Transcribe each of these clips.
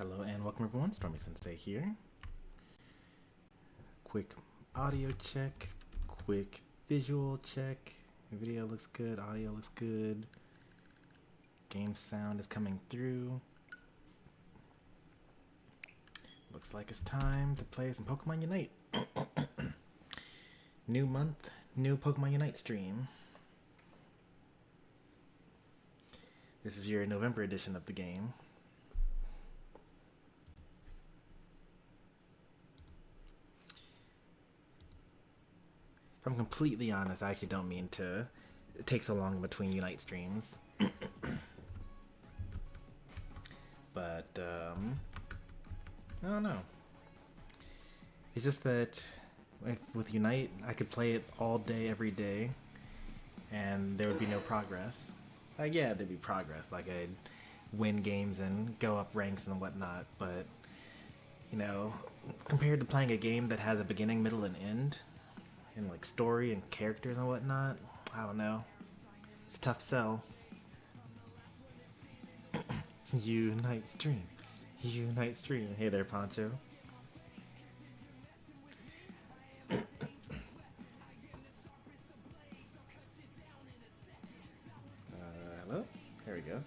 Hello and welcome everyone, Stormy Sensei here. Quick audio check, quick visual check. Video looks good, audio looks good. Game sound is coming through. Looks like it's time to play some Pokemon Unite. New month, new Pokemon Unite stream. This is your November edition of the game. If I'm completely honest, I actually don't mean to take so long between Unite streams. But, I don't know. It's just that with Unite, I could play it all day, every day, and there would be no progress. Like, yeah, there'd be progress. Like, I'd win games and go up ranks and whatnot, but, you know, compared to playing a game that has a beginning, middle, and end, and like story and characters and whatnot, I don't know. It's a tough sell. Unite stream. Unite stream. Hey there, Poncho. Hello? There we go.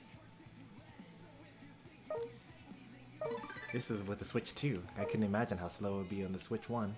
This is with the Switch 2. I couldn't imagine how slow it would be on the Switch 1.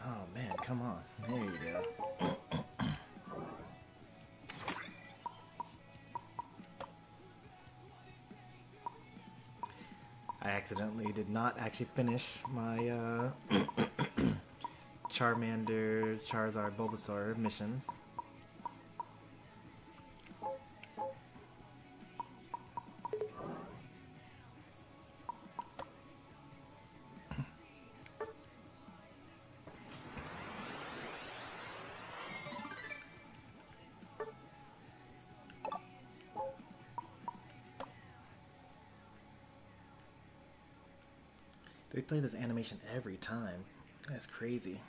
Oh man, come on. There you go. I accidentally did not actually finish my Charmander, Charizard, Bulbasaur missions. They play this animation every time. That's crazy.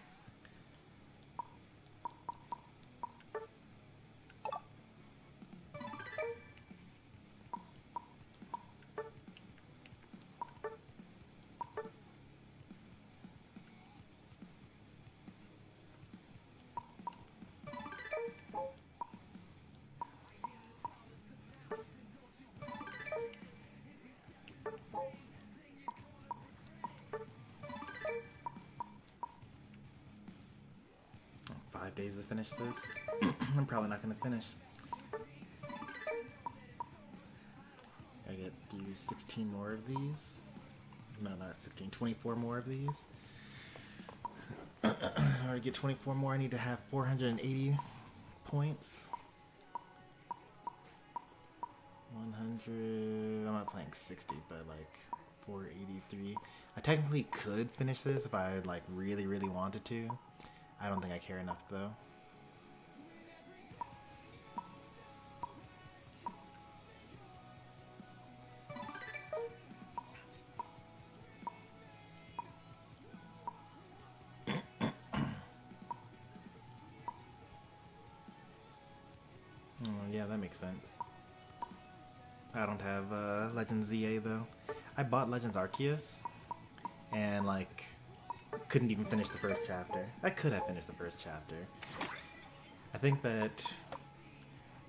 Days to finish this. I'm probably not going to finish. I get through 16 more of these. No, not 16, 24 more of these. In order to get 24 more, I need to have 480 points. 100. I'm not playing 60, but like 483. I technically could finish this if I like really wanted to. I don't think I care enough, though. Yeah, that makes sense. I don't have Legends ZA, though. I bought Legends Arceus, and, like, couldn't even finish the first chapter. I could have finished the first chapter. I think that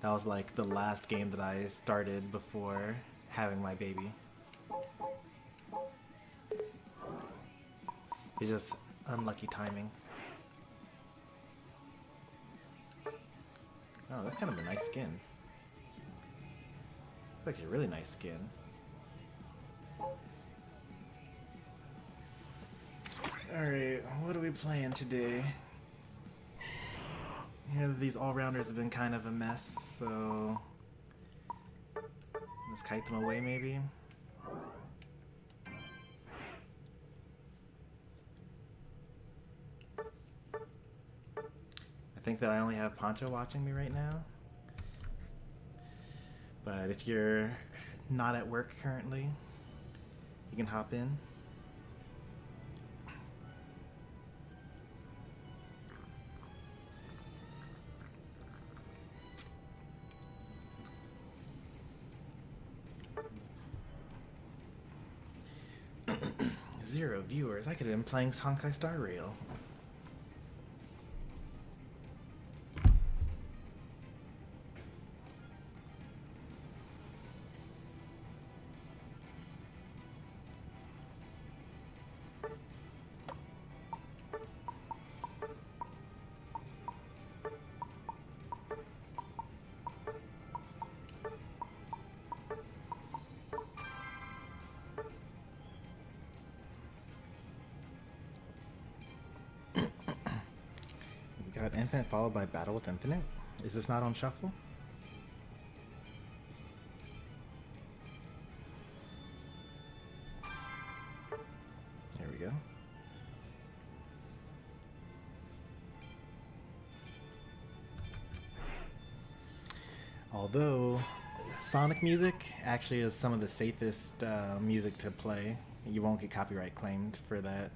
was like the last game that I started before having my baby. It's just unlucky timing. Oh, that's kind of a nice skin. That's like a really nice skin. Alright, what are we playing today? Yeah, these all-rounders have been kind of a mess, so let's kite them away maybe. I think that I only have Poncho watching me right now. But if you're not at work currently, you can hop in. Zero viewers. I could have been playing Honkai Star Rail. Got Infinite followed by Battle with Infinite? Is this not on shuffle? There we go. Although Sonic music actually is some of the safest music to play. You won't get copyright claimed for that.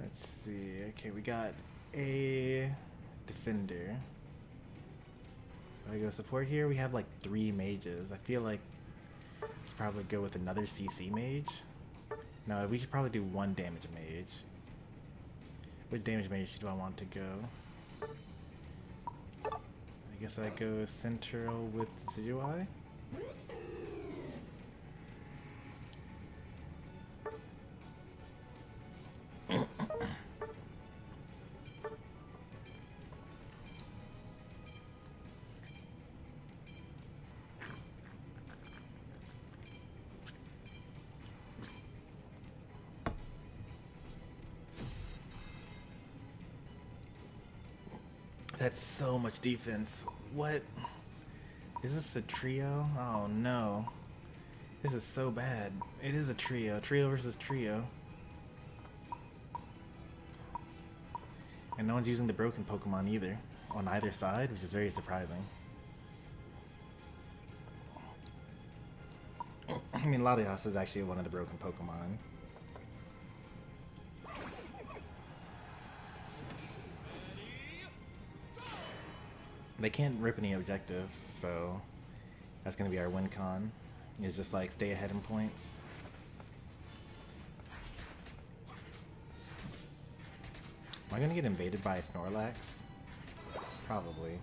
Let's see. Okay, we got a defender. I go support here. We have like 3 mages. I feel like we should probably go with another CC mage. No, we should probably do 1 damage mage. What damage mage do I want to go? I guess I go Central with Decidueye. That's so much defense. What? Is this a trio? Oh no. This is so bad. It is a trio. Trio versus trio. And no one's using the broken Pokemon either. On either side, which is very surprising. I mean, Latias is actually one of the broken Pokemon. They can't rip any objectives, so that's going to be our win con. It's just like stay ahead in points. Am I going to get invaded by a Snorlax? Probably.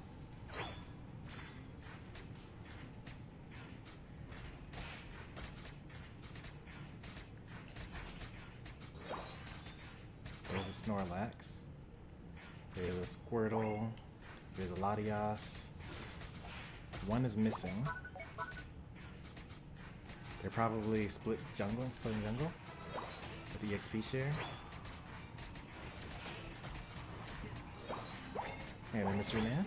There's a Snorlax. There's a Squirtle. There's a Latias. One is missing. They're probably splitting jungle with the EXP share. Hey there, Mystery Man.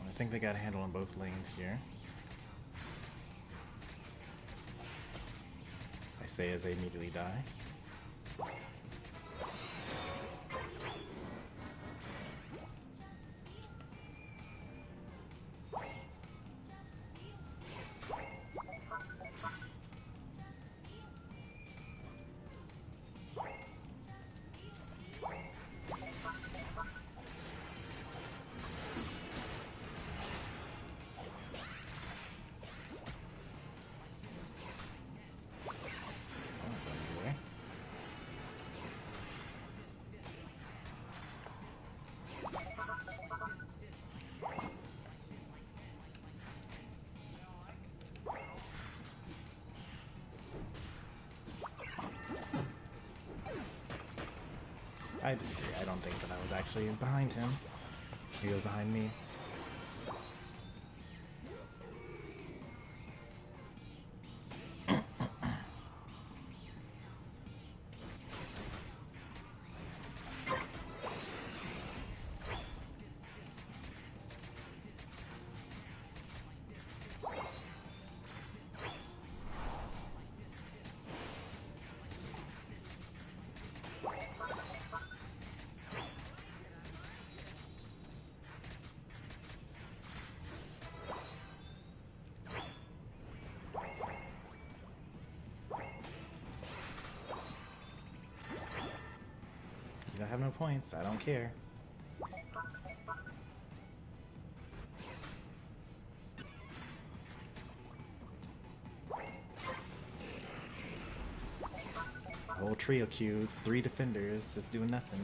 I think they got a handle on both lanes here. I say as they immediately die. I disagree. I don't think that I was actually behind him. He was behind me. I have no points. I don't care. Whole trio queue, 3 defenders, just doing nothing.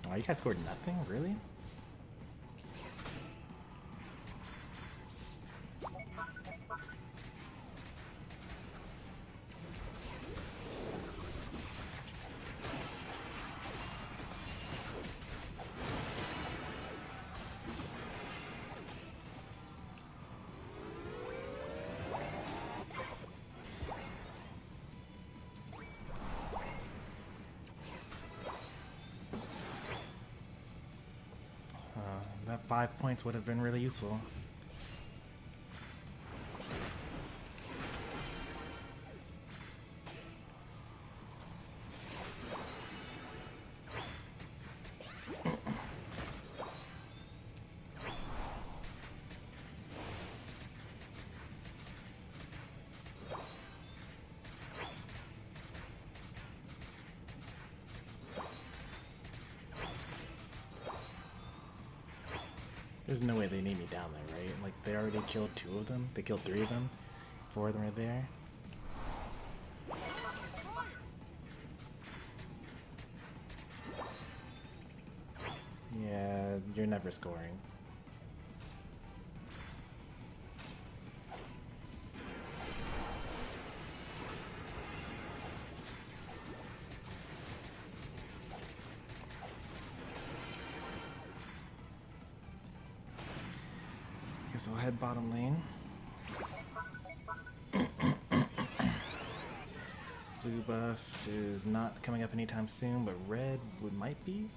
Oh, you guys scored nothing? Really? That 5 points would have been really useful. There's no way they need me down there, right? Like, they already killed 2 of them. They killed 3 of them. 4 of them are there. Yeah, you're never scoring. Guess I'll head bottom lane. Blue buff is not coming up anytime soon, but red might be.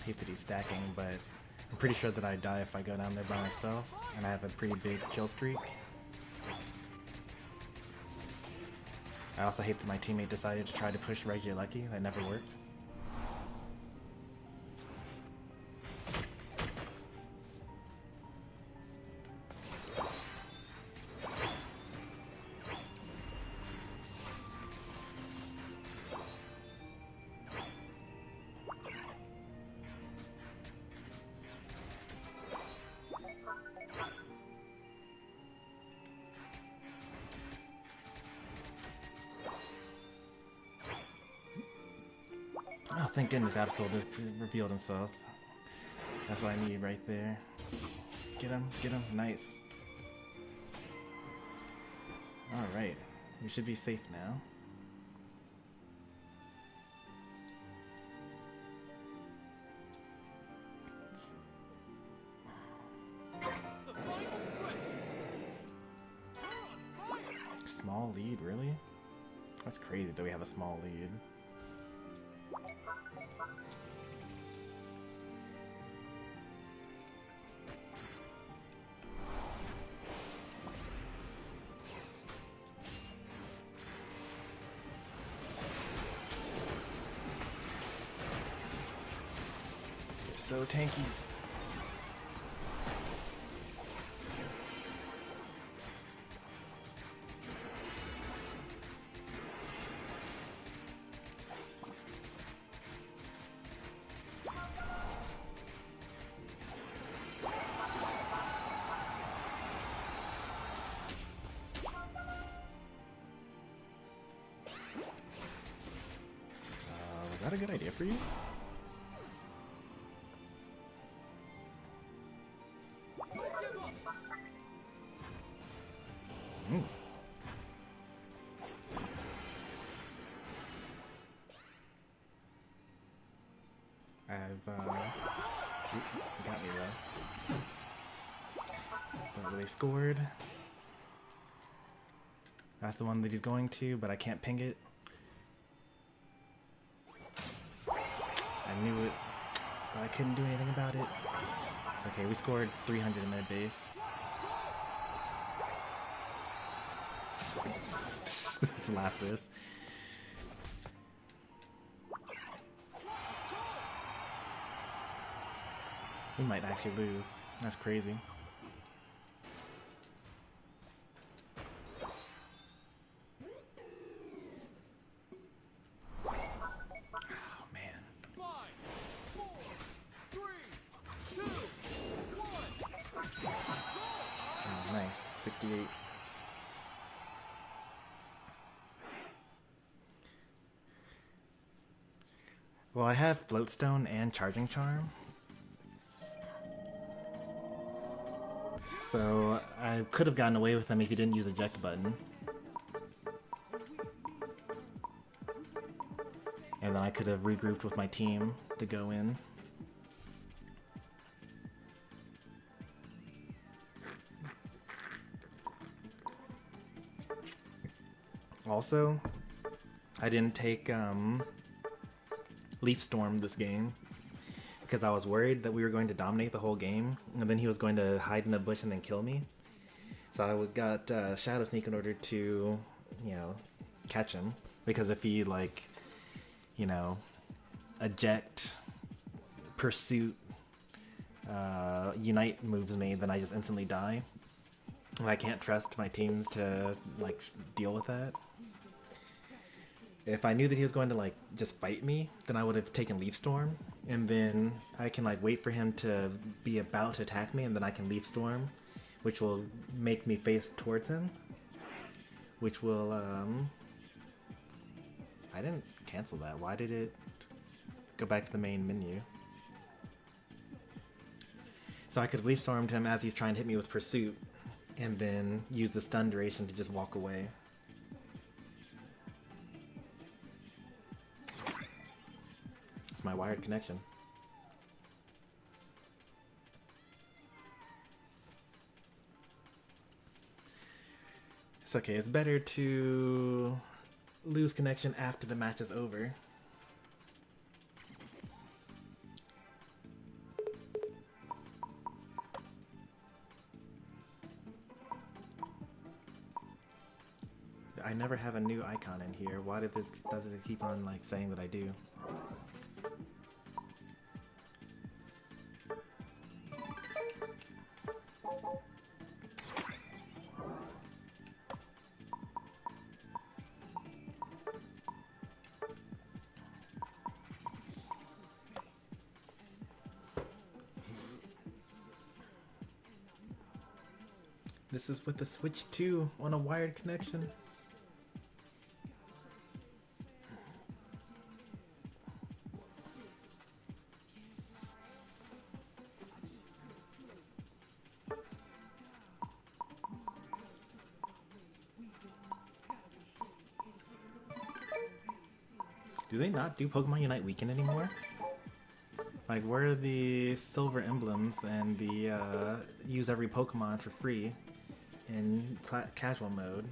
Hate that he's stacking, but I'm pretty sure that I die if I go down there by myself, and I have a pretty big kill streak. I also hate that my teammate decided to try to push regular Lucky. That never works. Oh, thank goodness Accel just revealed himself. That's what I need right there. Get him. Nice. Alright, we should be safe now. Small lead, really? That's crazy that we have a small lead. So tanky. Was that a good idea for you? Got me though. Don't really scored. That's the one that he's going to, but I can't ping it. I knew it, but I couldn't do anything about it. It's okay, we scored 300 in their base. Let's laugh this. We might actually lose. That's crazy. Oh man. 5, 4, 3, 2, 1. Oh, nice. 68. Well, I have Floatstone and Charging Charm. So I could have gotten away with them if you didn't use eject button. And then I could have regrouped with my team to go in. Also, I didn't take Leaf Storm this game because I was worried that we were going to dominate the whole game and then he was going to hide in a bush and then kill me. So I got Shadow Sneak in order to, you know, catch him, because if he, like, you know, eject, pursuit, unite moves me, then I just instantly die. And I can't trust my team to, like, deal with that. If I knew that he was going to, like, just fight me, then I would have taken Leaf Storm, and then I can, like, wait for him to be about to attack me, and then I can Leaf Storm, which will make me face towards him, which will, I didn't cancel that. Why did it go back to the main menu? So I could have Leaf Stormed him as he's trying to hit me with Pursuit, and then use the stun duration to just walk away. It's my wired connection. It's okay, it's better to lose connection after the match is over. I never have a new icon in here. Why does it keep on, like, saying that I do? This is with the Switch 2 on a wired connection. Do they not do Pokemon Unite Weekend anymore? Like, where are the silver emblems and the use every Pokemon for free in casual mode?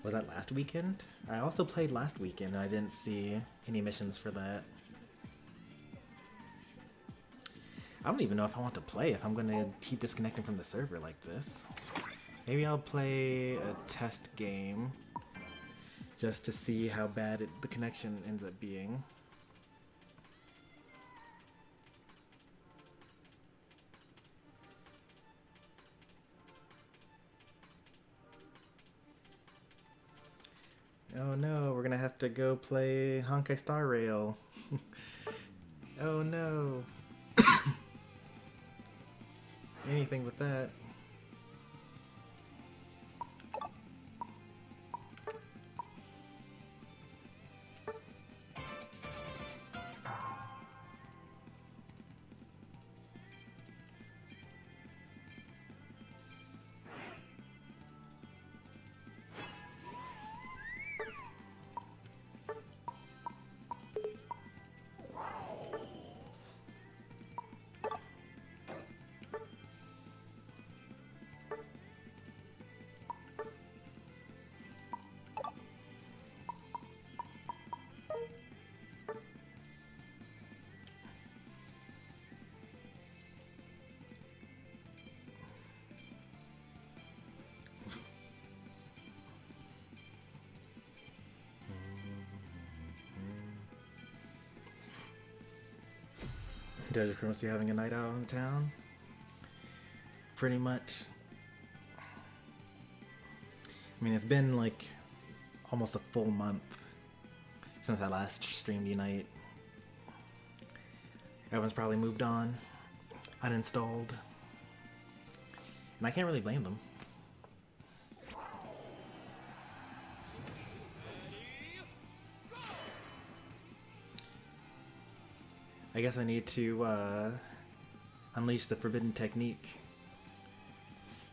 Was that last weekend? I also played last weekend and I didn't see any missions for that. I don't even know if I want to play if I'm going to keep disconnecting from the server like this. Maybe I'll play a test game just to see how bad the connection ends up being. Oh no, we're gonna have to go play Honkai Star Rail. Oh no. Anything with that. Does it must be having a night out in town? Pretty much. I mean, it's been like almost a full month since I last streamed Unite. Everyone's probably moved on, uninstalled, and I can't really blame them. I guess I need to unleash the forbidden technique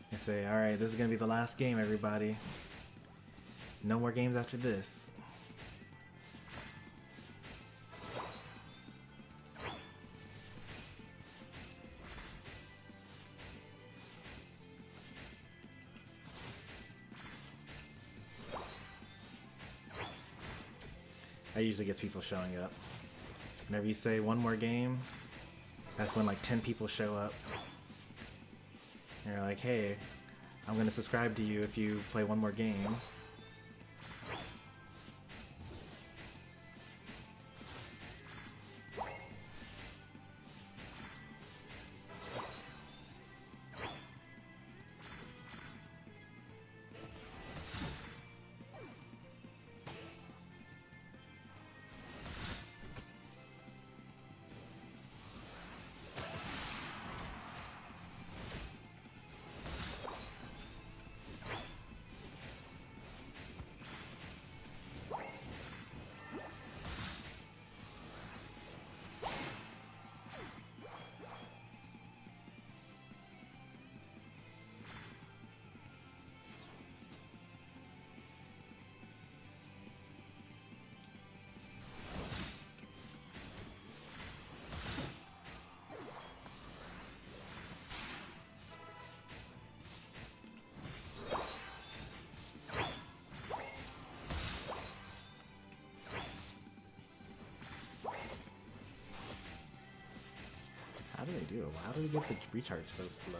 and say, alright, this is going to be the last game, everybody. No more games after this. That usually gets people showing up. Whenever you say one more game, that's when like 10 people show up. And you're like, hey, I'm gonna subscribe to you if you play one more game. How do they do it? How do they get the recharge so slow?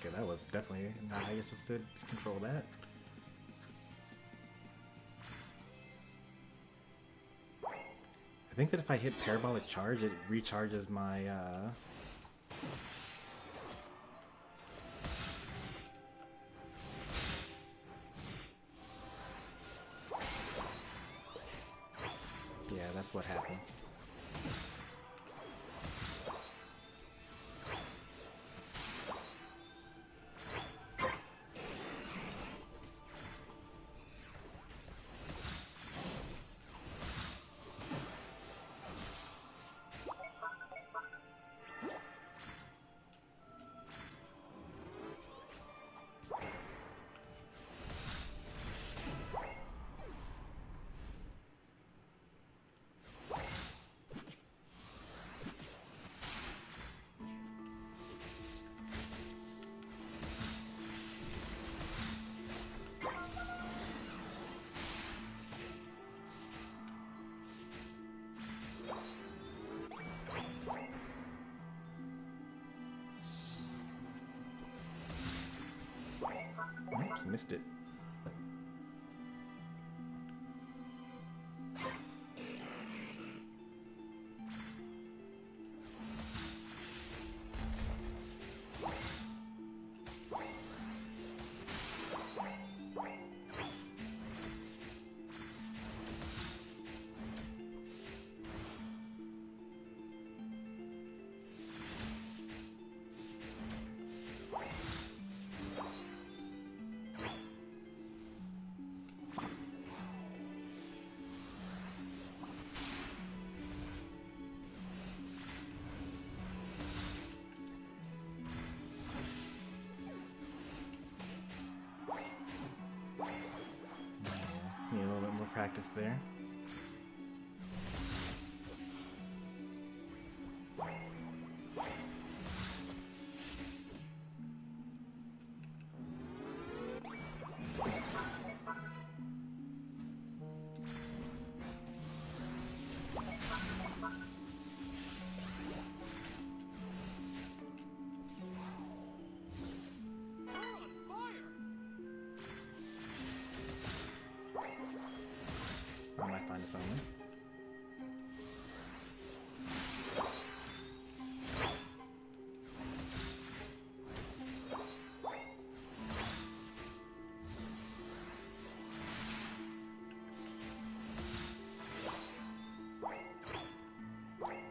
Okay, that was definitely not how you're supposed to control that. I think that if I hit Parabolic Charge, it recharges my, yeah, that's what happens. Oops, missed it. Need a little bit more practice there. I might find this moment.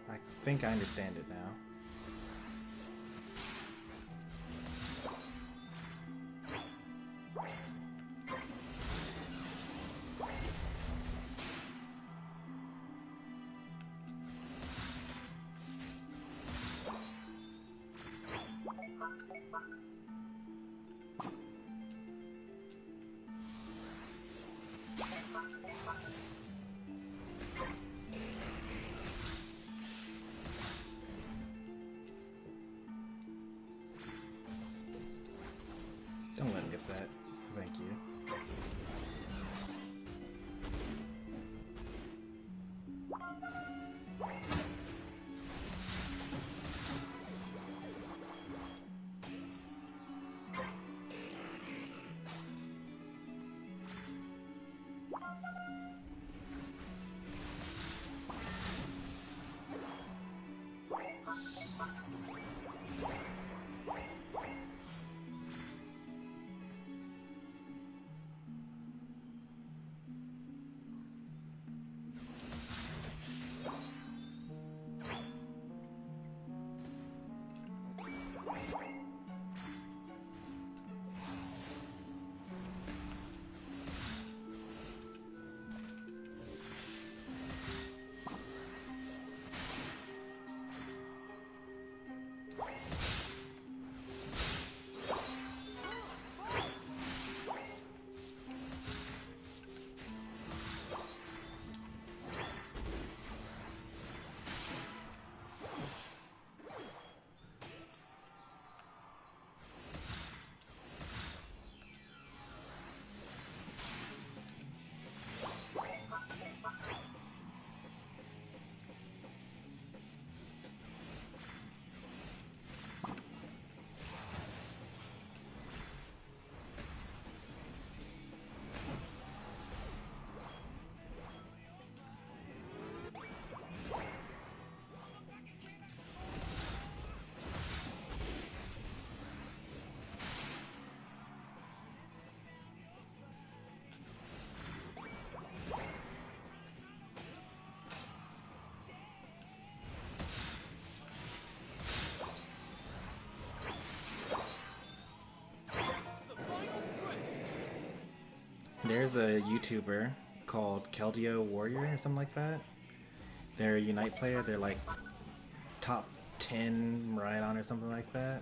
I think I understand it now. Don't let him get that. Thank you. There's a YouTuber called Keldeo Warrior or something like that. They're a Unite player. They're like top 10 Rhydon or something like that.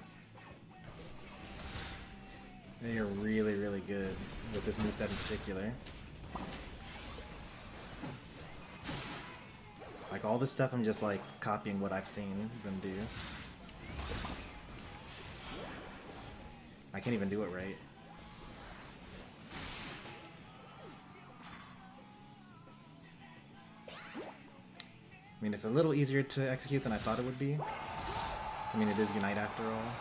They are really, really good with this moveset in particular. Like all this stuff, I'm just like copying what I've seen them do. I can't even do it right. I mean, it's a little easier to execute than I thought it would be. I mean, it is Unite after all.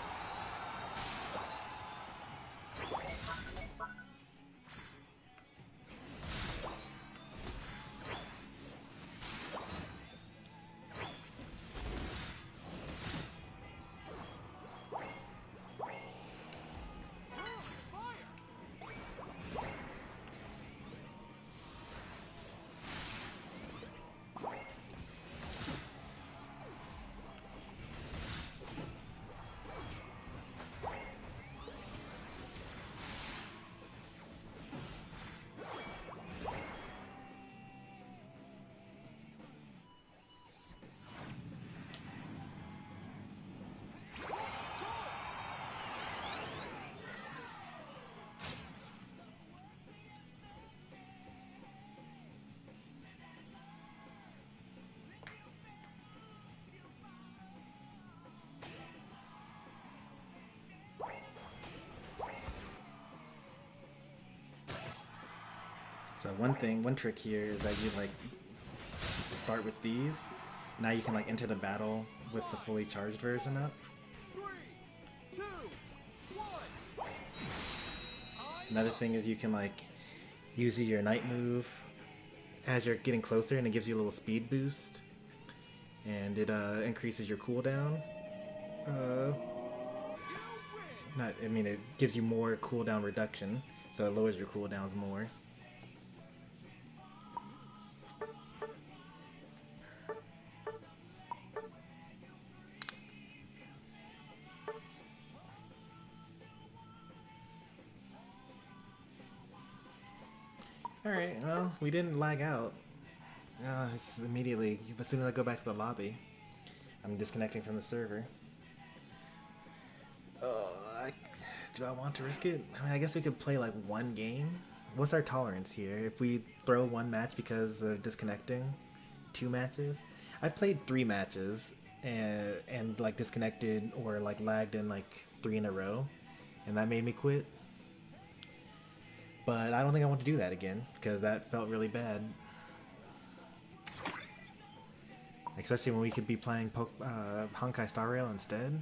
So one trick here is that you like start with these. Now you can like enter the battle with the fully charged version up. 3, 2, 1. Another thing is you can like use your Knight move as you're getting closer, and it gives you a little speed boost, and it increases your cooldown. I mean, it gives you more cooldown reduction, so it lowers your cooldowns more. Alright, well, we didn't lag out. It's immediately, as soon as I go back to the lobby, I'm disconnecting from the server. Do I want to risk it? I mean, I guess we could play like one game. What's our tolerance here? If we throw one match because of disconnecting? 2 matches? I've played 3 matches and like disconnected or like lagged in like 3 in a row, and that made me quit. But I don't think I want to do that again, because that felt really bad. Especially when we could be playing Honkai Star Rail instead.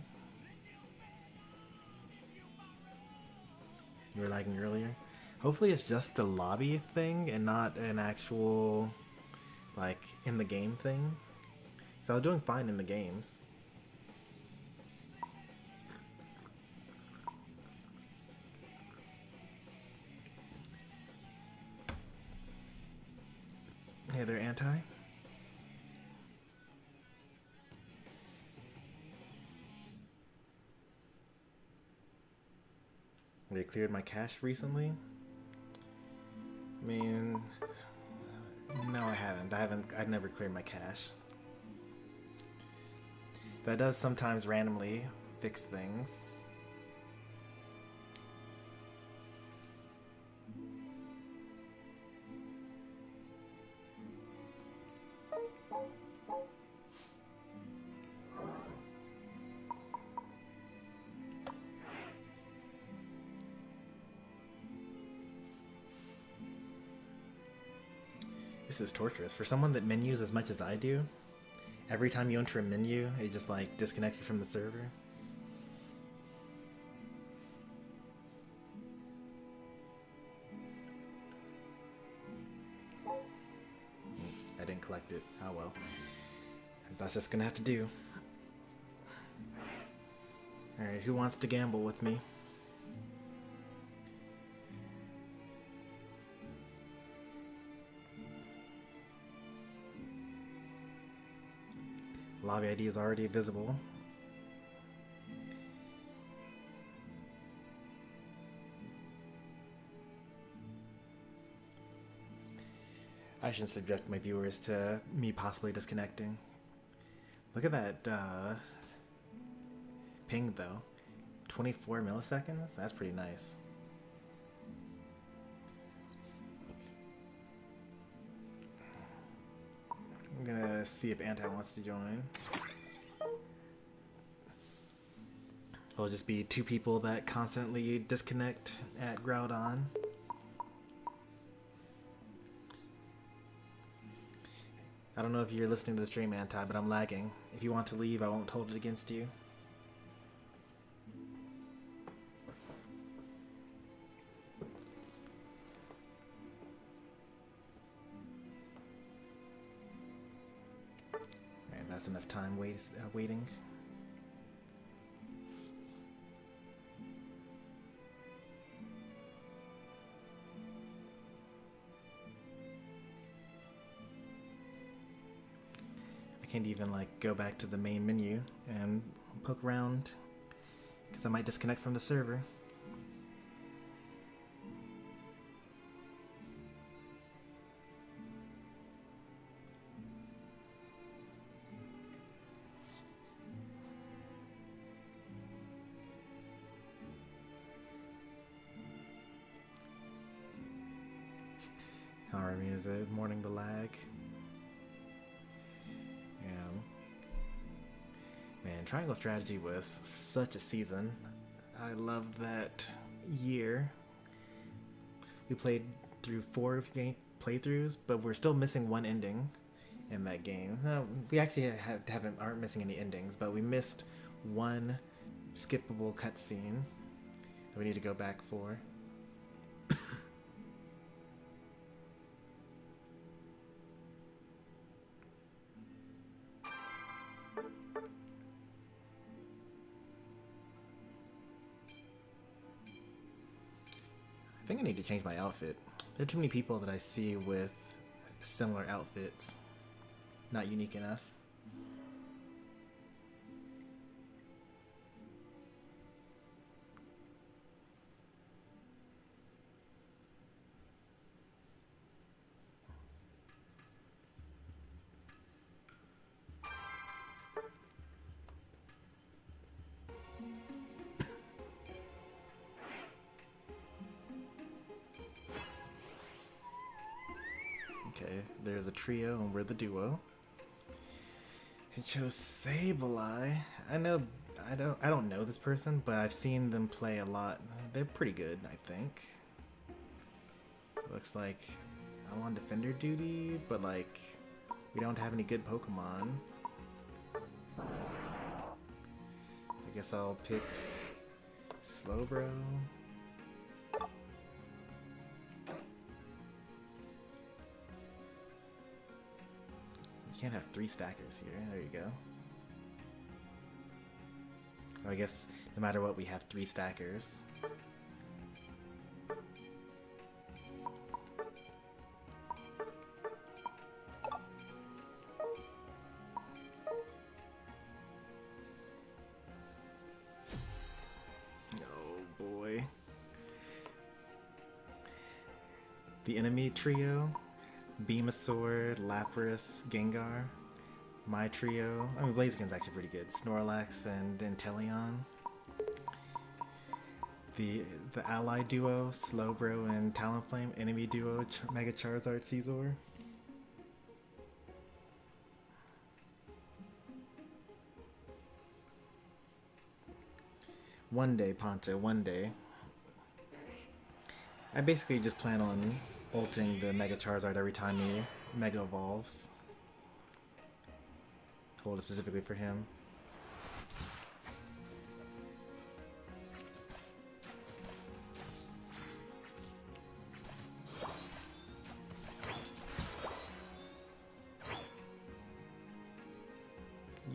You were lagging earlier. Hopefully it's just a lobby thing and not an actual, like, in the game thing. So I was doing fine in the games. Hey, they're anti. They cleared my cache recently. I mean, no, I haven't. I've never cleared my cache. That does sometimes randomly fix things. This is torturous. For someone that menus as much as I do, every time you enter a menu, it just like disconnects you from the server. I didn't collect it. Oh well. That's just gonna have to do. Alright, who wants to gamble with me? Lobby ID is already visible. I shouldn't subject my viewers to me possibly disconnecting. Look at that ping though. 24 milliseconds? That's pretty nice. I'm gonna see if Anti wants to join. It'll just be two people that constantly disconnect at Groudon. I don't know if you're listening to the stream, Anti, but I'm lagging. If you want to leave, I won't hold it against you. Alright, that's enough time waiting. Can't even like go back to the main menu and poke around because I might disconnect from the server. How are me? Is it morning the lag? Man, Triangle Strategy was such a season. I loved that year. We played through 4 playthroughs, but we're still missing one ending in that game. No, we actually aren't missing any endings, but we missed one skippable cutscene that we need to go back for. I think I need to change my outfit. There are too many people that I see with similar outfits. Not unique enough. Okay, there's a trio and we're the duo. It chose Sableye. I don't know this person, but I've seen them play a lot. They're pretty good, I think. Looks like I'm on defender duty, but like we don't have any good Pokemon. I guess I'll pick Slowbro. Can't have 3 stackers here. There you go. I guess no matter what, we have 3 stackers. Oh boy. The enemy trio. Venusaur, Lapras, Gengar. My trio. I mean, Blaziken's actually pretty good. Snorlax and Inteleon. The ally duo, Slowbro and Talonflame. Enemy duo, Mega Charizard, Caesar. One day, Poncho, one day. I basically just plan on ulting the Mega Charizard every time he Mega Evolves. Hold it specifically for him.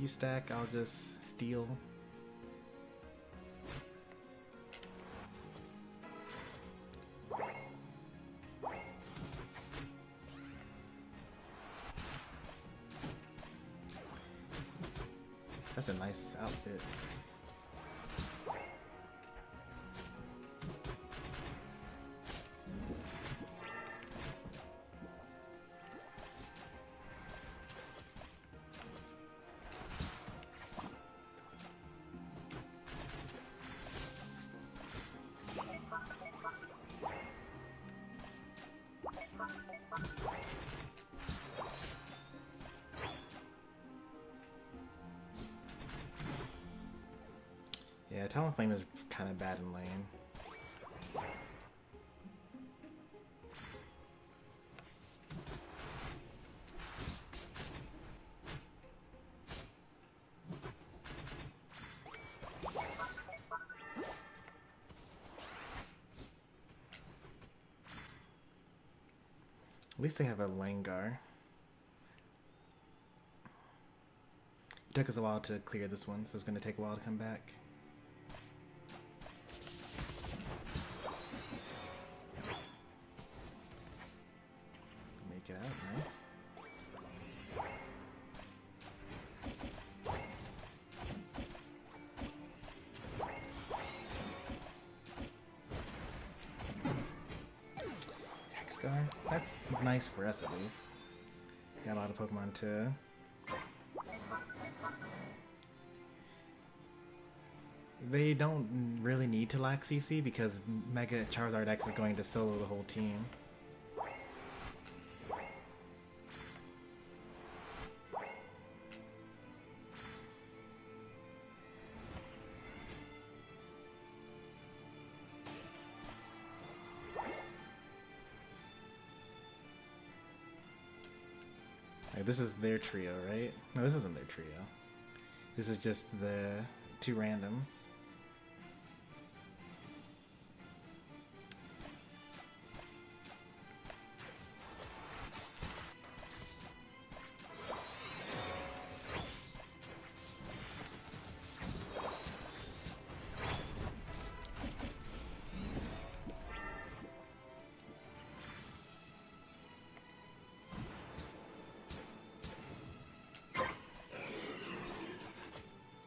You stack, I'll just steal. That's a nice outfit. Yeah, Talonflame is kind of bad in lane. At least they have a Langar. It took us a while to clear this one, so it's going to take a while to come back. Make it out, nice. That's nice for us at least. Got a lot of Pokemon to... They don't really need to lack CC because Mega Charizard X is going to solo the whole team. This is their trio, right? No, this isn't their trio. This is just the two randoms.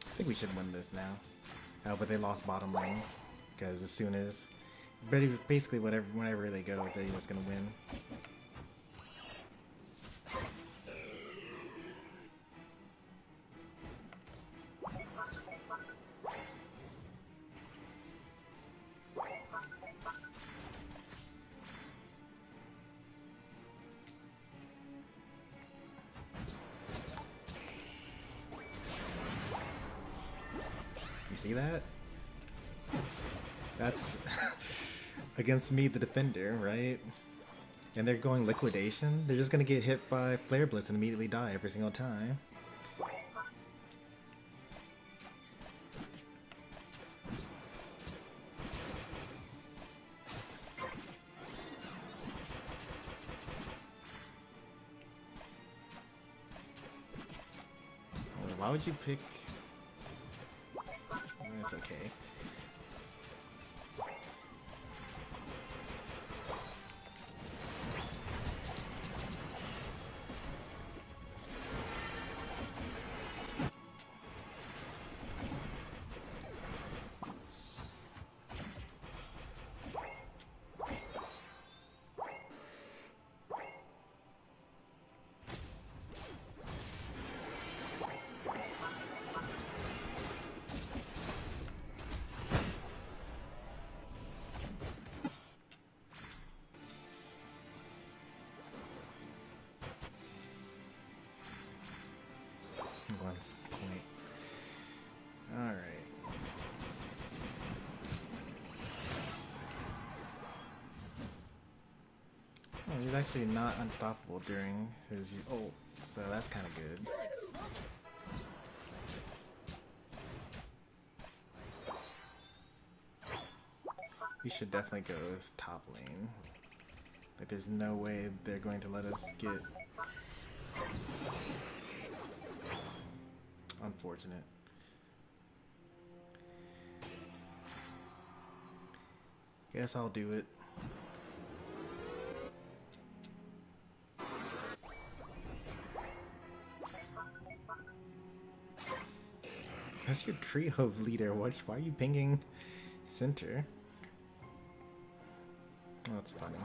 I think we should win this now. But they lost bottom lane because as soon as, basically whenever they go, they're just gonna win. You see that? That's against me, the defender, right? And they're going liquidation. They're just gonna get hit by Flare Blitz and immediately die every single time. Why would you pick... That's okay. Point. Alright. Oh, he's actually not unstoppable during his ult, so that's kind of good. We should definitely go as top lane. Like, there's no way they're going to let us get... Unfortunate. Guess I'll do it. That's your trio leader. Why are you pinging center? Oh, that's funny.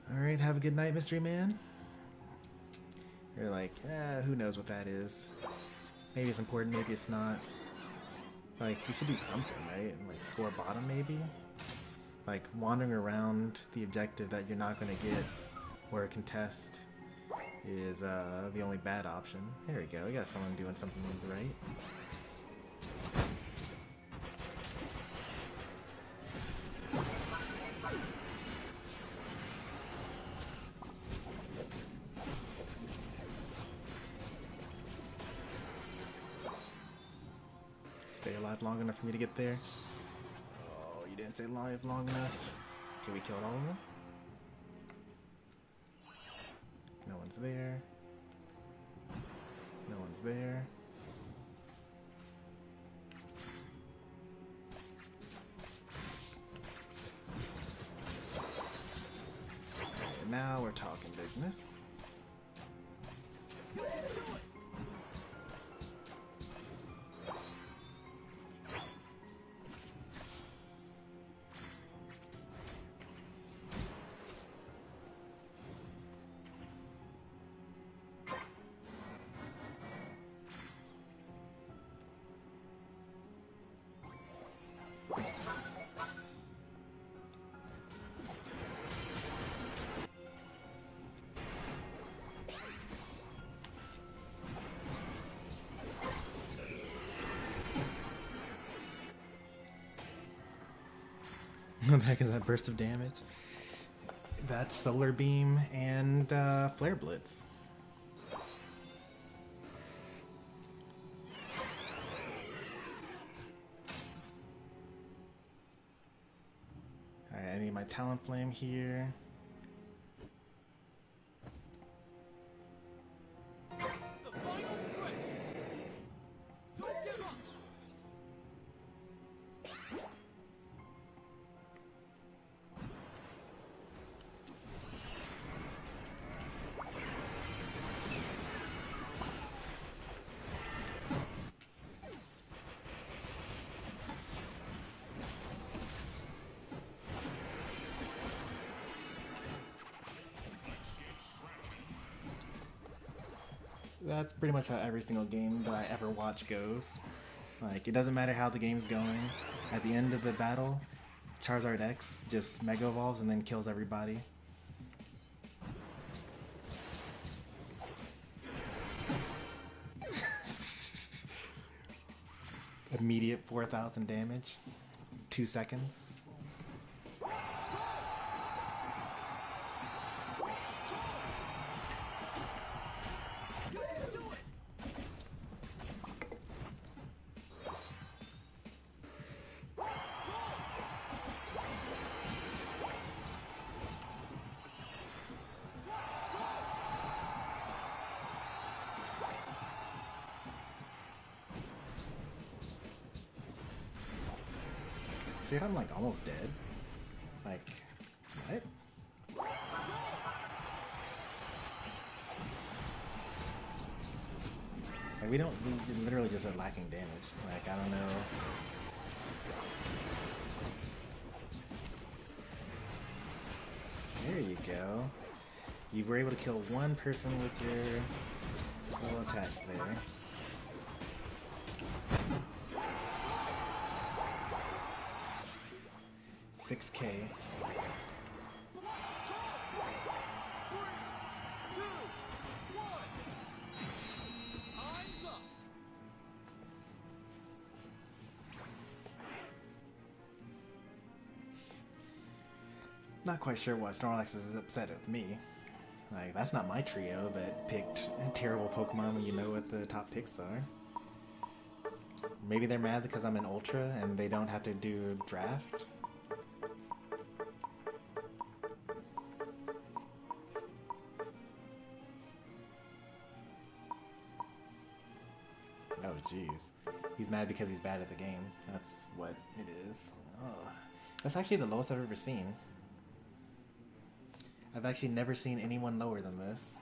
Alright, have a good night, mystery man. You're like, who knows what that is. Maybe it's important, maybe it's not. Like, you should do something, right? Like, score bottom, maybe? Like, wandering around the objective that you're not going to get, or a contest, is the only bad option. There we go, we got someone doing something right. Stay alive long enough for me to get there. Oh, you didn't stay alive long enough. Okay, we killed all of them. No one's there. No one's there. Okay, now we're talking business. The heck is that burst of damage? That's Solar Beam and Flare Blitz. Alright, I need my Talonflame here. The final stretch. Don't give up. That's pretty much how every single game that I ever watch goes. Like, it doesn't matter how the game's going. At the end of the battle, Charizard X just Mega Evolves and then kills everybody. Immediate 4,000 damage. 2 seconds. See, I'm like almost dead. Like, what? Like, we literally just are lacking damage. Like, I don't know. There you go. You were able to kill one person with your little attack there. 6K. 3, 2, 1. Time's up. Not quite sure why Snorlax is upset with me. Like, that's not my trio that picked terrible Pokemon when you know what the top picks are. Maybe they're mad because I'm an Ultra and they don't have to do a draft. Oh, jeez. He's mad because he's bad at the game. That's what it is. Oh. That's actually the lowest I've ever seen. I've actually never seen anyone lower than this.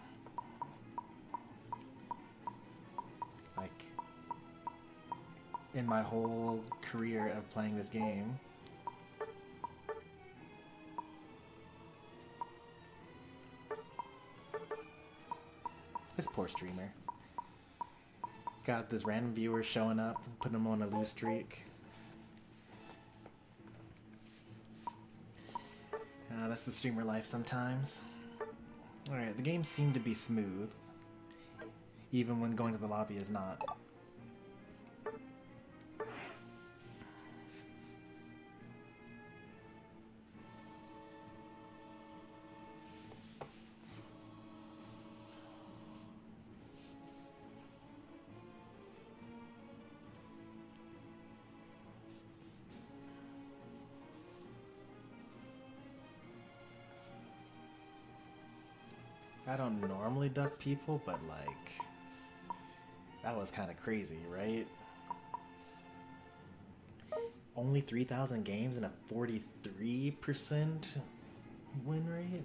Like, in my whole career of playing this game. This poor streamer. Got this random viewer showing up, putting him on a lose streak. That's the streamer life sometimes. Alright, the game seemed to be smooth, even when going to the lobby is not. I don't normally duck people, but like, that was kind of crazy, right? Only 3,000 games and a 43% win rate?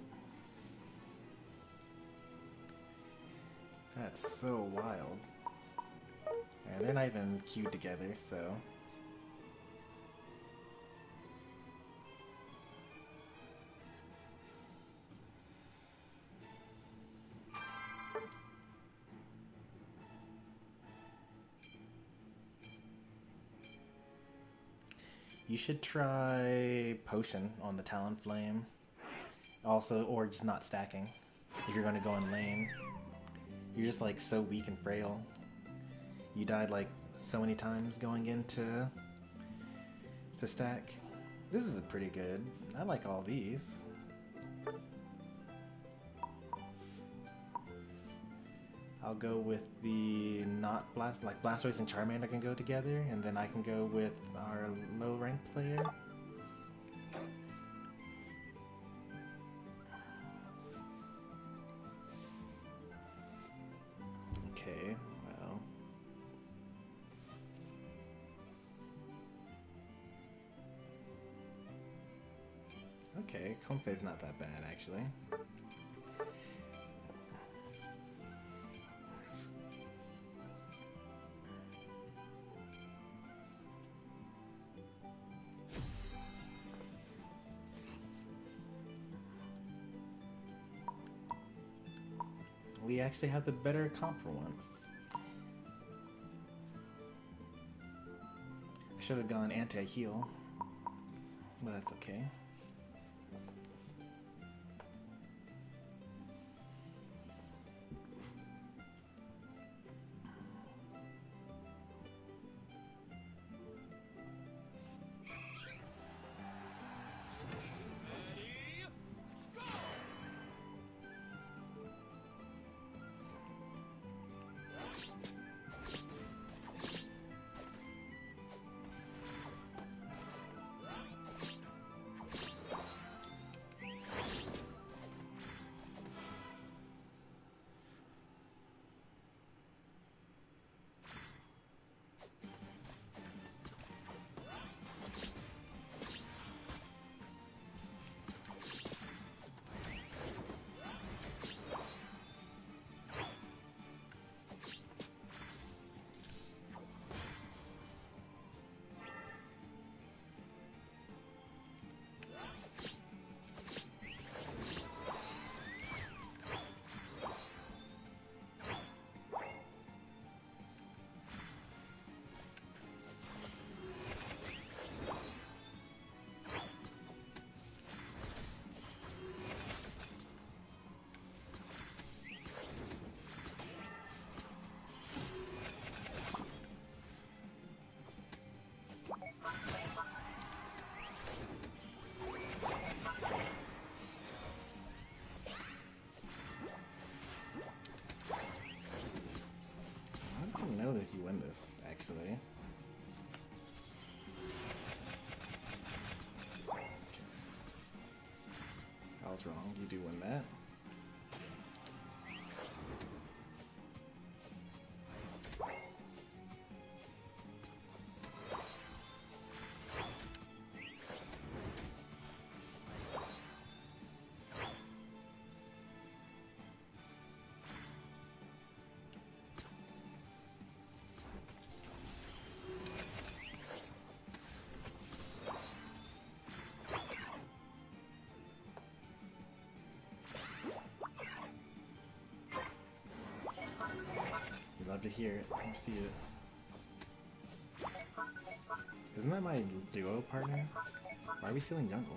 That's so wild. And they're not even queued together, so... You should try Potion on the Talonflame. Also, or just not stacking. If you're going to go in lane. You're just like so weak and frail. You died like so many times going into to stack. This is pretty good. I like all these. I'll go with the not Blast, like Blastoise and Charmander can go together, and then I can go with our low ranked player. Okay, well. Okay, Comfey's not that bad actually. We actually have the better comp for once. I should have gone anti-heal, but that's okay. Know that you win this, actually. Okay. I was wrong. You do win that. hear it or see it. Isn't that my duo partner? Why are we stealing jungle?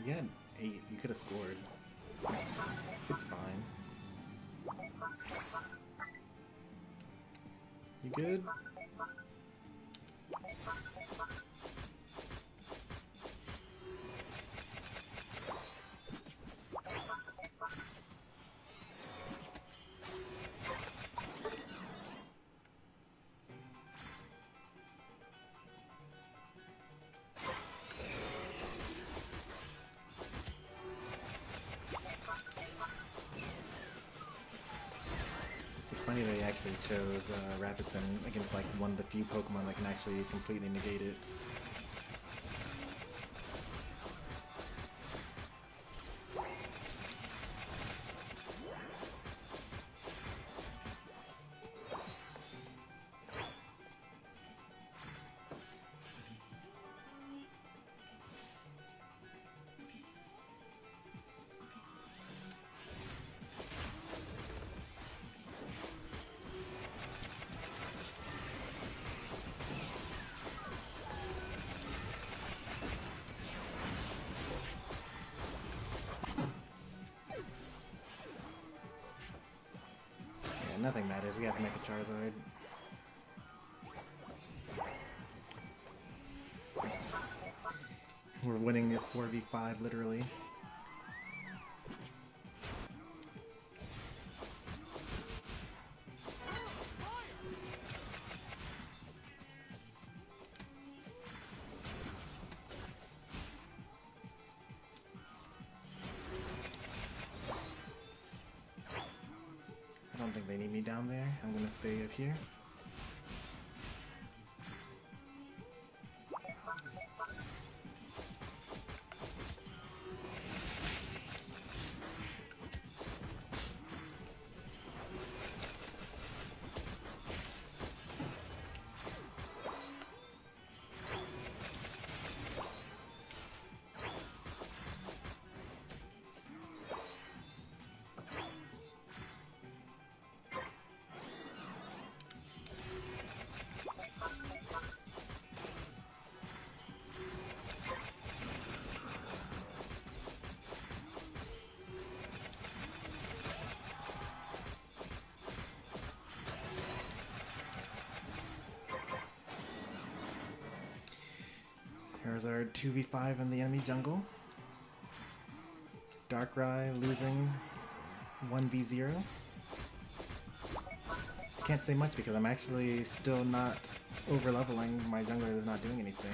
You had 8. You could have scored. It's fine. You good? Funny they actually chose Rapid Spin against like one of the few Pokemon that can actually completely negate it. Nothing matters, we have to make a Charizard. We're winning at 4v5, literally. I don't think they need me down there. I'm gonna stay up here. There's our 2v5 in the enemy jungle. Darkrai losing 1v0. Can't say much because I'm actually still not over leveling. My jungler is not doing anything.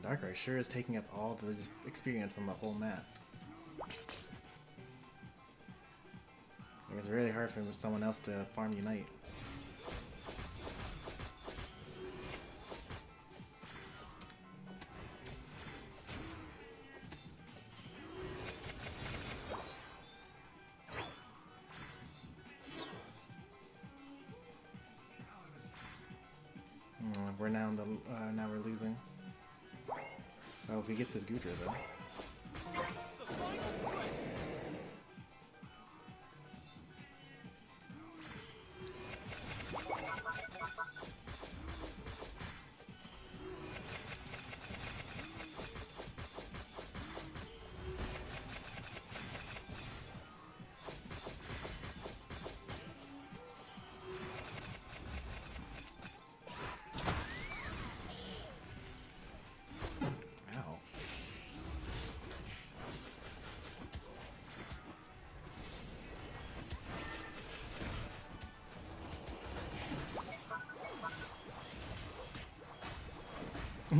Darkrai sure is taking up all the experience on the whole map. It's really hard for someone else to farm Unite. We're now now we're losing. Oh, if we get this Gudra though.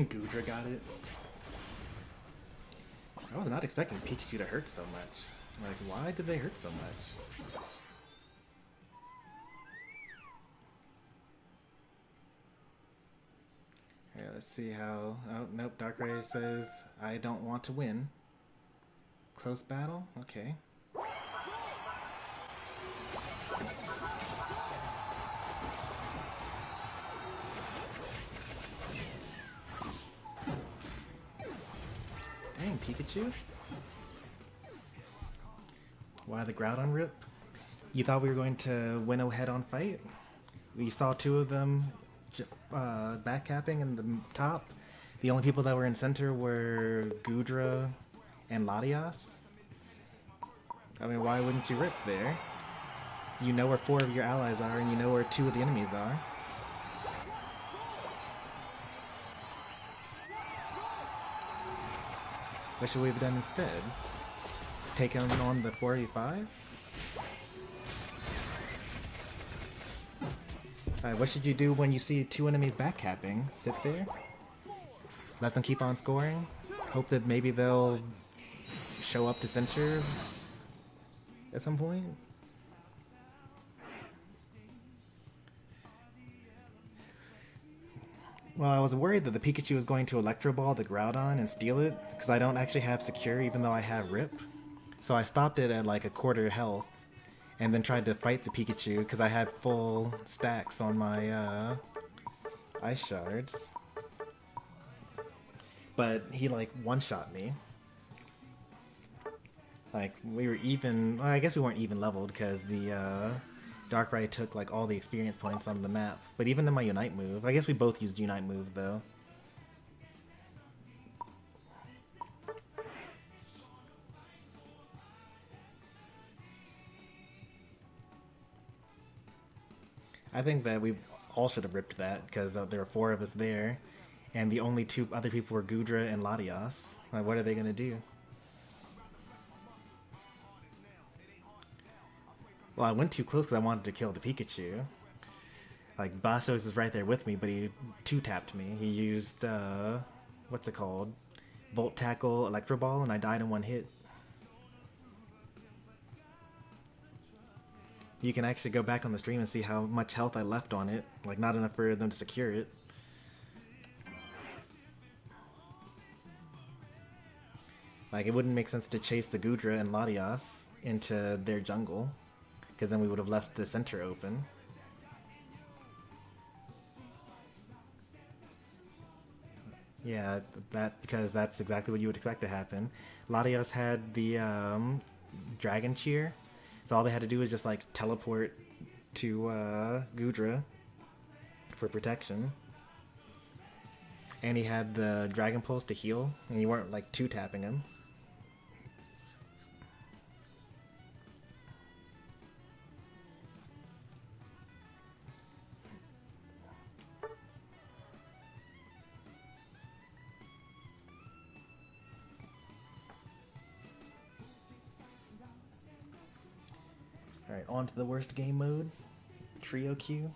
Gudra got it. I was not expecting Pikachu to hurt so much. Like, why did they hurt so much? Here, let's see how... Oh, nope, Darkrai says, I don't want to win. Close battle? Okay. Dang, Pikachu. Why the Groudon rip? You thought we were going to win a head-on fight? We saw two of them backcapping in the top. The only people that were in center were Gudra and Latias. I mean, why wouldn't you rip there? You know where 4 of your allies are, and you know where 2 of the enemies are. What should we have done instead? Taken on the 485? What should you do when you see 2 enemies backcapping? Sit there? Let them keep on scoring? Hope that maybe they'll show up to center at some point? Well, I was worried that the Pikachu was going to Electro Ball the Groudon and steal it, because I don't actually have Secure even though I have Rip. So I stopped it at like a quarter health, and then tried to fight the Pikachu because I had full stacks on my Ice Shards. But he like one-shot me. Like, we were even, well, I guess we weren't even leveled because the Darkrai took like all the experience points on the map. But even in my Unite move, I guess we both used Unite move though. I think that we all should have ripped that because there were 4 of us there, and the only 2 other people were Gudra and Latias. Like, what are they gonna do? Well, I went too close because I wanted to kill the Pikachu. Like, Bastos is right there with me, but he 2-tapped me. He used, what's it called? Volt Tackle, Electro Ball, and I died in 1 hit. You can actually go back on the stream and see how much health I left on it. Like, not enough for them to secure it. Like, it wouldn't make sense to chase the Gudra and Latias into their jungle, because then we would have left the center open. Yeah, because that's exactly what you would expect to happen. Latios had the Dragon Cheer, so all they had to do was just like teleport to Gudra for protection. And he had the Dragon Pulse to heal, and you weren't like 2-tapping him. Alright, on to the worst game mode. Trio Q.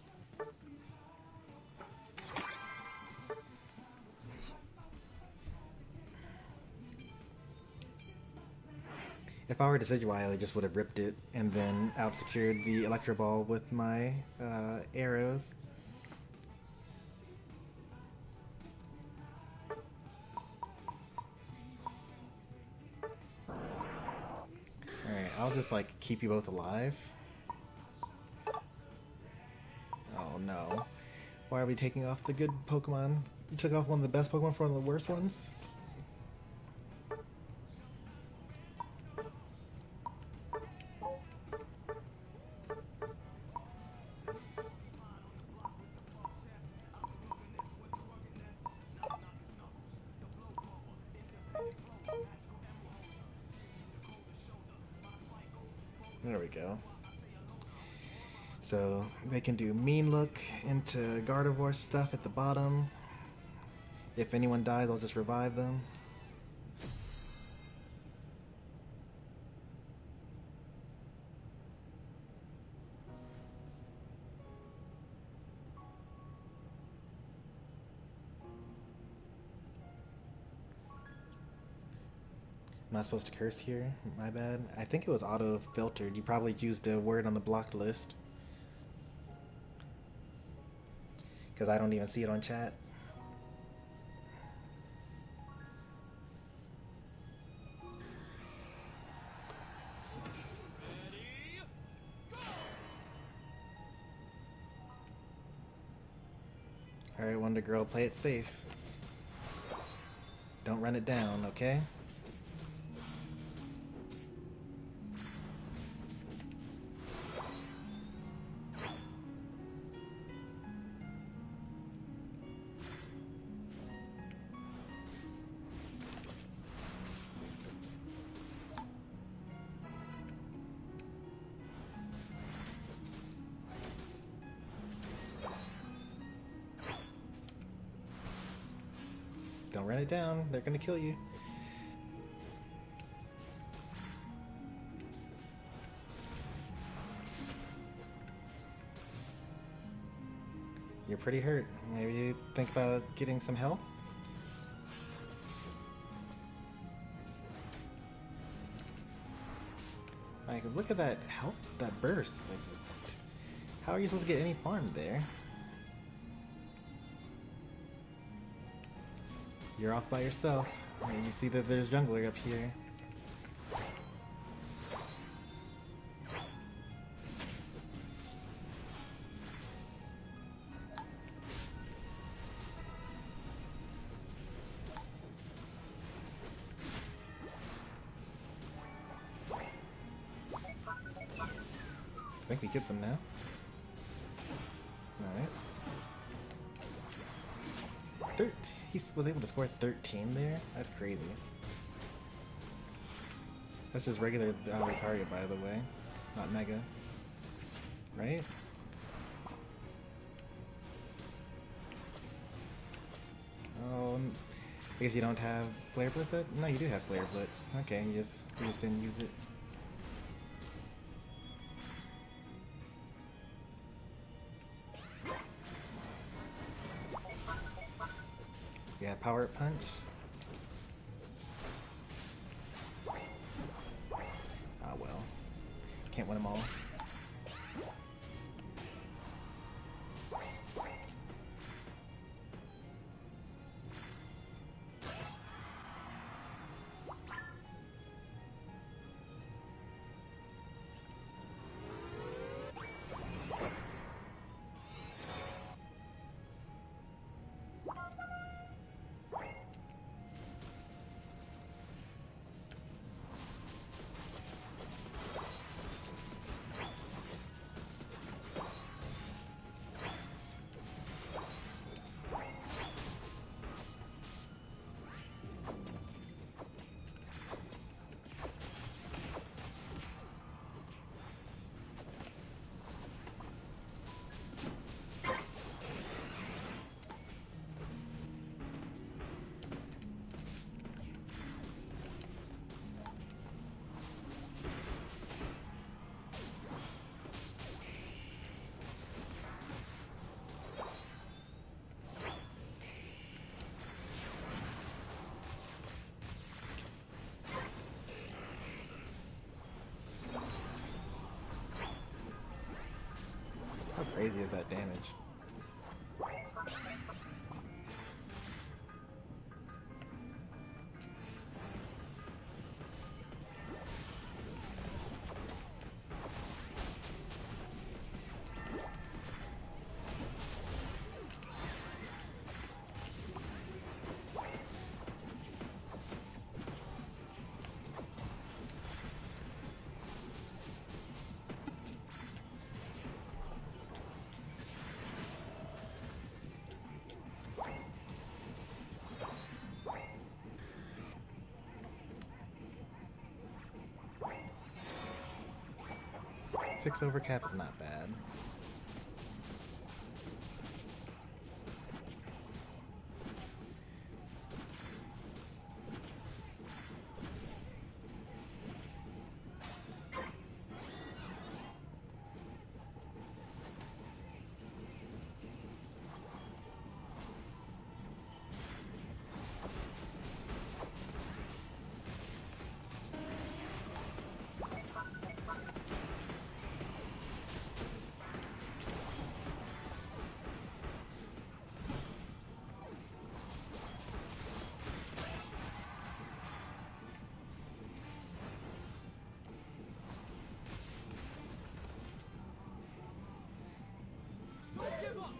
I were Decidueye, I just would have ripped it and then out-secured the Electro Ball with my arrows. Alright, I'll just like keep you both alive. Oh no. Why are we taking off the good Pokemon? You took off one of the best Pokemon for one of the worst ones? There we go. So they can do Mean Look into Gardevoir stuff at the bottom. If anyone dies, I'll just revive them. I'm not supposed to curse here, my bad. I think it was auto-filtered. You probably used a word on the blocked list. Because I don't even see it on chat. Alright, Wonder Girl, play it safe. Don't run it down, okay? Don't run it down, they're gonna kill you. You're pretty hurt. Maybe you think about getting some help? Like, look at that health, that burst. Like, how are you supposed to get any farm there? You're off by yourself. And you see that there's jungler up here. I think we get them now. Nice. He was able to score 13 there? That's crazy. That's just regular Lucario, by the way. Not Mega. Right? Oh, I guess you don't have Flare Blitz? No, you do have Flare Blitz. Okay, you just didn't use it. Yeah, Power Punch. Ah well. Can't win them all. crazy is that damage? Six overcap is not bad. Don't give up.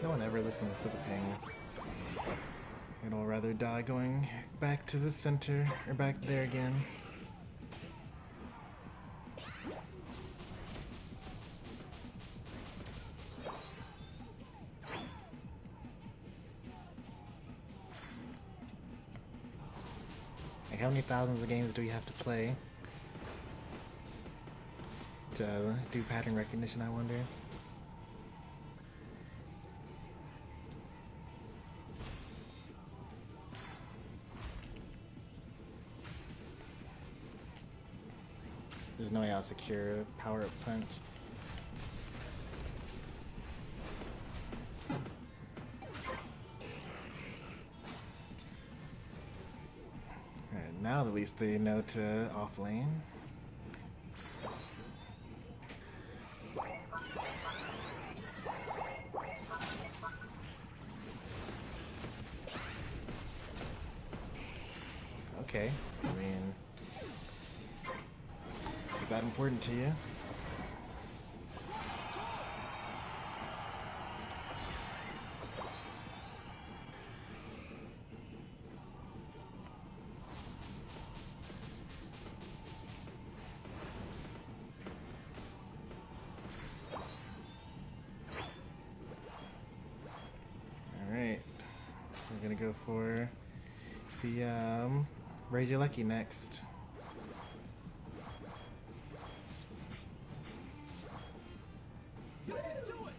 No one ever listens to the pings. I'd rather die going back to the center, or back there again. Like, how many thousands of games do we have to play to do pattern recognition, I wonder? There's no way I'll secure a power-up punch. Alright, now at least they know to off lane. Okay, I mean, is that important to you? Alright, we're gonna go for the Raise Your Lucky next. You can do it.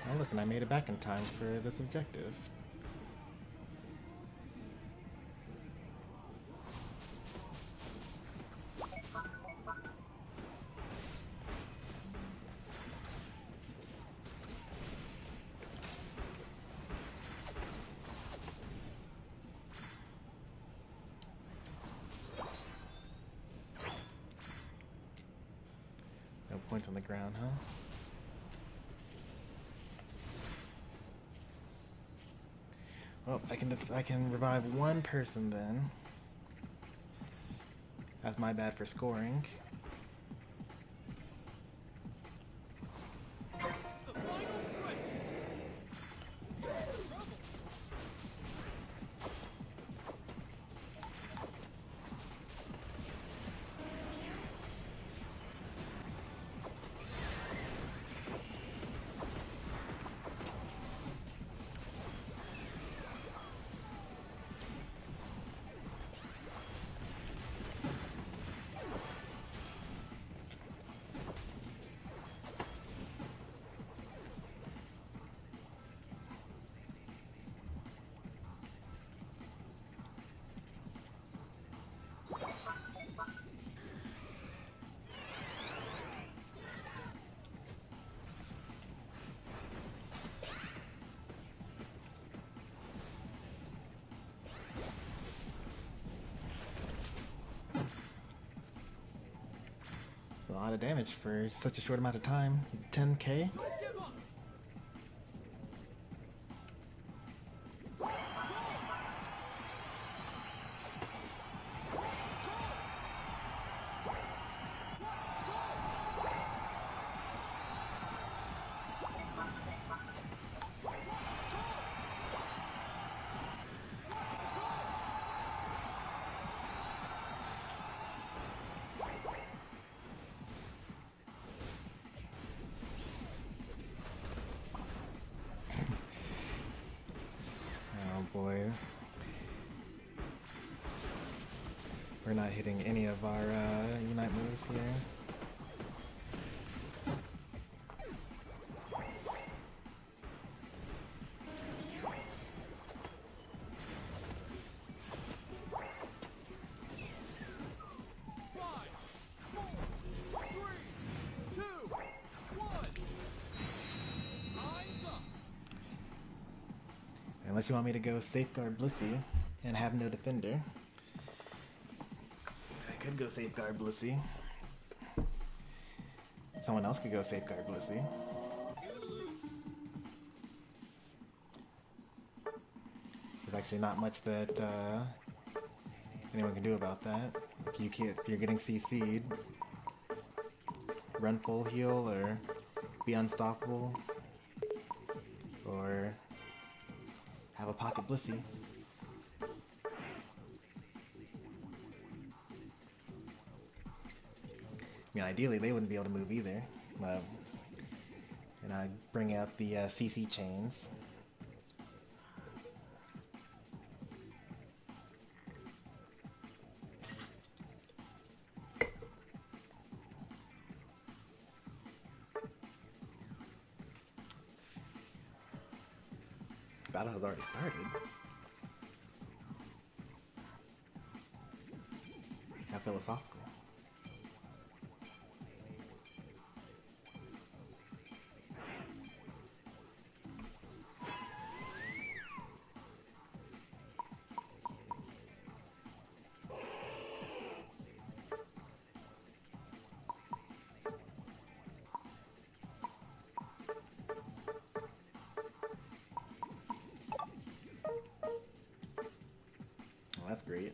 Oh look, and I made it back in time for this objective. No point on the ground, huh? Well, I can revive one person then. That's my bad for scoring. The final stretch. Trouble. A lot of damage for such a short amount of time. 10k? Don't give up. Oh boy. We're not hitting any of our Unite moves here. Five, four, three, two, one. Time's up. Unless you want me to go Safeguard Blissey and have no defender. I could go Safeguard Blissey. Someone else could go Safeguard Blissey. There's actually not much that anyone can do about that. If you're getting CC'd, run full heal or be unstoppable, or have a pocket Blissey. I mean, ideally they wouldn't be able to move either, but and I bring out the CC chains. Battle has already started. How philosophical. Oh, that's great.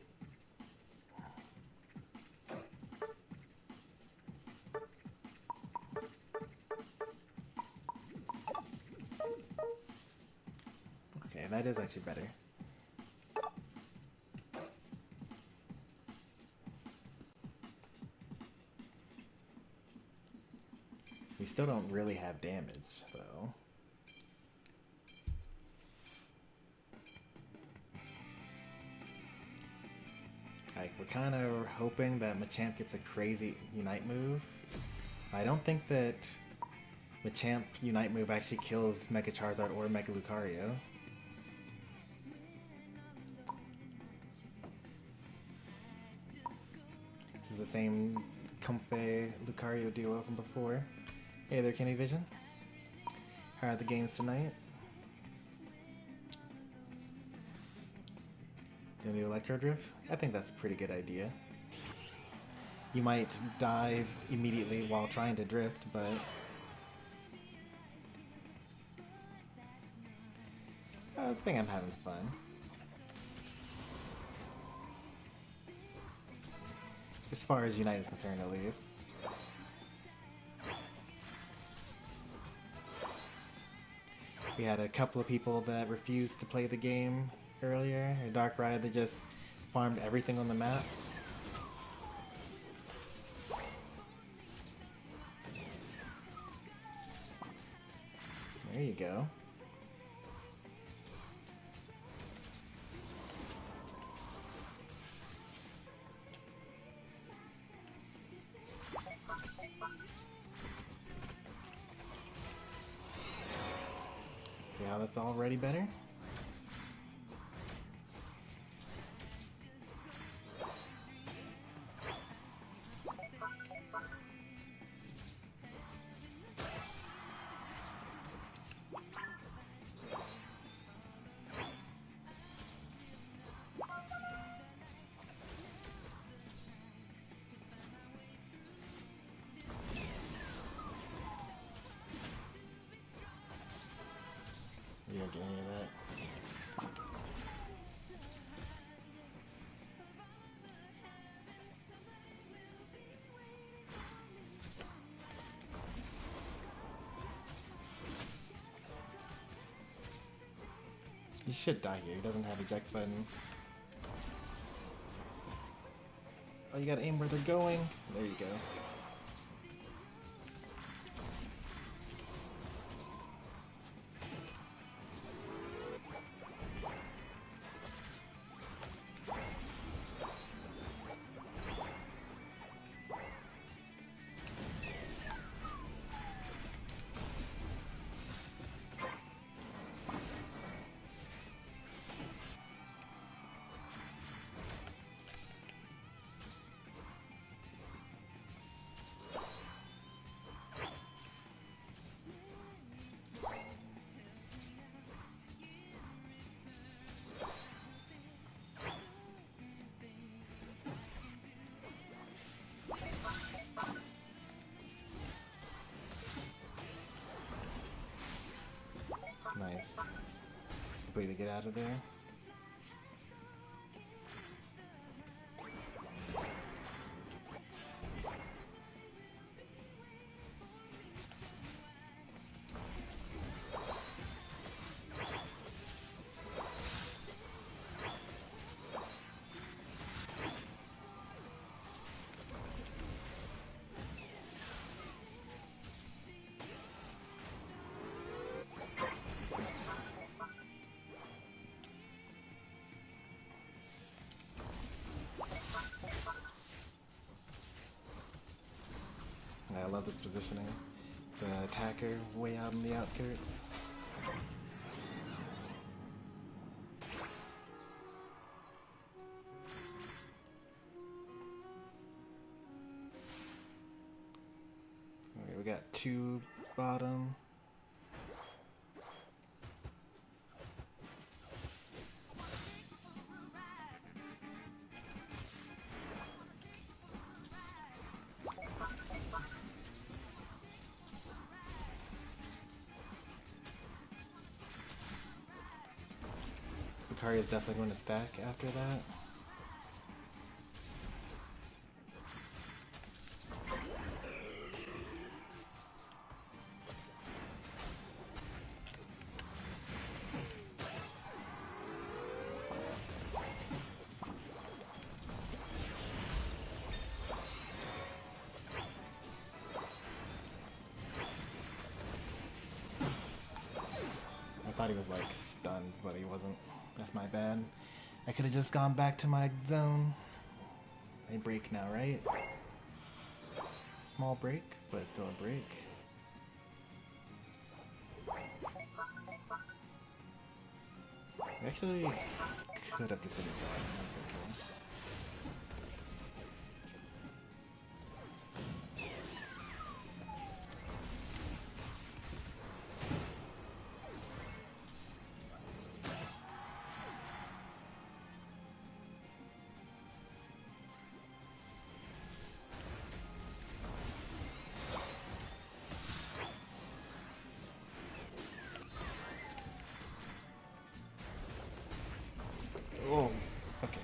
Okay, that is actually better. We still don't really have damage, though. Like, we're kind of hoping that Machamp gets a crazy Unite move. I don't think that Machamp Unite move actually kills Mega Charizard or Mega Lucario. This is the same Comfey Lucario duo from before. Hey there, Kenny Vision. How are the games tonight? Gonna do Electro Drift? I think that's a pretty good idea. You might die immediately while trying to drift, but I think I'm having fun. As far as Unite is concerned, at least. We had a couple of people that refused to play the game earlier. A Darkrai that just farmed everything on the map. There you go. See how that's already better? You don't get any of that. He should die here. He doesn't have eject button. Oh, you gotta aim where they're going. There you go. Nice. Let's completely get out of there. I love this positioning. The attacker way out in the outskirts. Okay, we got 2 bottom. Kari is definitely going to stack after that. I thought he was like stunned, but he wasn't. That's my bad. I could have just gone back to my zone. They break now, right? Small break, but still a break. We actually could have defended that. That's okay. Oh, okay.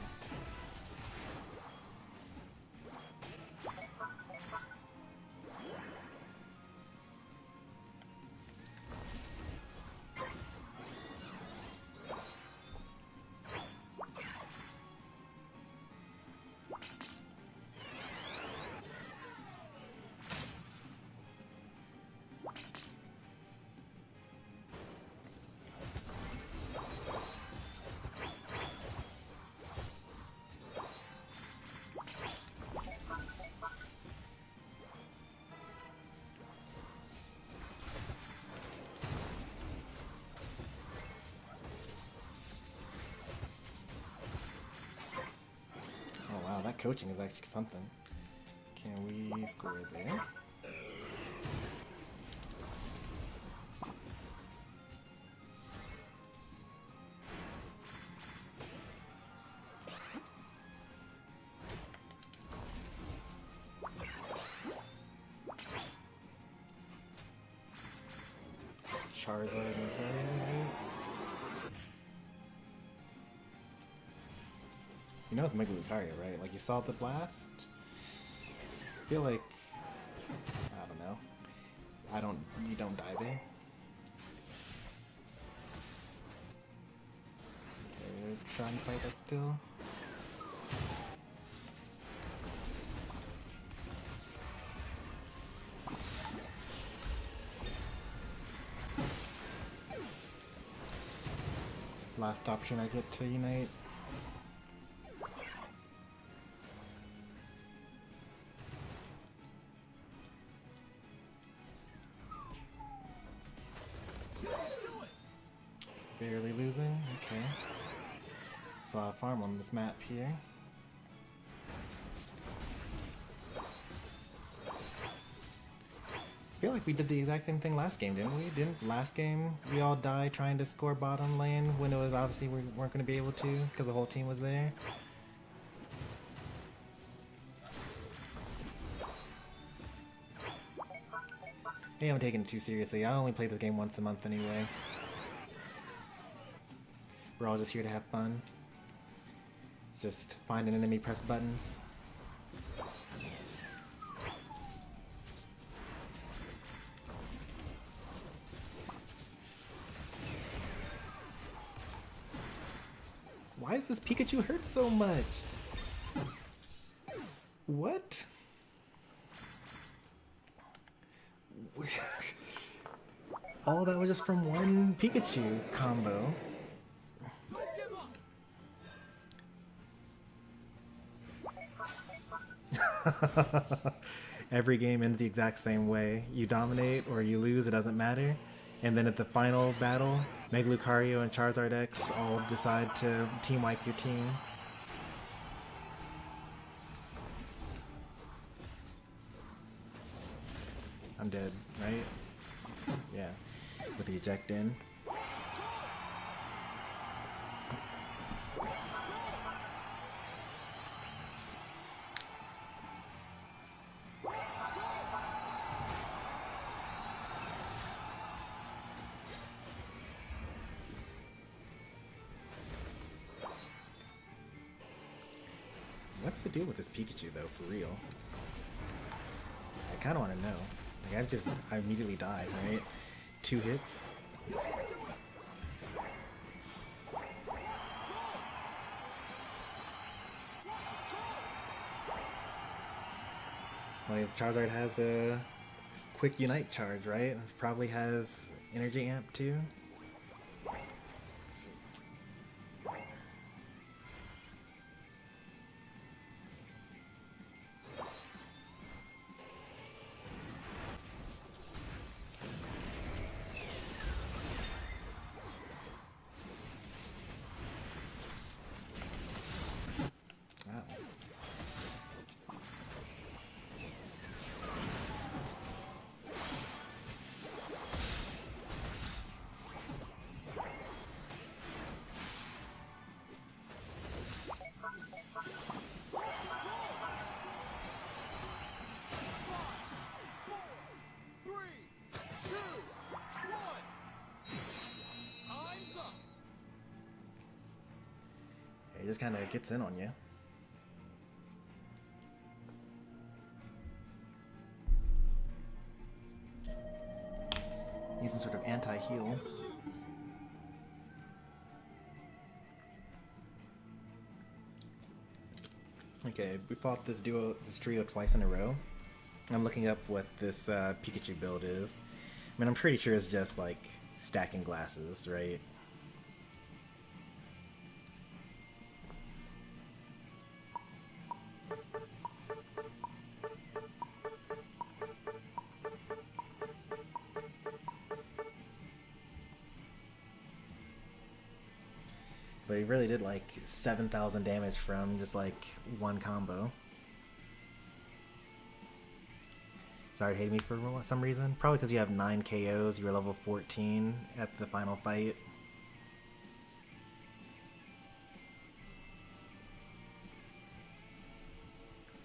That coaching is actually something. Can we score there? Charizard in play. You know it's Mega Lucario, right? Like, you saw the blast? I feel like... I don't know. You don't die there. Okay, trying to fight that still. Last option I get to unite. Barely losing, okay. There's a lot of farm on this map here. I feel like we did the exact same thing last game, didn't we? Didn't last game we all die trying to score bottom lane when it was obviously we weren't going to be able to because the whole team was there? Maybe I'm taking it too seriously. I only play this game once a month anyway. We're all just here to have fun. Just find an enemy, press buttons. Why is this Pikachu hurt so much? What? All that was just from one Pikachu combo. Every game ends the exact same way. You dominate or you lose, it doesn't matter. And then at the final battle, Mega Lucario and Charizard X all decide to team wipe your team. I'm dead, right? Yeah. With the eject in. What's the deal with this Pikachu though, for real? I kinda wanna know. Like I immediately died, right? 2 hits. Like Charizard has a quick Unite charge, right? Probably has Energy Amp too. It just kind of gets in on you. Using sort of anti-heal. Okay, we fought this trio twice in a row. I'm looking up what this Pikachu build is. I mean, I'm pretty sure it's just like stacking glasses, right? But he really did like 7,000 damage from just like one combo. Sorry to hate me for some reason. Probably because you have 9 KOs, you were level 14 at the final fight.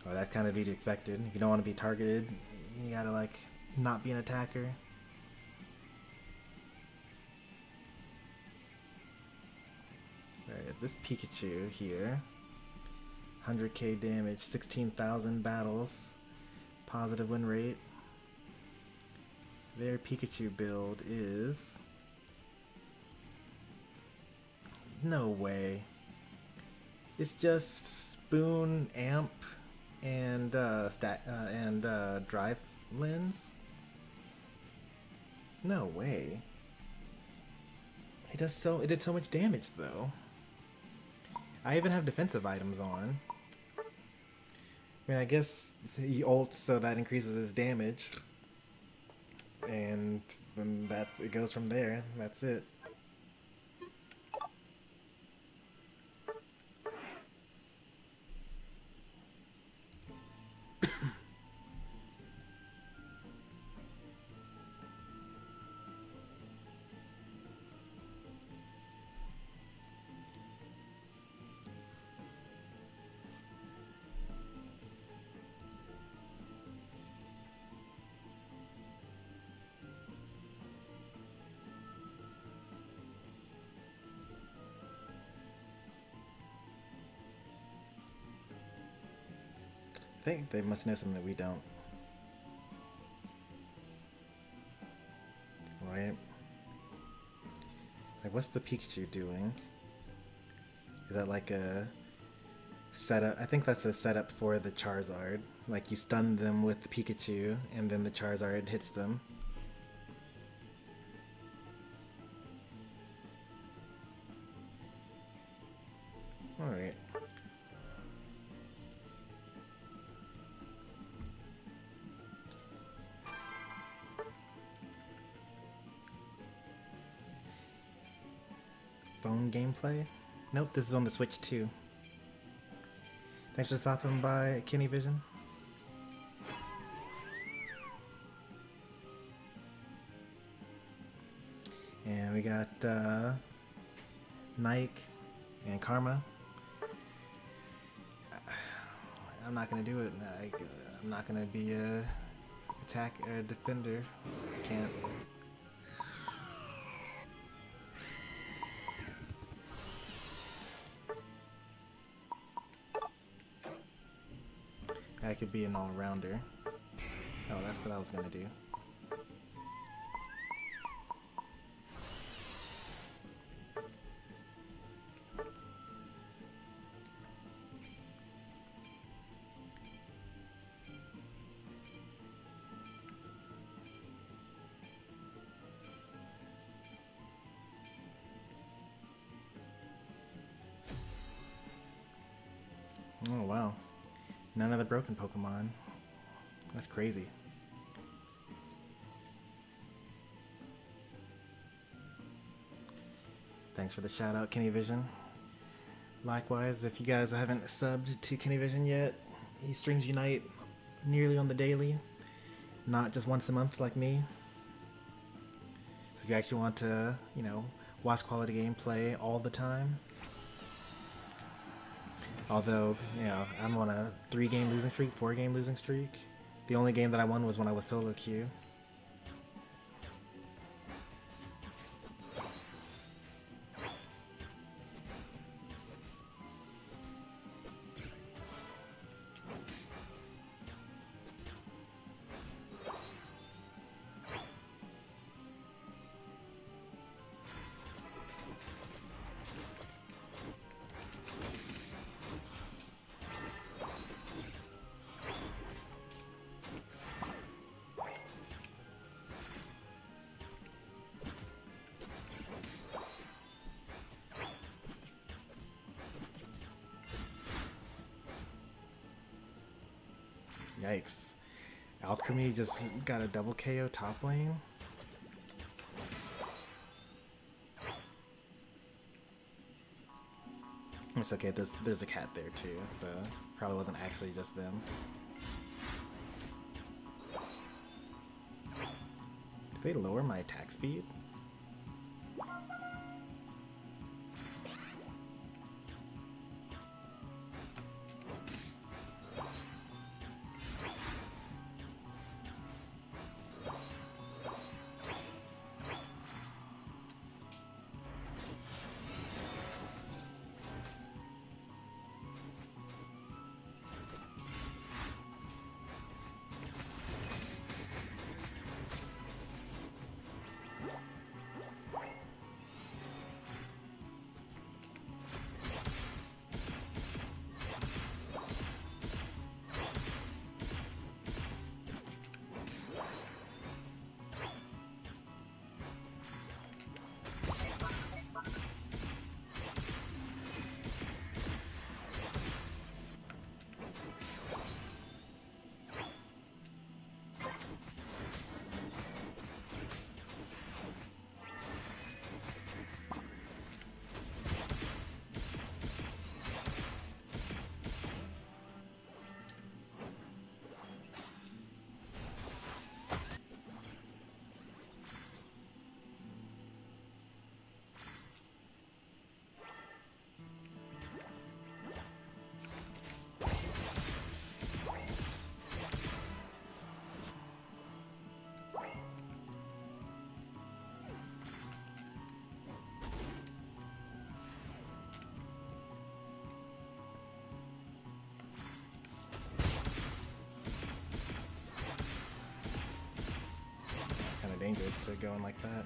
Oh, that's kind of to be expected. If you don't want to be targeted, you gotta like not be an attacker. Alright, this Pikachu here 100k damage, 16,000 battles, positive win rate. Their Pikachu build is... No way. It's just Spoon, Amp, and Drive Lens? No way. It did so much damage though. I even have defensive items on. I mean, I guess he ults so that increases his damage. And then it goes from there. That's it. I think they must know something that we don't. Right? Like, what's the Pikachu doing? Is that like a setup? I think that's a setup for the Charizard. Like, you stun them with the Pikachu, and then the Charizard hits them. Alright. Phone gameplay? Nope, this is on the Switch too. Thanks for stopping by, Kenny Vision. And we got Nike and Karma. I'm not gonna do it. I'm not gonna be a attack or defender. Can't. I could be an all-rounder. Oh, that's what I was gonna do. Oh wow. None of the broken Pokemon. That's crazy. Thanks for the shout out, Kenny Vision. Likewise, if you guys haven't subbed to Kenny Vision yet, he streams Unite nearly on the daily, not just once a month like me. So if you actually want to, you know, watch quality gameplay all the time. Although, you know, I'm on a 3-game losing streak, 4-game losing streak. The only game that I won was when I was solo queue. Yikes. Alchemy just got a double KO top lane. It's okay, there's a cat there too, so probably wasn't actually just them. Did they lower my attack speed? dangerous to go in like that.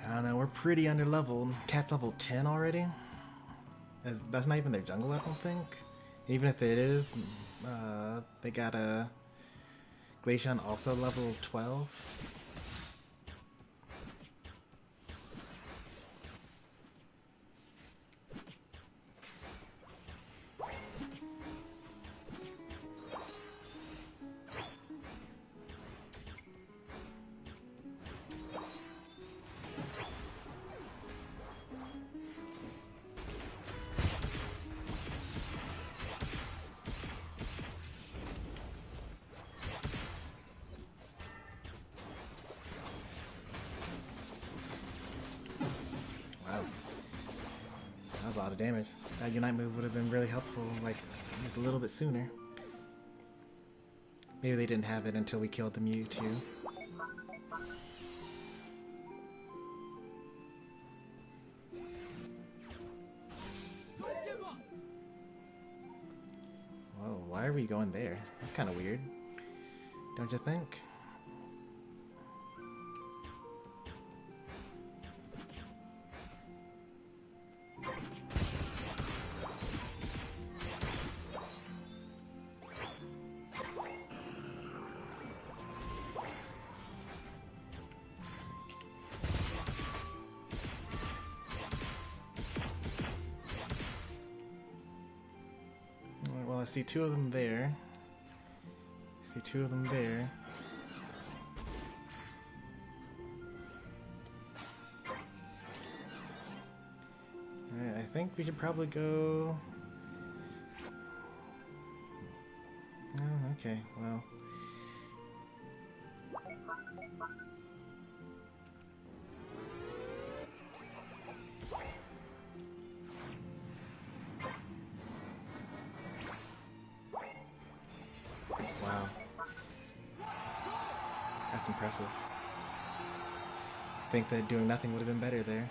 I don't know, we're pretty under-leveled. Cat's level 10 already? That's not even their jungle, I don't think. Even if it is, they got a Glaceon also level 12. That was a lot of damage. That Unite move would have been really helpful, like, just a little bit sooner. Maybe they didn't have it until we killed the Mewtwo. Whoa, why are we going there? That's kind of weird. Don't you think? Well, I see two of them there. I see two of them there. Alright, I think we should probably go... Oh, okay, well... Wow. That's impressive. I think that doing nothing would have been better there.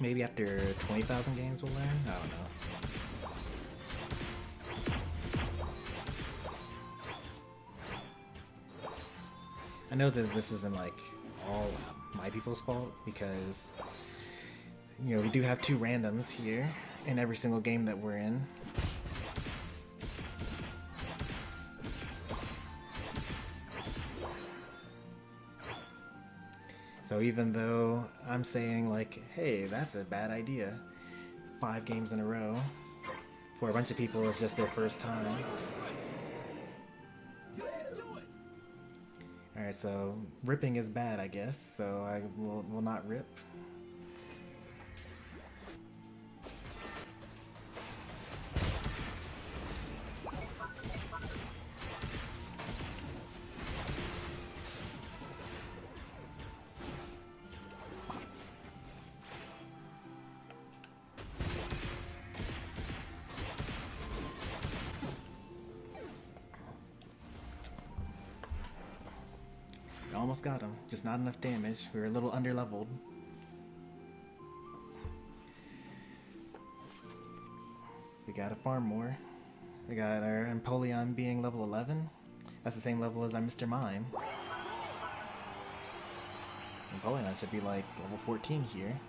Maybe after 20,000 games we'll learn? I don't know. I know that this isn't like all my people's fault because, you know, we do have two randoms here in every single game that we're in. So even though I'm saying like, hey, that's a bad idea, 5 games in a row, for a bunch of people it's just their first time. You can do it. Alright, so ripping is bad, I guess, so I will not rip. Almost got him, just not enough damage. We were a little under-leveled. We gotta farm more. We got our Empoleon being level 11. That's the same level as our Mr. Mime. Empoleon should be like level 14 here.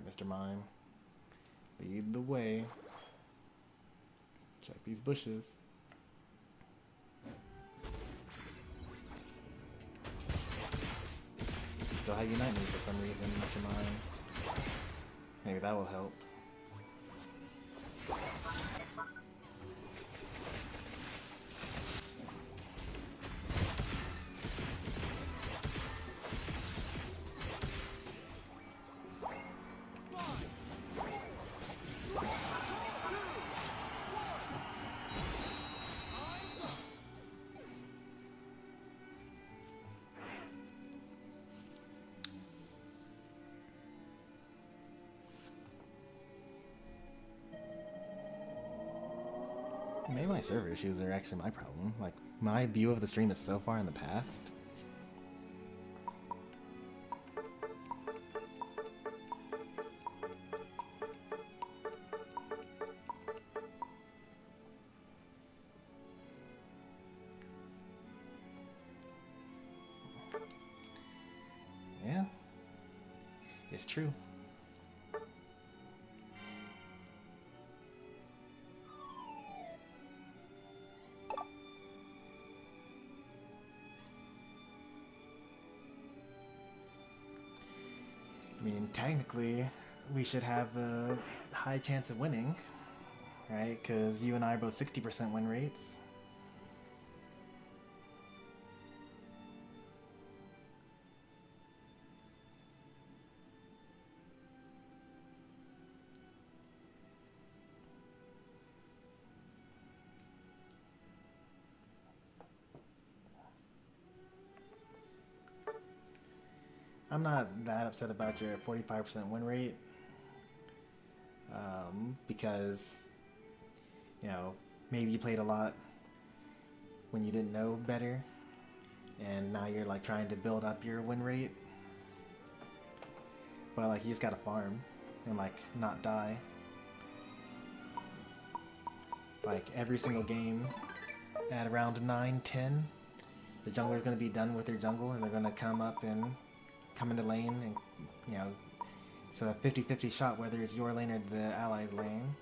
Mr. Mime, lead the way. Check these bushes. You still have Unite Me for some reason, Mr. Mime. Maybe that will help. Maybe my server issues are actually my problem. Like, my view of the stream is so far in the past. Yeah, it's true. I mean, technically, we should have a high chance of winning, right? Because you and I are both 60% win rates. I'm not that upset about your 45% win rate, because, you know, maybe you played a lot when you didn't know better, and now you're like trying to build up your win rate. But like, you just gotta farm and like not die. Like every single game at around 9-10, the jungler's gonna be done with their jungle and they're gonna come up and come into lane, and you know, it's a 50-50 shot whether it's your lane or the ally's lane.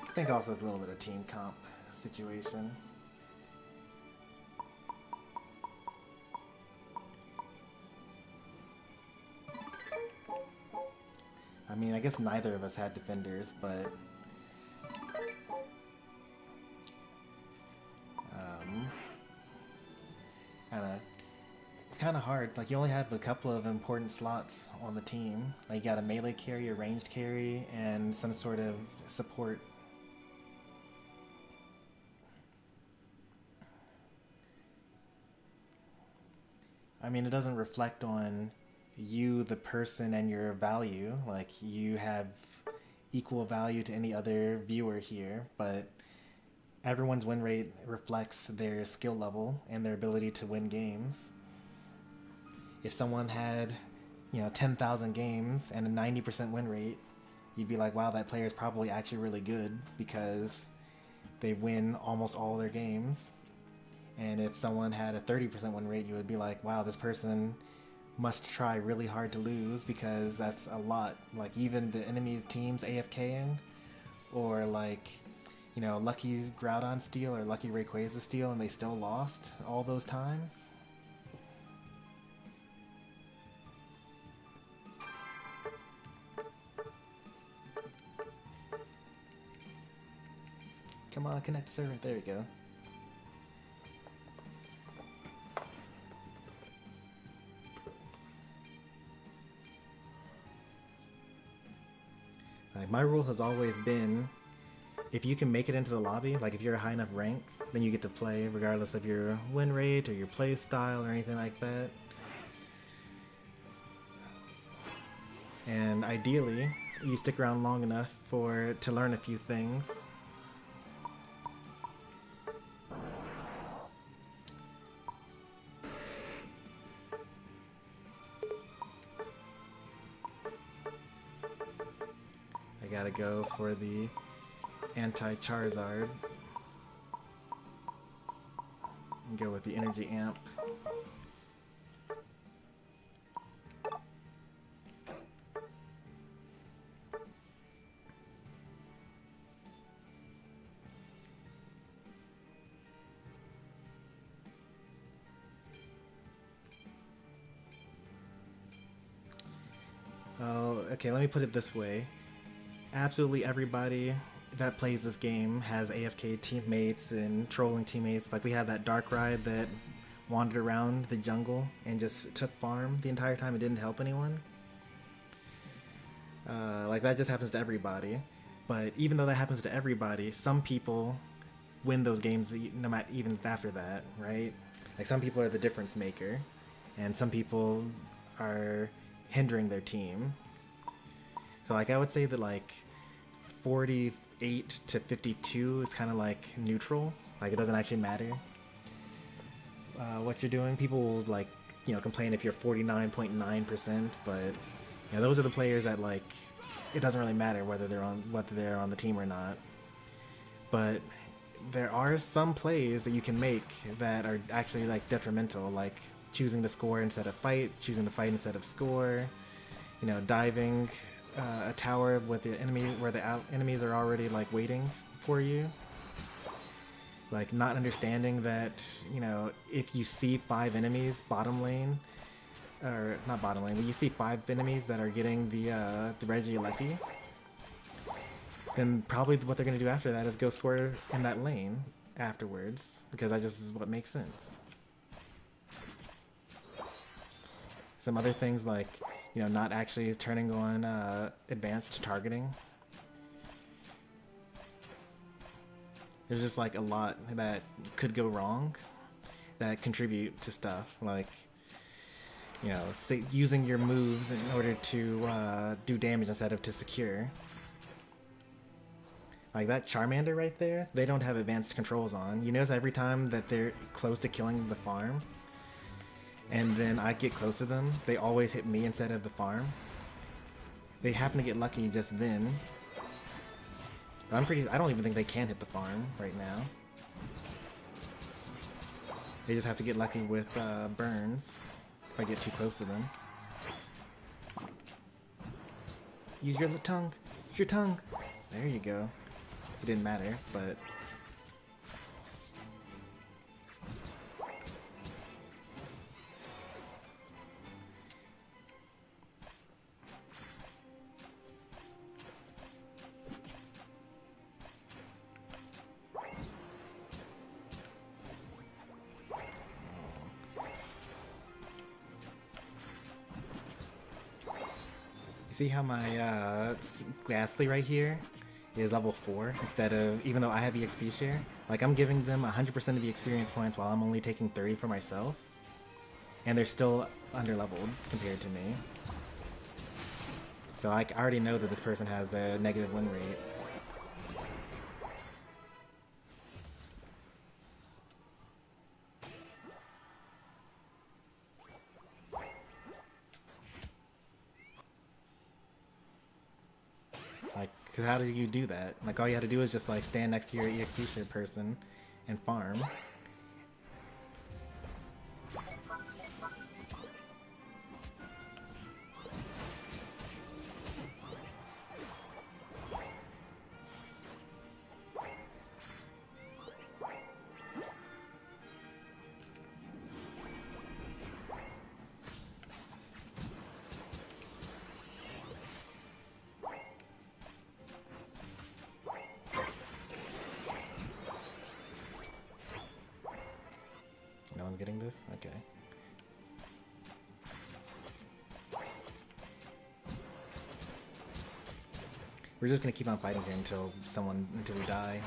I think also it's a little bit of team comp situation. I mean, I guess neither of us had defenders, but I don't know. It's kind of hard. Like, you only have a couple of important slots on the team. Like, you got a melee carry, a ranged carry, and some sort of support. I mean, it doesn't reflect on you, the person, and your value. Like, you have equal value to any other viewer here, but everyone's win rate reflects their skill level and their ability to win games. If someone had, 10,000 games and a 90% win rate, you'd be like, wow, that player is probably actually really good because they win almost all their games. And if someone had a 30% win rate, you would be like, wow, this person must try really hard to lose because that's a lot. Like, even the enemy's team's AFKing, or like, Lucky Groudon steal or Lucky Rayquaza steal and they still lost all those times. Come on, connect server. There you go. Like, my rule has always been, if you can make it into the lobby, like if you're a high enough rank, then you get to play regardless of your win rate or your play style or anything like that. And ideally, you stick around long enough to learn a few things. I gotta go for the anti-Charizard and go with the energy amp. Oh, okay, let me put it this way. Absolutely everybody that plays this game has AFK teammates and trolling teammates. Like, we had that Darkrai that wandered around the jungle and just took farm the entire time and didn't help anyone. Like, that just happens to everybody. But even though that happens to everybody, some people win those games no matter, even after that, right? Like, some people are the difference maker, and some people are hindering their team. So, like, I would say that, like, 48 to 52 is kind of like neutral. Like, it doesn't actually matter what you're doing. People will, like, complain if you're 49.9%, but those are the players that, like, it doesn't really matter whether they're on the team or not. But there are some plays that you can make that are actually, like, detrimental, like choosing to score instead of fight, choosing to fight instead of score, diving a tower with the enemy where the enemies are already, like, waiting for you. Like, not understanding that, if you see 5 enemies bottom lane, or not bottom lane, but you see 5 enemies that are getting the Regieleki, then probably what they're going to do after that is go score in that lane afterwards, because that just is what makes sense. Some other things like, not actually turning on advanced targeting. There's just, like, a lot that could go wrong that contribute to stuff, like, using your moves in order to do damage instead of to secure. Like, that Charmander right there, they don't have advanced controls on. You notice every time that they're close to killing the farm, and then I get close to them, they always hit me instead of the farm. They happen to get lucky just then. But I don't even think they can hit the farm right now. They just have to get lucky with burns if I get too close to them. Use your tongue. Use your tongue. There you go. It didn't matter, but... See how my Ghastly right here is level 4 instead of, even though I have EXP share, like, I'm giving them 100% of the experience points while I'm only taking 30 for myself, and they're still under leveled compared to me. So I already know that this person has a negative win rate. Like, cause how do you do that? Like, all you have to do is just like stand next to your EXP share person and farm. No one's getting this? Okay. We're just gonna keep on fighting here until we die,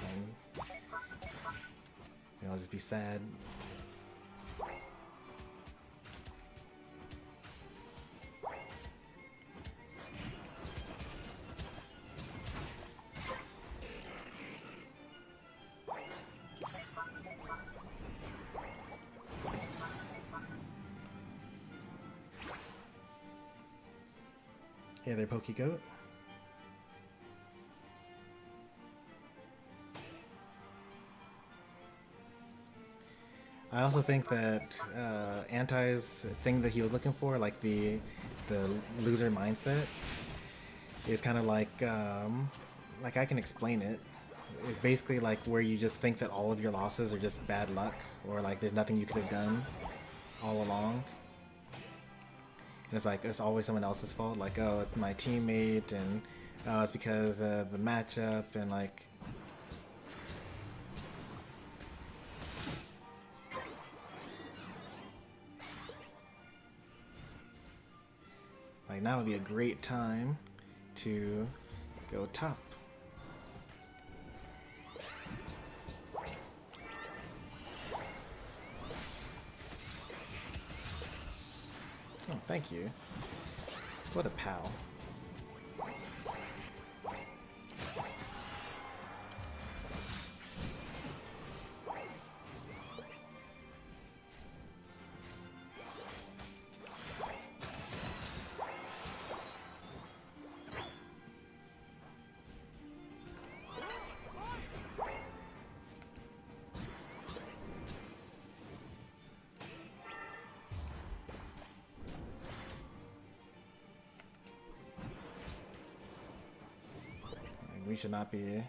and I'll just be sad. Hey there, Pokegoat. I also think that Anti's thing that he was looking for, like the loser mindset, is kind of like I can explain it. It's basically like where you just think that all of your losses are just bad luck, or like there's nothing you could have done all along. And it's like it's always someone else's fault. Like, oh, it's my teammate, and oh, it's because of the matchup, and like. Like, now would be a great time to go top. Oh, thank you. What a pal.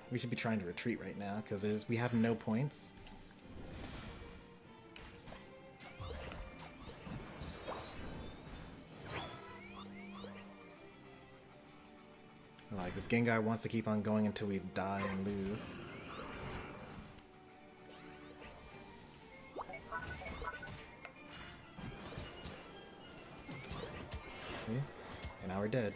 We should be trying to retreat right now because we have no points. Like, this Gengar wants to keep on going until we die and lose. Okay. And now we're dead.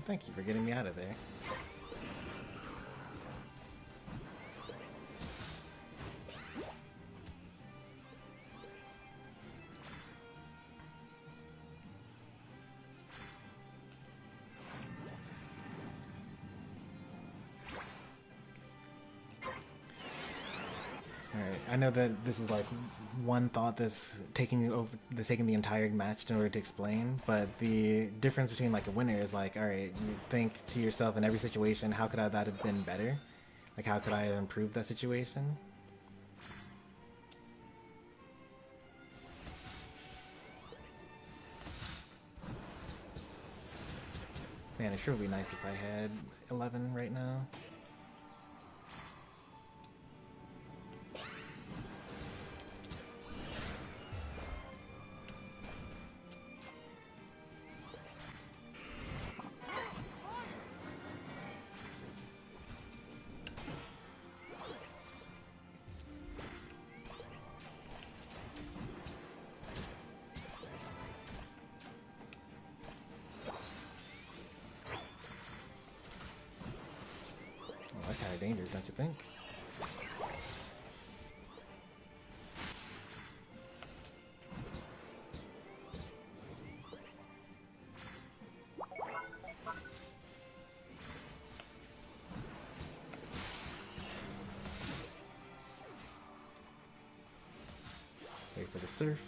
Thank you for getting me out of there. Alright, I know that this is like one thought that's taking the entire match in order to explain, but the difference between like a winner is like, alright, you think to yourself in every situation, how could that have been better? Like, how could I have improved that situation? Man, it sure would be nice if I had 11 right now. probably dangerous, don't you think? Wait for the surf.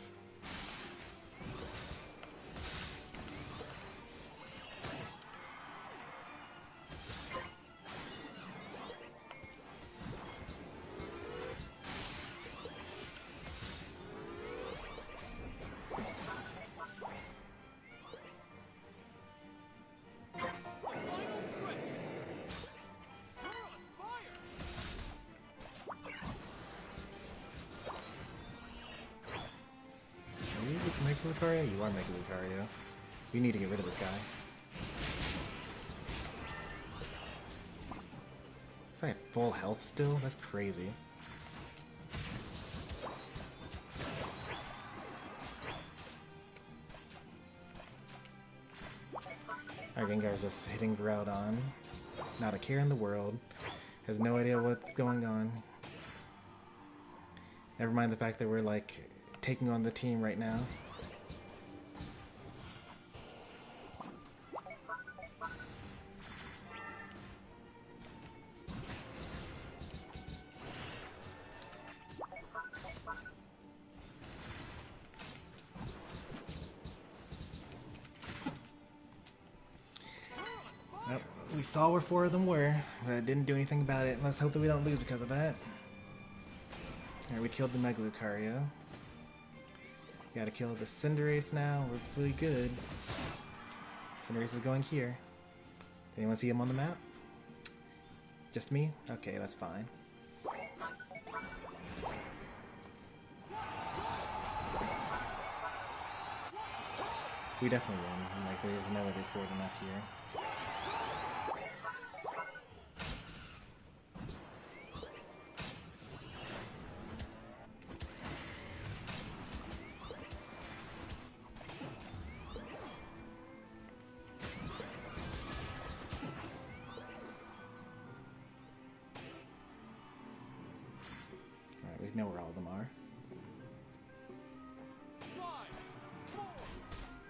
Mega Lucario? You are Mega Lucario. We need to get rid of this guy. Is that full health still? That's crazy. Our Gengar's just hitting Groudon. Not a care in the world. Has no idea what's going on. Never mind the fact that we're like taking on the team right now. Yep, we saw where 4 of them were, but didn't do anything about it. Let's hope that we don't lose because of that. Alright, we killed the Mega Lucario. Gotta kill the Cinderace now. We're really good. Cinderace is going here. Anyone see him on the map? Just me? Okay, that's fine. We definitely win. Like, there's no way they scored enough here. Alright, we know where all of them are. 5, 4,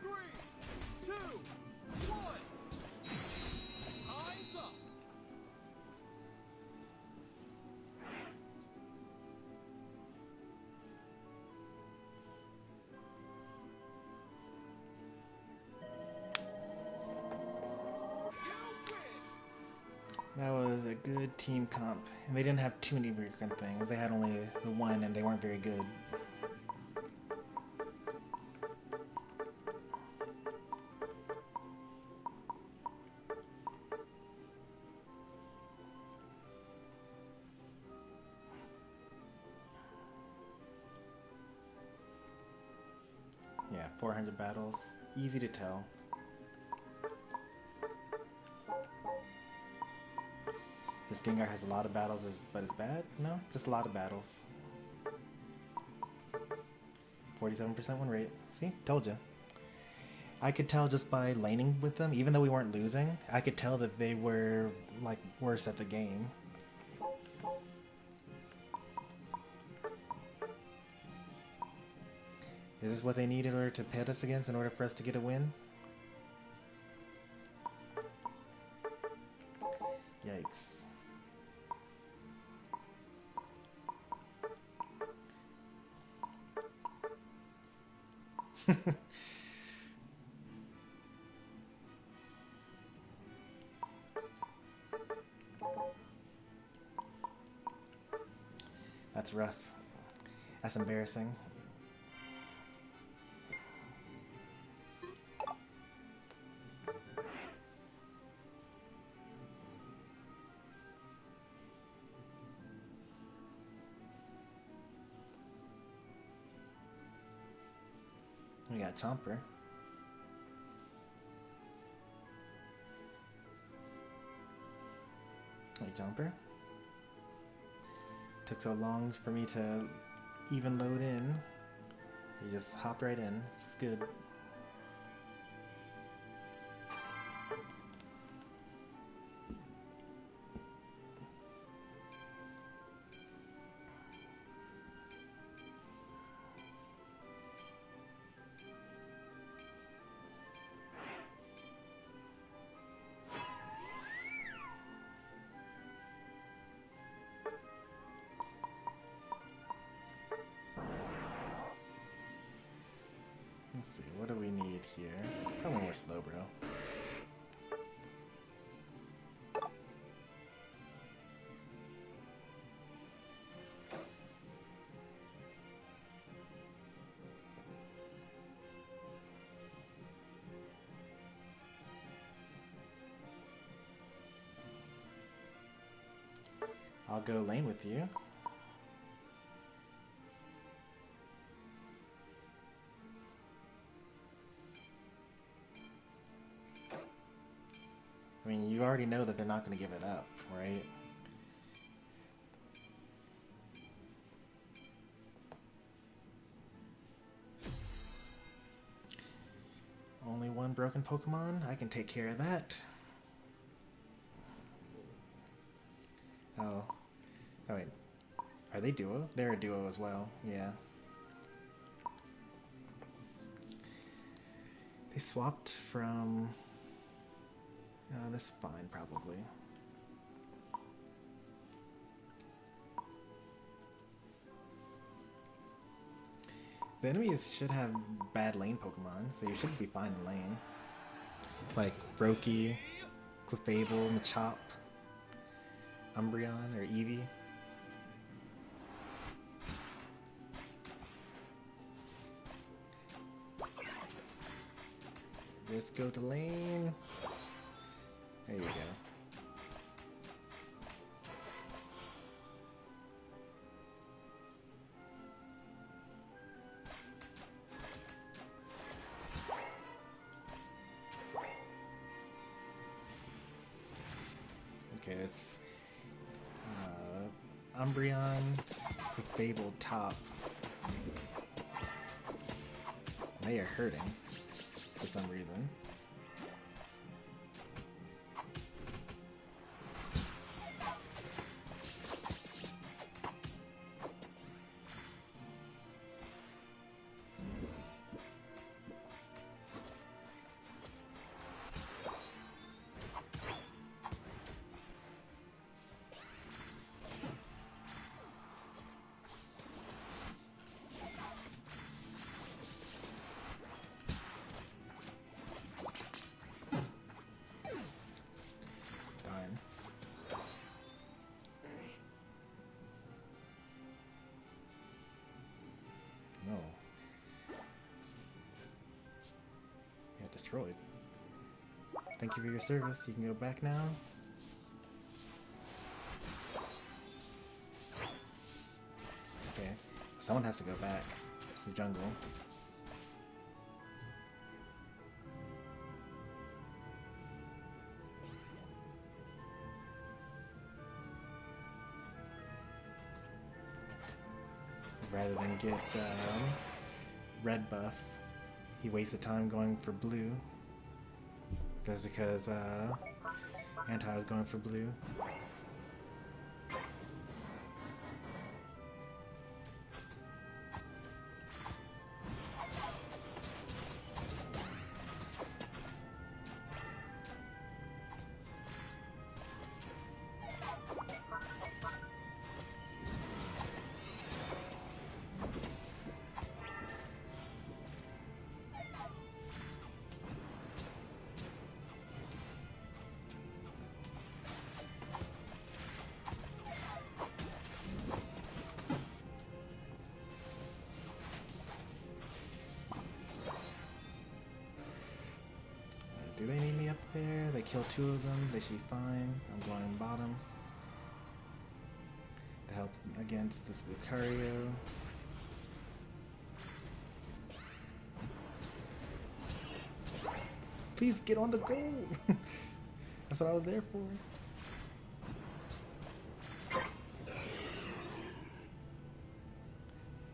3, 2, 1. Time's up. That was a good team comp. And they didn't have too many recurrent things. They had only the one and they weren't very good. Yeah, 400 battles. Easy to tell. This Gengar has a lot of battles, but it's bad? No, just a lot of battles. 47% win rate. See? Told you. I could tell just by laning with them, even though we weren't losing, I could tell that they were, like, worse at the game. Is this what they need in order to pit us against in order for us to get a win? Yikes. That's rough. That's embarrassing. We got Chomper. Hey, Chomper. Took so long for me to even load in. You just hopped right in, which is good. Let's see, what do we need here? Probably more slow, bro. I'll go lane with you. I mean, you already know that they're not going to give it up, right? Only one broken Pokemon? I can take care of that. Oh. Oh wait. Are they duo? They're a duo as well, yeah. They swapped from... Oh, that's fine, probably. The enemies should have bad lane Pokemon, so you should be fine in lane. It's like Brokey, Clefable, Machop, Umbreon, or Eevee. Just go to lane. There you go. Okay, it's Umbreon with Fable top. They are hurting for some reason. No. Yeah, destroyed. Thank you for your service. You can go back now. Okay. Someone has to go back to the jungle. Rather than get red buff, he wasted time going for blue. That's because Anti was going for blue. Do they need me up there? They kill two of them. They should be fine. I'm going bottom to help against this Lucario. Please get on the goal! That's what I was there for.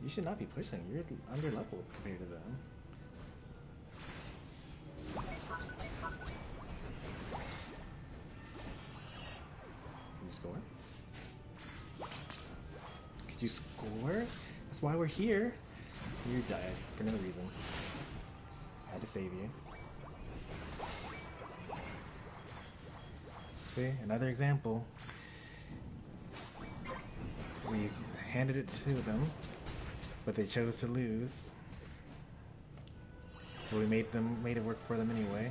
You should not be pushing. You're under level compared to them. Score? Could you score? That's why we're here. You died for no reason. I had to save you. See, another example. We handed it to them, but they chose to lose. But we made it work for them anyway.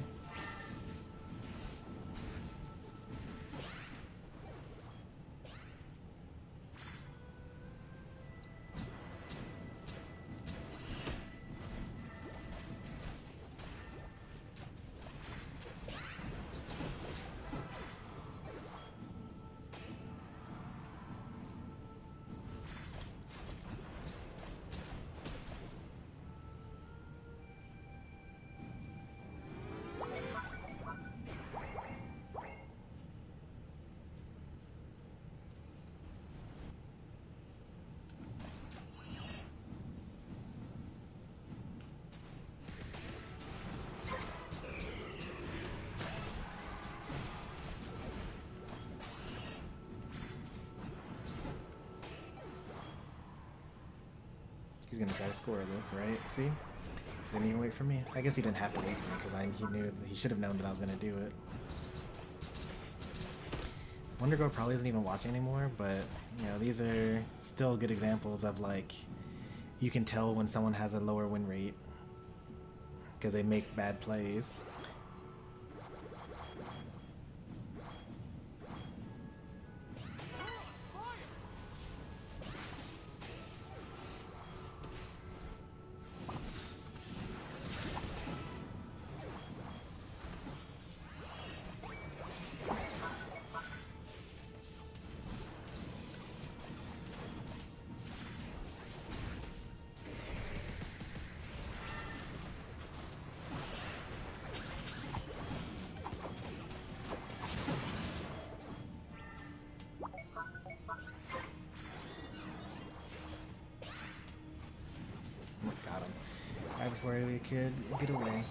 He's gonna try to score this, right? See? Didn't even wait for me. I guess he didn't have to wait for me because he knew he should have known that I was gonna do it. Wonder Girl probably isn't even watching anymore, but you know, these are still good examples of like you can tell when someone has a lower win rate because they make bad plays. Got him. Right before we could get away.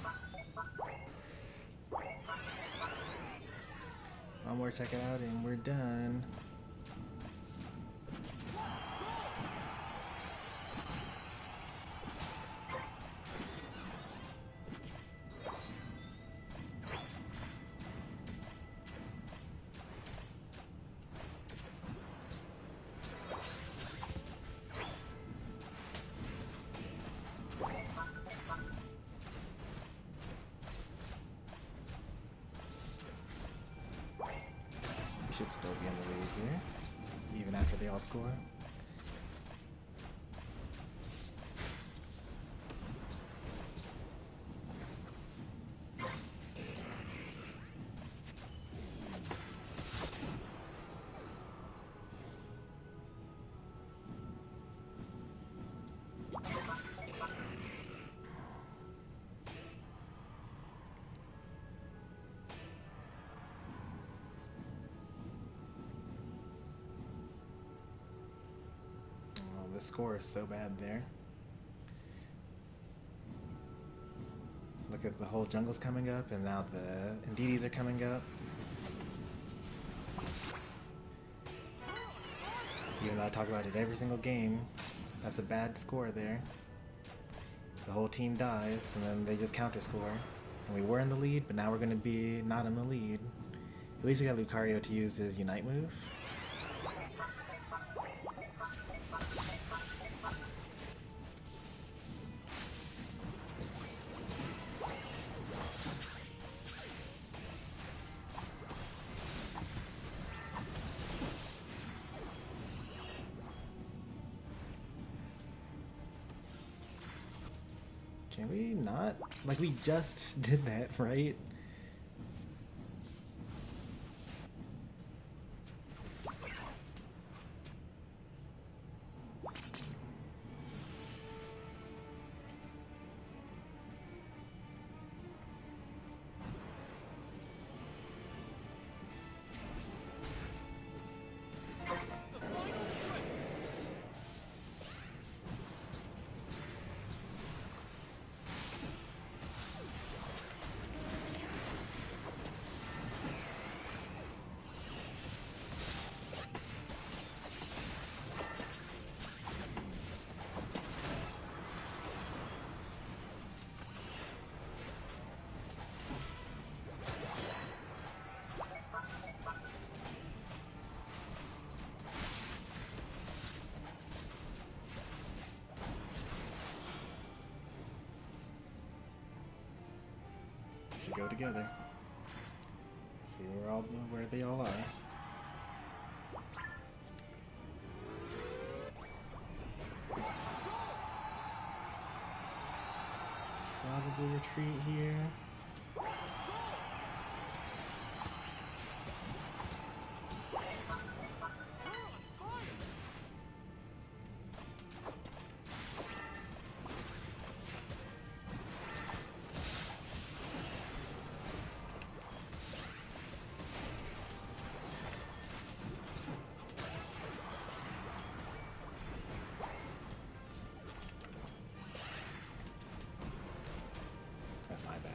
One more check it out and we're done. Should still be in the lead here, even after they all score. The score is so bad there. Look at the whole jungle's coming up, and now the Indeedis are coming up. Even though I talk about it every single game, that's a bad score there. The whole team dies, and then they just counter score. And we were in the lead, but now we're going to be not in the lead. At least we got Lucario to use his Unite move. Can we not? Like, we just did that, right? should go together. See where they all are. Probably retreat here. That's my bad.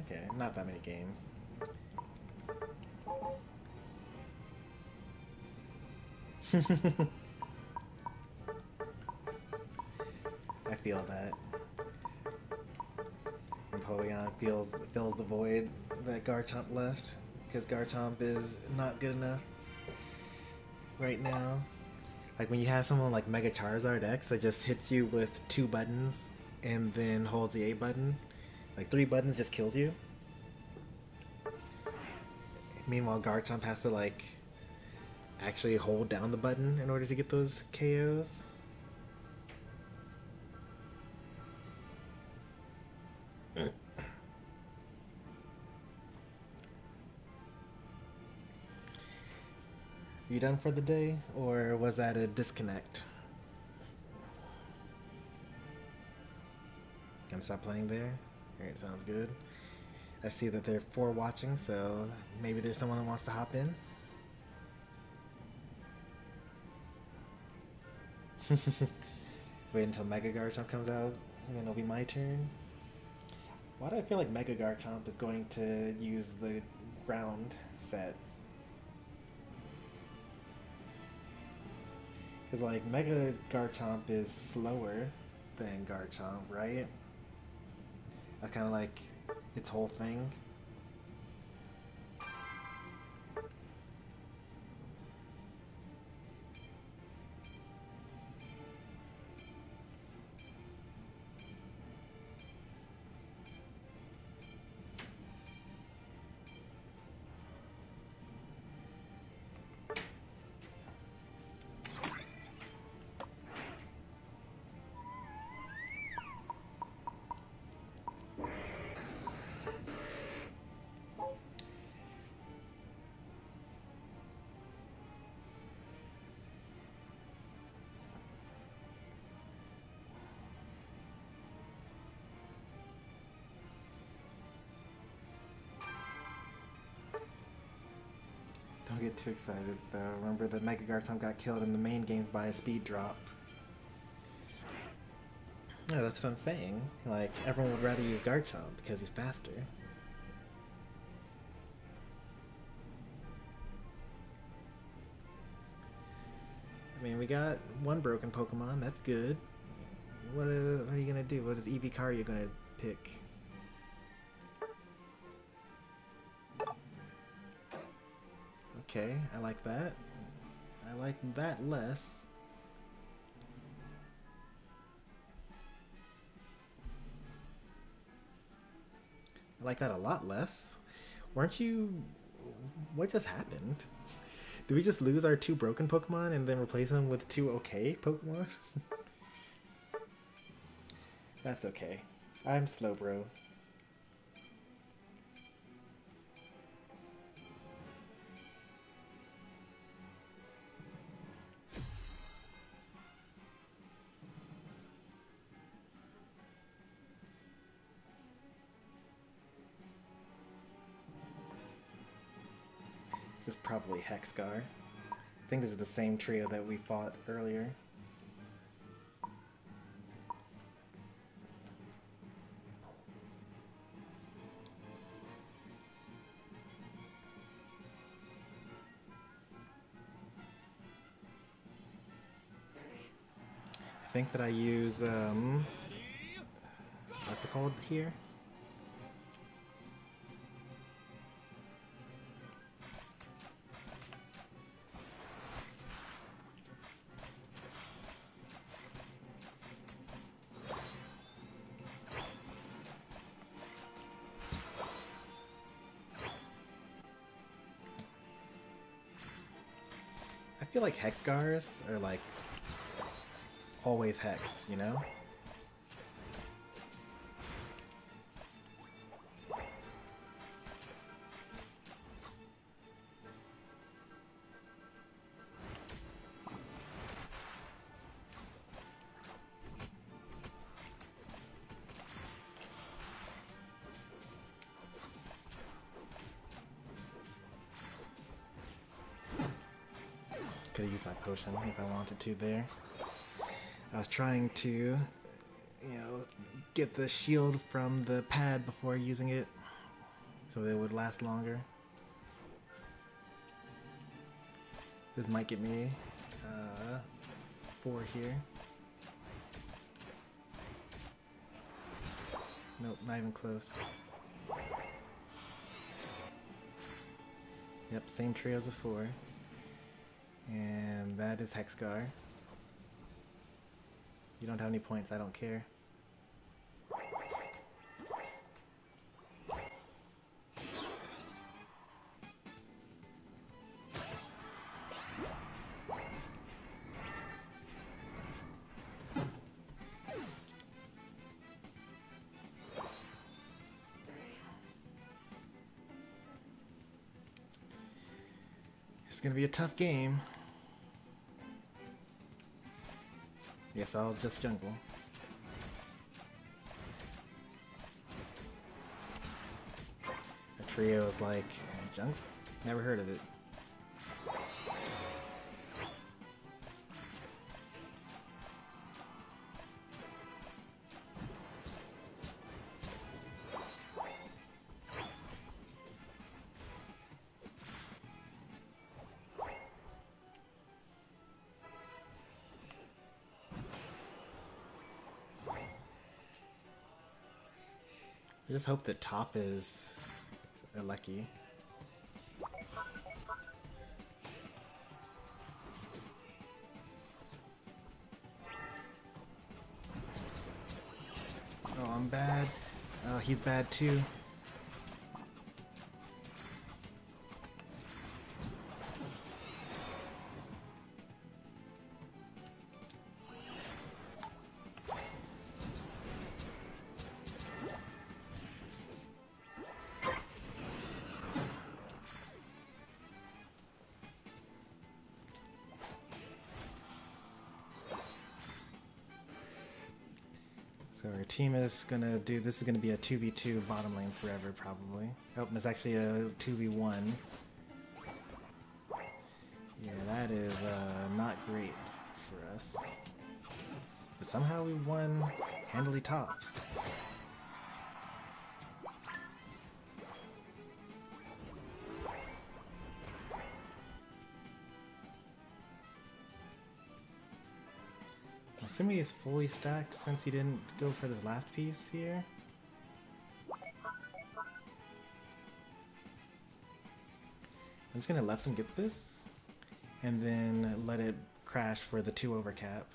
Okay, not that many games. I feel that. Napoleon fills the void that Garchomp left, because Garchomp is not good enough right now. Like when you have someone like Mega Charizard X that just hits you with 2 buttons and then holds the A button, like 3 buttons just kills you. Meanwhile, Garchomp has to like actually hold down the button in order to get those KOs. You done for the day, or was that a disconnect? Gonna stop playing there? Alright, sounds good. I see that there are 4 watching, so maybe there's someone that wants to hop in. Let's wait until Mega Garchomp comes out, and then it'll be my turn. Why do I feel like Mega Garchomp is going to use the ground set? Because like Mega Garchomp is slower than Garchomp, right? That's kind of like its whole thing. Don't get too excited though. Remember that Mega Garchomp got killed in the main games by a speed drop. Yeah, that's what I'm saying. Like, everyone would rather use Garchomp because he's faster. I mean, we got 1 broken Pokemon. That's good. What are you gonna do? What is EV car you're gonna pick? Okay, I like that. I like that less. I like that a lot less. Weren't you... What just happened? Do we just lose our 2 broken Pokemon and then replace them with 2 okay Pokemon? That's okay. I'm slow, bro. This is probably Hexgar. I think this is the same trio that we fought earlier. I think that I use, what's it called here? I feel like Hexgars are like always Hex, you know? Could have used my potion if I wanted to there. I was trying to, you know, get the shield from the pad before using it so it would last longer. This might get me 4 here. Nope, not even close. Yep, same trio as before. And that is Hexgar. You don't have any points, I don't care. It's gonna be a tough game. Yes, I'll just jungle. A trio is like junk? Never heard of it. I just hope the top is a lucky. Oh, I'm bad. Oh, he's bad too. So our team is gonna do, this is gonna be a 2v2 bottom lane forever probably. Oh, there's actually a 2v1. Yeah, that is not great for us. But somehow we won handily top. Assuming he's fully stacked since he didn't go for this last piece here. I'm just gonna let them get this and then let it crash for the 2 overcap.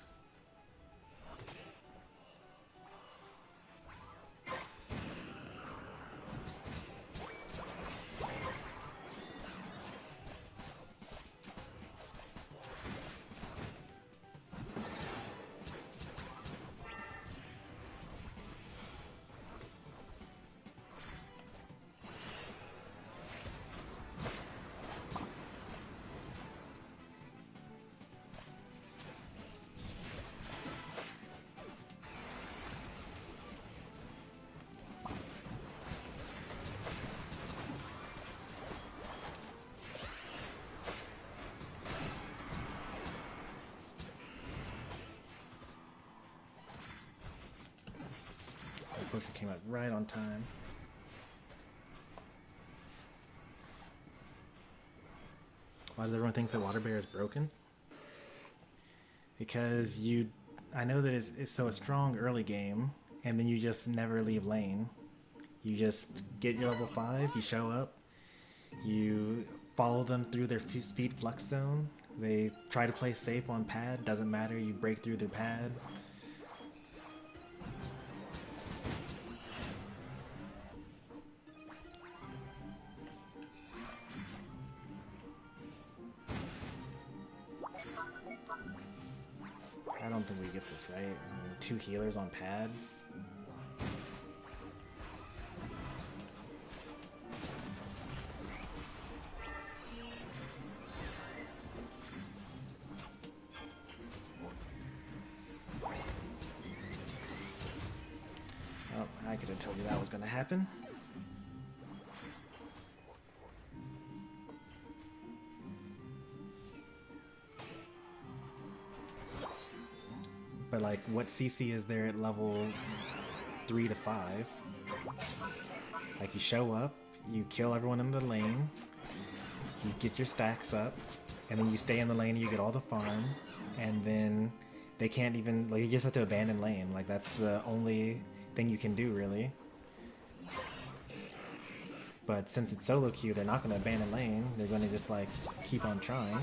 poker came out right on time. Why does everyone think that Water Bear is broken? Because I know that it's so strong early game, and then you just never leave lane. You just get your level 5, you show up, you follow them through their speed flux zone. They try to play safe on pad, doesn't matter, you break through their pad. I don't think we get this right. I mean, 2 healers on pad. Oh, I could have told you that was going to happen. But like, what CC is there at level 3 to 5? Like, you show up, you kill everyone in the lane, you get your stacks up, and then you stay in the lane and you get all the farm, and then they can't even, like, you just have to abandon lane. Like, that's the only thing you can do, really. But since it's solo queue, they're not going to abandon lane, they're going to just, like, keep on trying.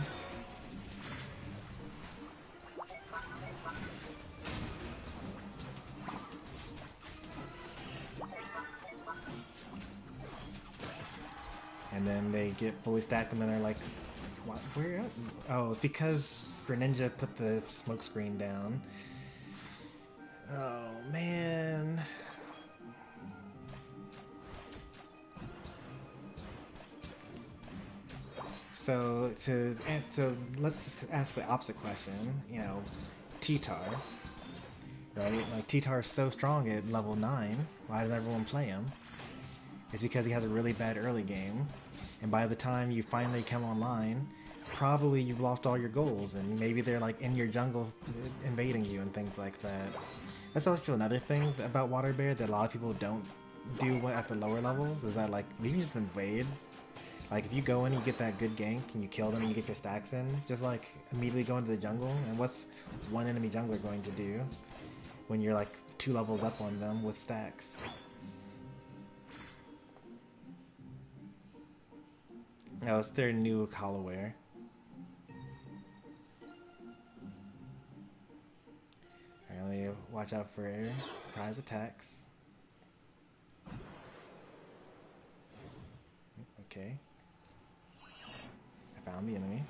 And then they get fully stacked and then they're like, what? Where? Oh, it's because Greninja put the smoke screen down. Oh, man. So let's ask the opposite question. You know, T-Tar, right? Like, T-Tar is so strong at level 9. Why does everyone play him? It's because he has a really bad early game. And by the time you finally come online, probably you've lost all your goals, and maybe they're like in your jungle invading you and things like that. That's actually another thing about Water Bear that a lot of people don't do at the lower levels, is that like you can just invade. Like if you go in, you get that good gank, and you kill them and you get your stacks in, just like immediately go into the jungle. And what's one enemy jungler going to do when you're like 2 levels up on them with stacks? No, it's their new Hollowware. Alright, let me watch out for surprise attacks. Okay. I found the enemy.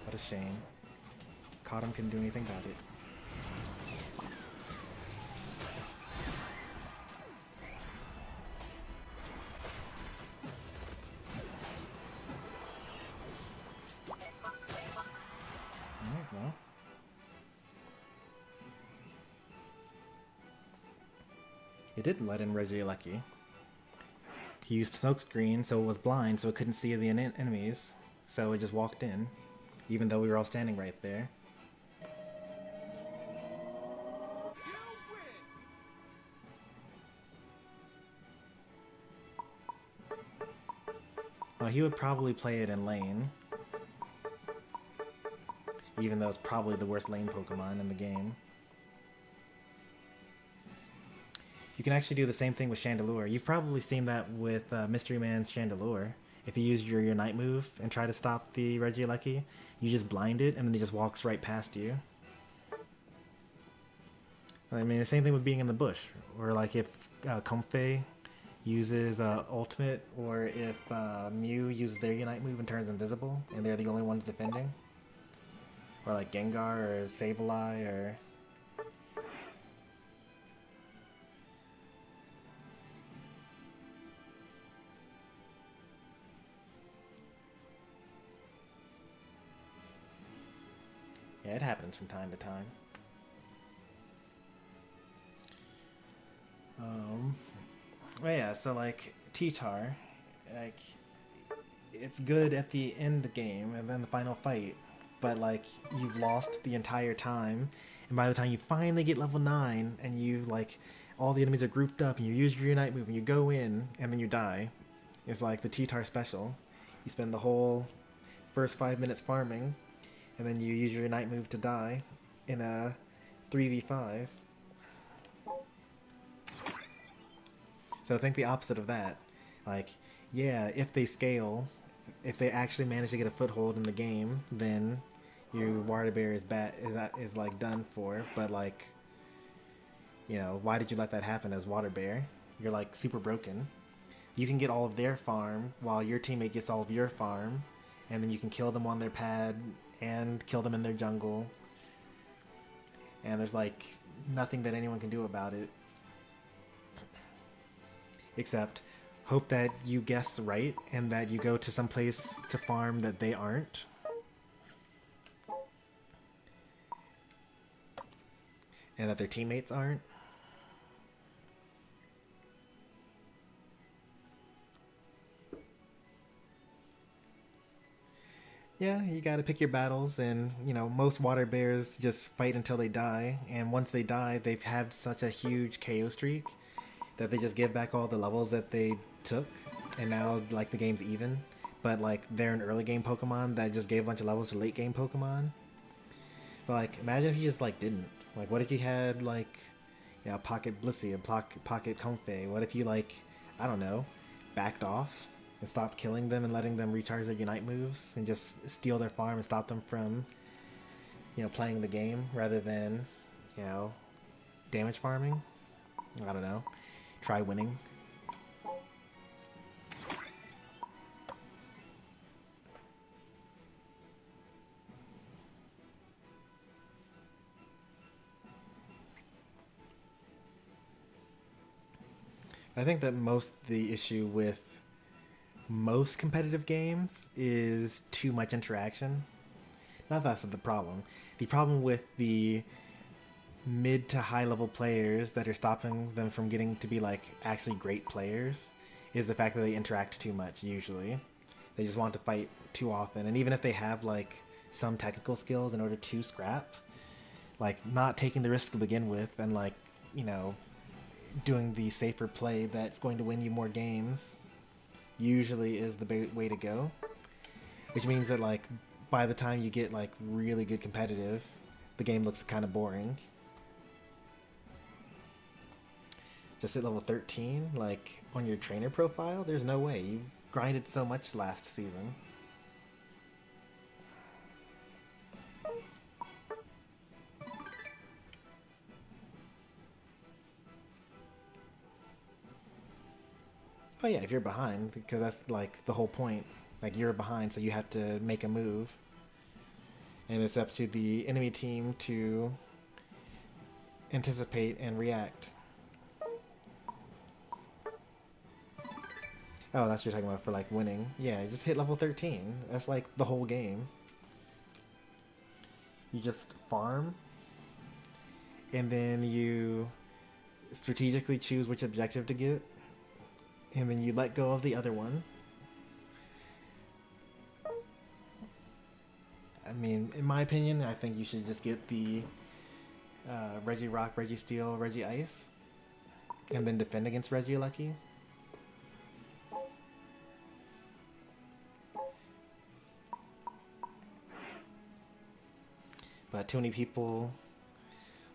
What a shame. Caught him, couldn't do anything about it. Alright, well. It didn't let in Regieleki. He used smokescreen, so it was blind, so it couldn't see the enemies. So it just walked in, even though we were all standing right there. Well, he would probably play it in lane, even though it's probably the worst lane Pokemon in the game. You can actually do the same thing with Chandelure. You've probably seen that with Mystery Man's Chandelure. If you use your Unite move and try to stop the Regieleki, you just blind it and then he just walks right past you. I mean, the same thing with being in the bush. Or like if Comfey uses Ultimate, or if Mew uses their Unite move and turns invisible and they're the only ones defending. Or like Gengar or Sableye or... Yeah, it happens from time to time. Well, yeah, so like T-Tar, like, it's good at the end game and then the final fight, but like you've lost the entire time, and by the time you finally get level 9 and you like all the enemies are grouped up and you use your Unite move and you go in and then you die, it's like the T-Tar special. You spend the whole first 5 minutes farming, and then you use your Unite move to die in a 3v5. So think the opposite of that. Like, yeah, if they scale, if they actually manage to get a foothold in the game, then your water bear is like done for. But like, you know, why did you let that happen as water bear? You're like super broken. You can get all of their farm while your teammate gets all of your farm, and then you can kill them on their pad and kill them in their jungle. And there's like nothing that anyone can do about it. Except hope that you guess right and that you go to some place to farm that they aren't. And that their teammates aren't. Yeah, you gotta pick your battles, and you know, most water bears just fight until they die, and once they die, they've had such a huge KO streak that they just give back all the levels that they took, and now like the game's even. But like they're an early game Pokemon that just gave a bunch of levels to late game Pokemon. But like imagine if you just like didn't. Like what if you had like, you know, Pocket Blissey and Pocket Comfey? What if you like, I don't know, backed off and stopped killing them and letting them recharge their Unite moves and just steal their farm and stop them from, you know, playing the game rather than, you know, damage farming? I don't know. Try winning. I think that the issue with most competitive games is too much interaction. Not that's the problem. The problem with the mid to high level players that are stopping them from getting to be like actually great players is the fact that they interact too much usually. They just want to fight too often, and even if they have like some technical skills in order to scrap, like not taking the risk to begin with and like, you know, doing the safer play that's going to win you more games usually is the way to go. Which means that like by the time you get like really good competitive, the game looks kind of boring. Just at level 13, like on your trainer profile, there's no way. You grinded so much last season. Oh yeah, if you're behind, because that's like the whole point. Like you're behind, so you have to make a move. And it's up to the enemy team to anticipate and react. Oh, that's what you're talking about for like winning. Yeah, just hit level 13. That's like the whole game. You just farm, and then you strategically choose which objective to get, and then you let go of the other one. I mean, in my opinion, I think you should just get the Regirock, Registeel, Regice, and then defend against Regieleki. But too many people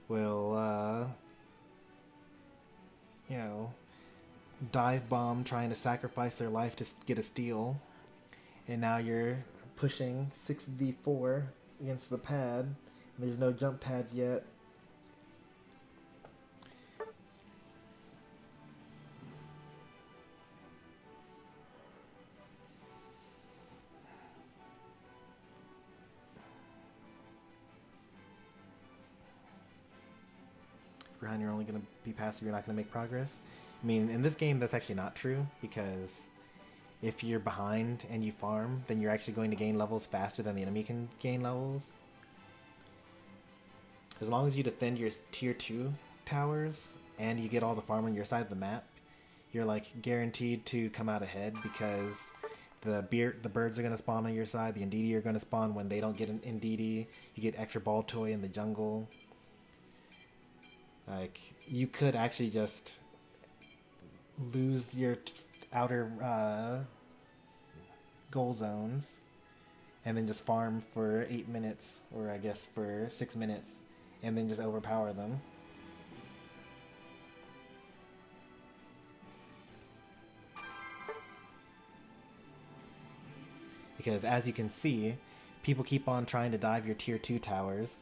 will, you know, dive bomb trying to sacrifice their life to get a steal, and now you're pushing 6v4 against the pad, and there's no jump pads yet. Behind, you're only going to be passive, you're not going to make progress. I mean, in this game, that's actually not true, because if you're behind and you farm, then you're actually going to gain levels faster than the enemy can gain levels. As long as you defend your tier 2 towers and you get all the farm on your side of the map, you're like guaranteed to come out ahead because the birds are gonna spawn on your side. The Indeedee are gonna spawn when they don't get an Indeedee. You get extra ball toy in the jungle. Like you could actually just lose your outer goal zones and then just farm for 8 minutes, or I guess for 6 minutes, and then just overpower them. Because as you can see, people keep on trying to dive your tier 2 towers,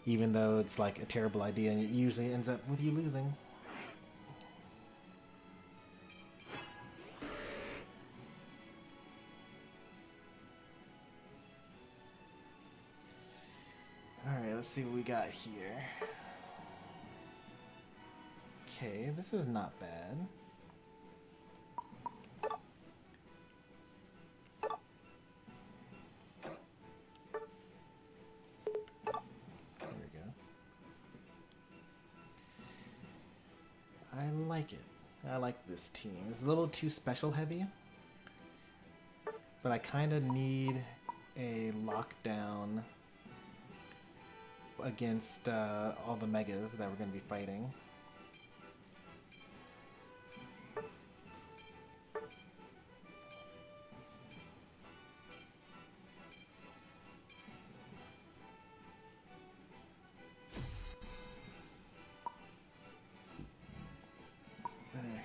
even though it's like a terrible idea, and it usually ends up with you losing. Alright, let's see what we got here. Okay, this is not bad. I like it. I like this team. It's a little too special heavy, but I kind of need a lockdown against all the megas that we're going to be fighting.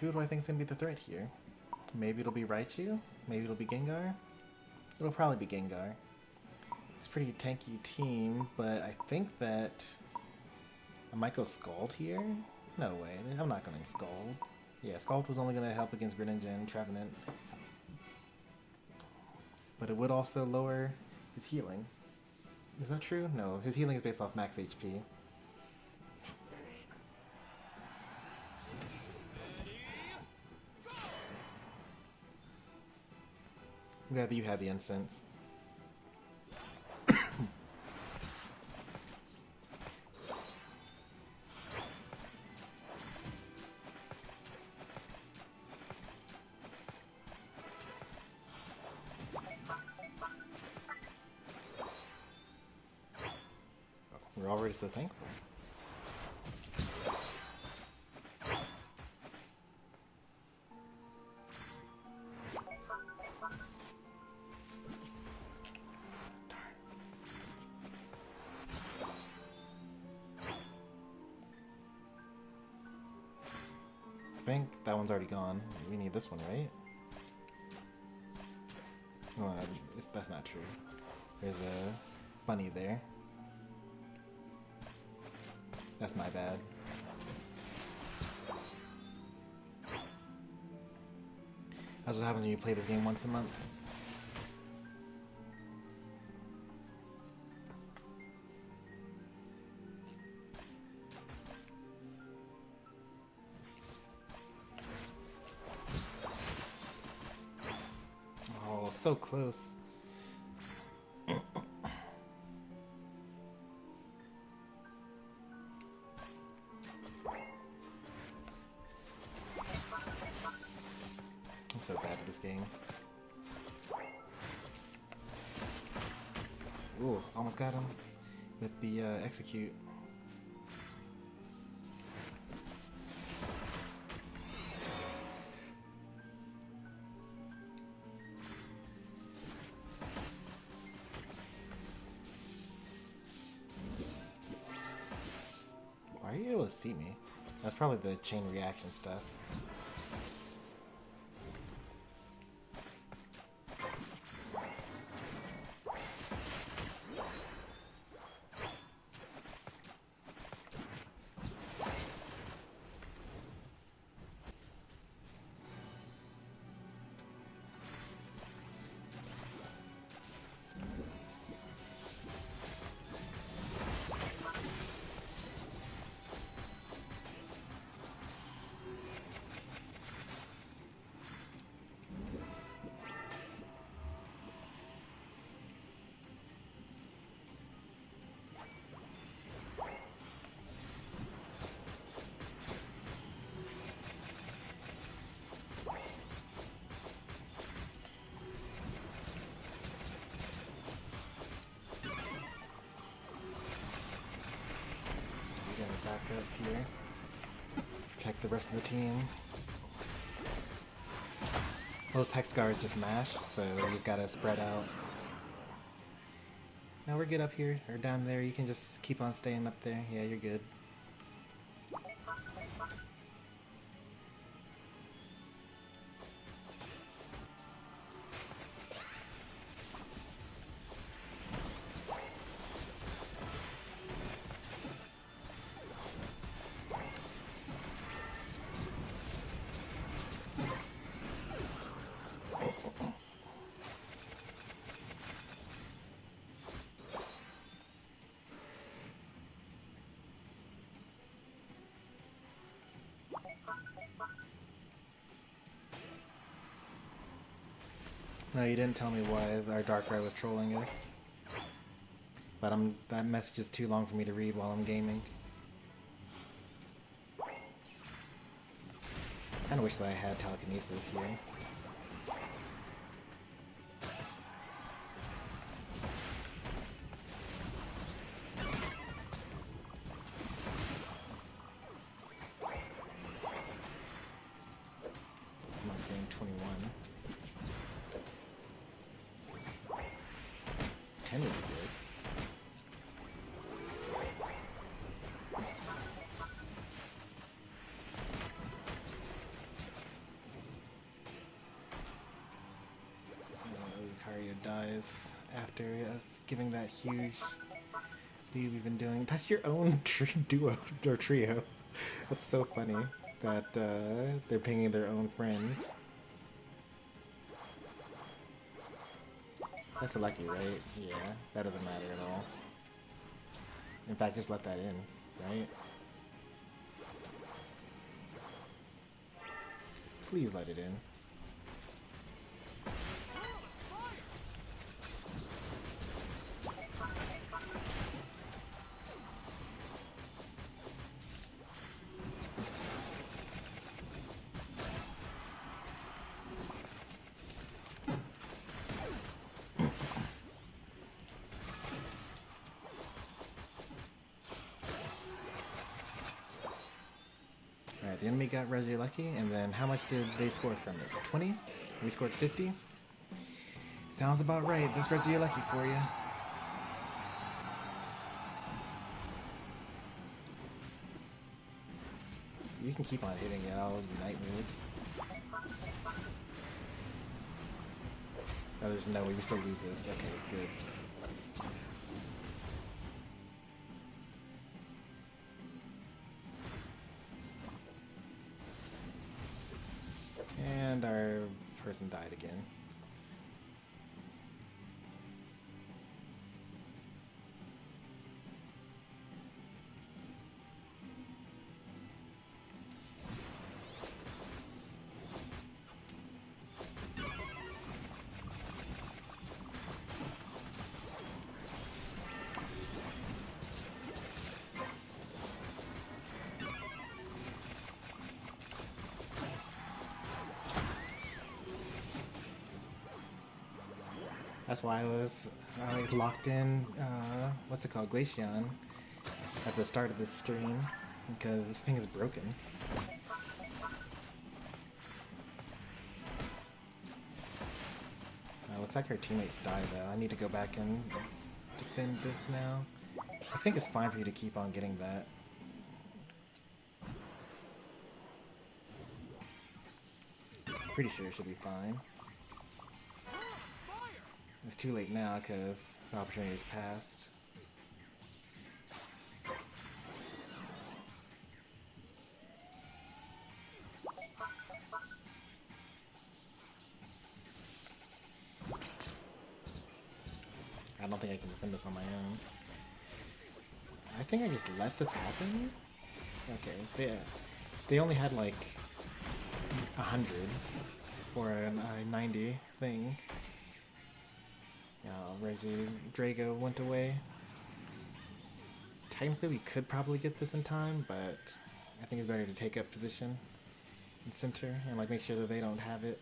Who do I think is going to be the threat here? Maybe it'll be Raichu? Maybe it'll be Gengar? It'll probably be Gengar. It's a pretty tanky team, but I think that I might go Scald here? No way, I'm not going Scald. Yeah, Scald was only going to help against Greninja and Trevenant. But it would also lower his healing. Is that true? No, his healing is based off max HP. I'm glad that you have the incense. We're already so thankful. I think that one's already gone. We need this one, right? Oh, that's not true. There's a bunny there. That's my bad. That's what happens when you play this game once a month. Oh, so close. I'm so bad at this game. Ooh, almost got him with the execute. Why are you able to see me? That's probably the chain reaction stuff. back up here. Protect the rest of the team. Most Hex Guards just mash, so you just gotta spread out. Now we're good up here, or down there. You can just keep on staying up there. Yeah, you're good. No, you didn't tell me why our Darkrai was trolling us. But that message is too long for me to read while I'm gaming. Kinda wish that I had telekinesis here. I'm not getting 21. 10 would be good. Lucario dies after us giving that huge lead we've been doing. That's your own duo or trio. That's so funny that they're pinging their own friend. That's a lucky, right? Yeah, that doesn't matter at all. In fact, just let that in, right? Please let it in. Alright, the enemy got Regieleki, and then how much did they score from it? 20? We scored 50? Sounds about right. That's Regieleki for you. You can keep on hitting it. I'll Unite Mood. Oh, there's no way. We still lose this. Okay, good. And our person died again. That's why I was locked in, what's it called, Glaceon, at the start of this stream, because this thing is broken. Looks like her teammates died though. I need to go back and defend this now. I think it's fine for you to keep on getting that. Pretty sure it should be fine. It's too late now because the opportunity is passed. I don't think I can defend this on my own. I think I just let this happen. Okay, they only had like 100 for a 90 thing. Reggie Drago went away. Technically we could probably get this in time, but I think it's better to take up position in center and like make sure that they don't have it.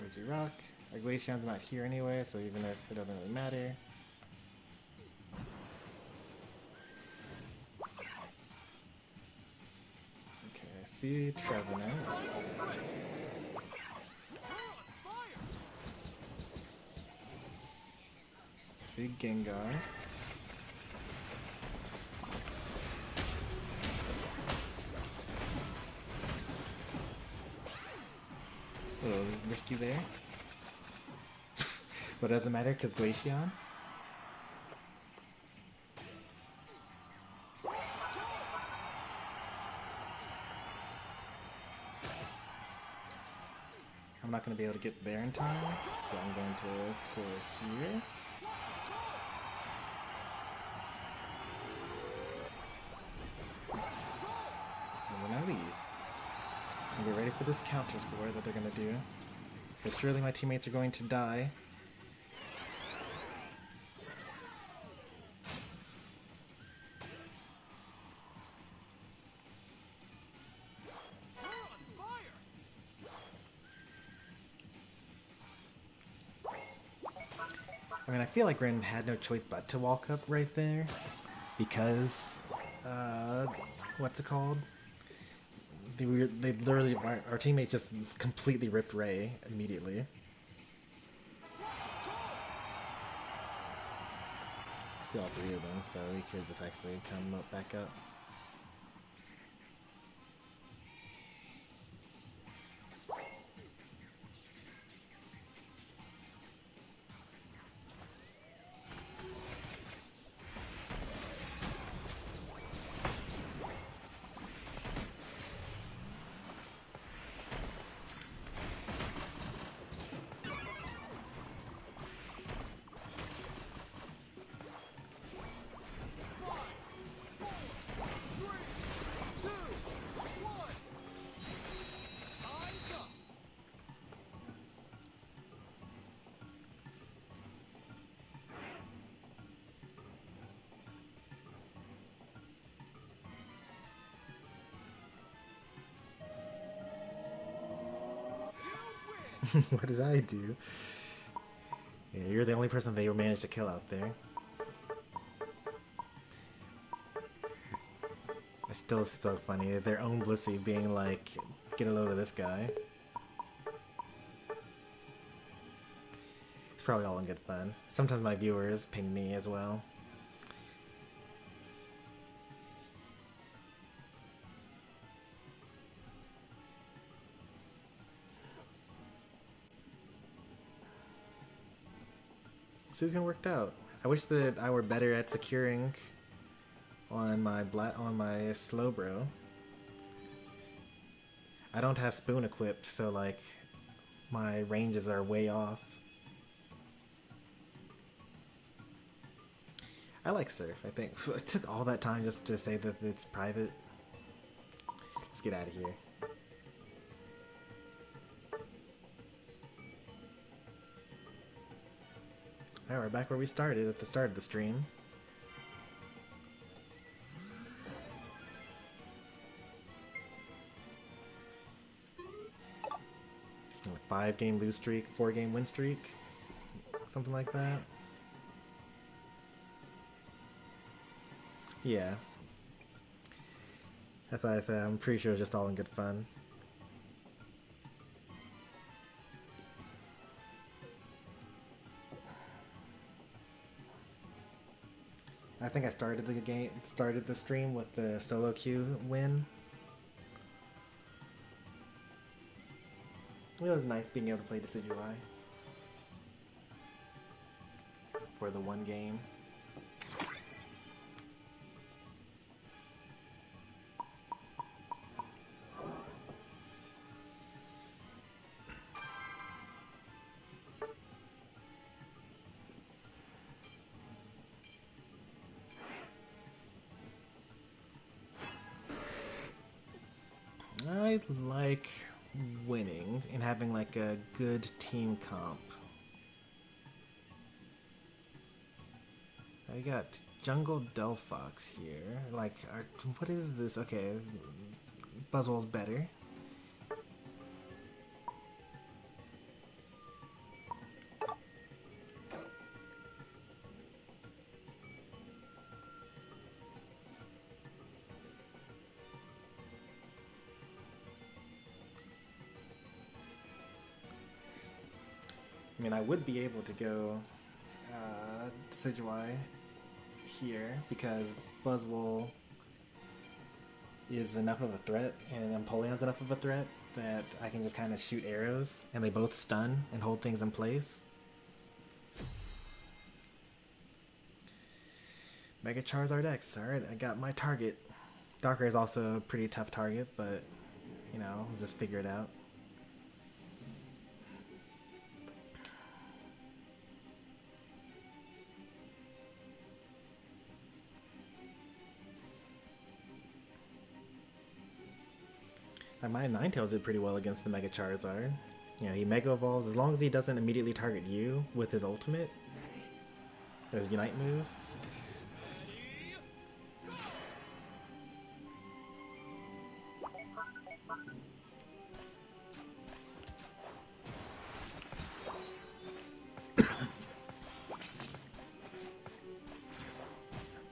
Reggie Rock. Our Glaceon's not here anyway, so even if it doesn't really matter. see Trevenant. See Gengar. A little risky there. But it doesn't matter because Glaceon. I'm not going to be able to get there in time, so I'm going to score here. And then I leave. And get ready for this counter score that they're going to do. Because surely my teammates are going to die. I mean, I feel like Ren had no choice but to walk up right there, because, what's it called? They literally, our teammates just completely ripped Ray immediately. I see all three of them, so we could just actually come up, back up. What did I do? Yeah, you're the only person they managed to kill out there. It's still so funny. Their own Blissey being like, get a load of this guy. It's probably all in good fun. Sometimes my viewers ping me as well. Sugan worked out. I wish that I were better at securing on my Slowbro. I don't have Spoon equipped, so like my ranges are way off. I like Surf. I think it took all that time just to say that it's private. Let's get out of here. Alright, we're back where we started at the start of the stream. A 5-game lose streak, 4-game win streak, something like that. Yeah. That's why I said I'm pretty sure it's just all in good fun. I think I started the stream with the solo queue win. It was nice being able to play Decidueye for the one game. I like winning and having like a good team comp. I got Jungle Delphox here. Like, what is this? Okay, Buzzwole's better. I mean, I would be able to go Decidueye here because Buzzwole is enough of a threat and Empoleon's enough of a threat that I can just kind of shoot arrows and they both stun and hold things in place. Mega Charizard X. Alright, I got my target. Darker is also a pretty tough target, but you know, we'll just figure it out. My Ninetales did pretty well against the Mega Charizard. You know, he Mega Evolves as long as he doesn't immediately target you with his ultimate. Or his Unite move.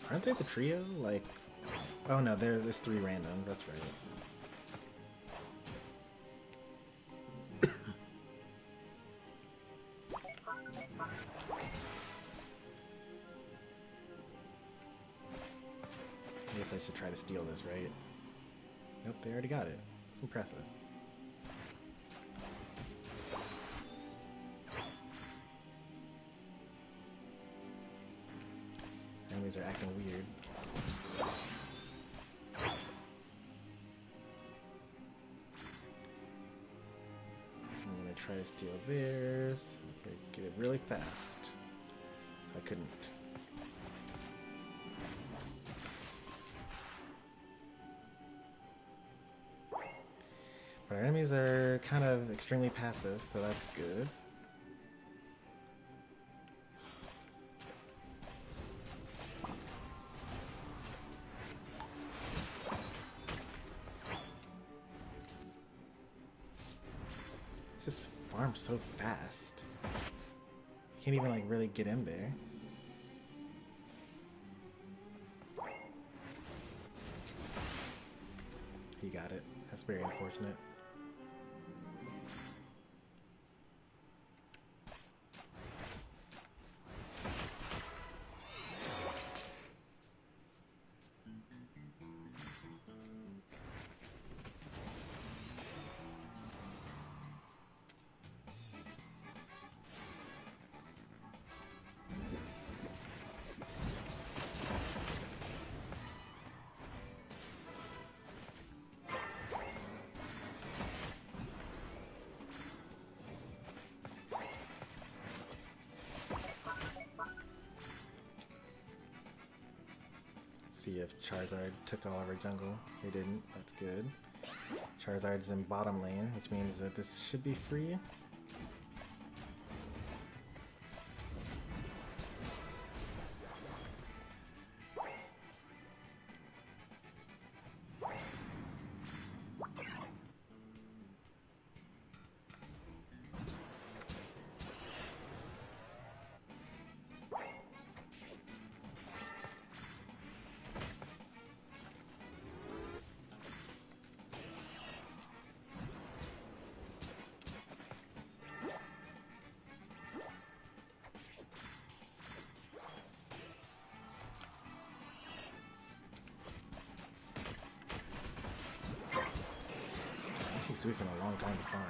Aren't they the trio? Like, oh no, there's 3 randoms, that's right. I guess I should try to steal this, right? Nope, they already got it. It's impressive. Enemies are acting weird. I'm gonna try to steal theirs. Get it really fast. So I couldn't. But our enemies are kind of extremely passive, so that's good. Just farms so fast. You can't even like really get in there. He got it. That's very unfortunate. See if Charizard took all of our jungle. They didn't. That's good. Charizard's in bottom lane, which means that this should be free. It's taken a long time to find.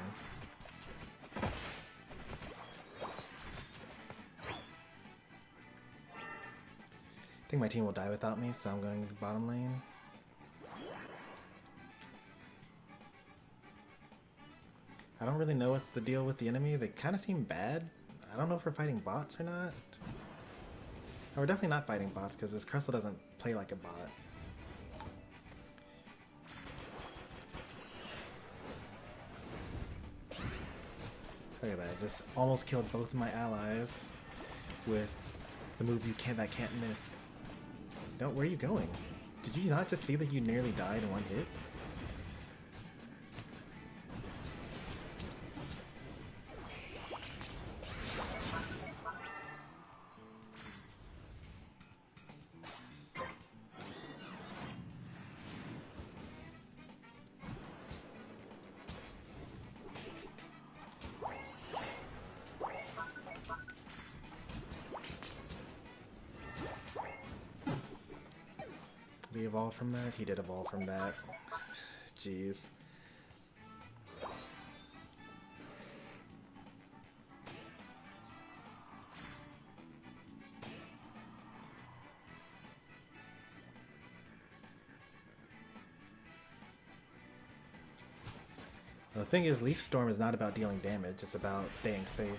I think my team will die without me, so I'm going to bottom lane. I don't really know what's the deal with the enemy. They kind of seem bad. I don't know if we're fighting bots or not. Oh, we're definitely not fighting bots because this Crystal doesn't play like a bot. Look at that, I just almost killed both of my allies with the move that can't miss. No, where are you going? Did you not just see that you nearly died in one hit? we evolve from that? He did evolve from that. Jeez. The thing is, Leaf Storm is not about dealing damage, it's about staying safe.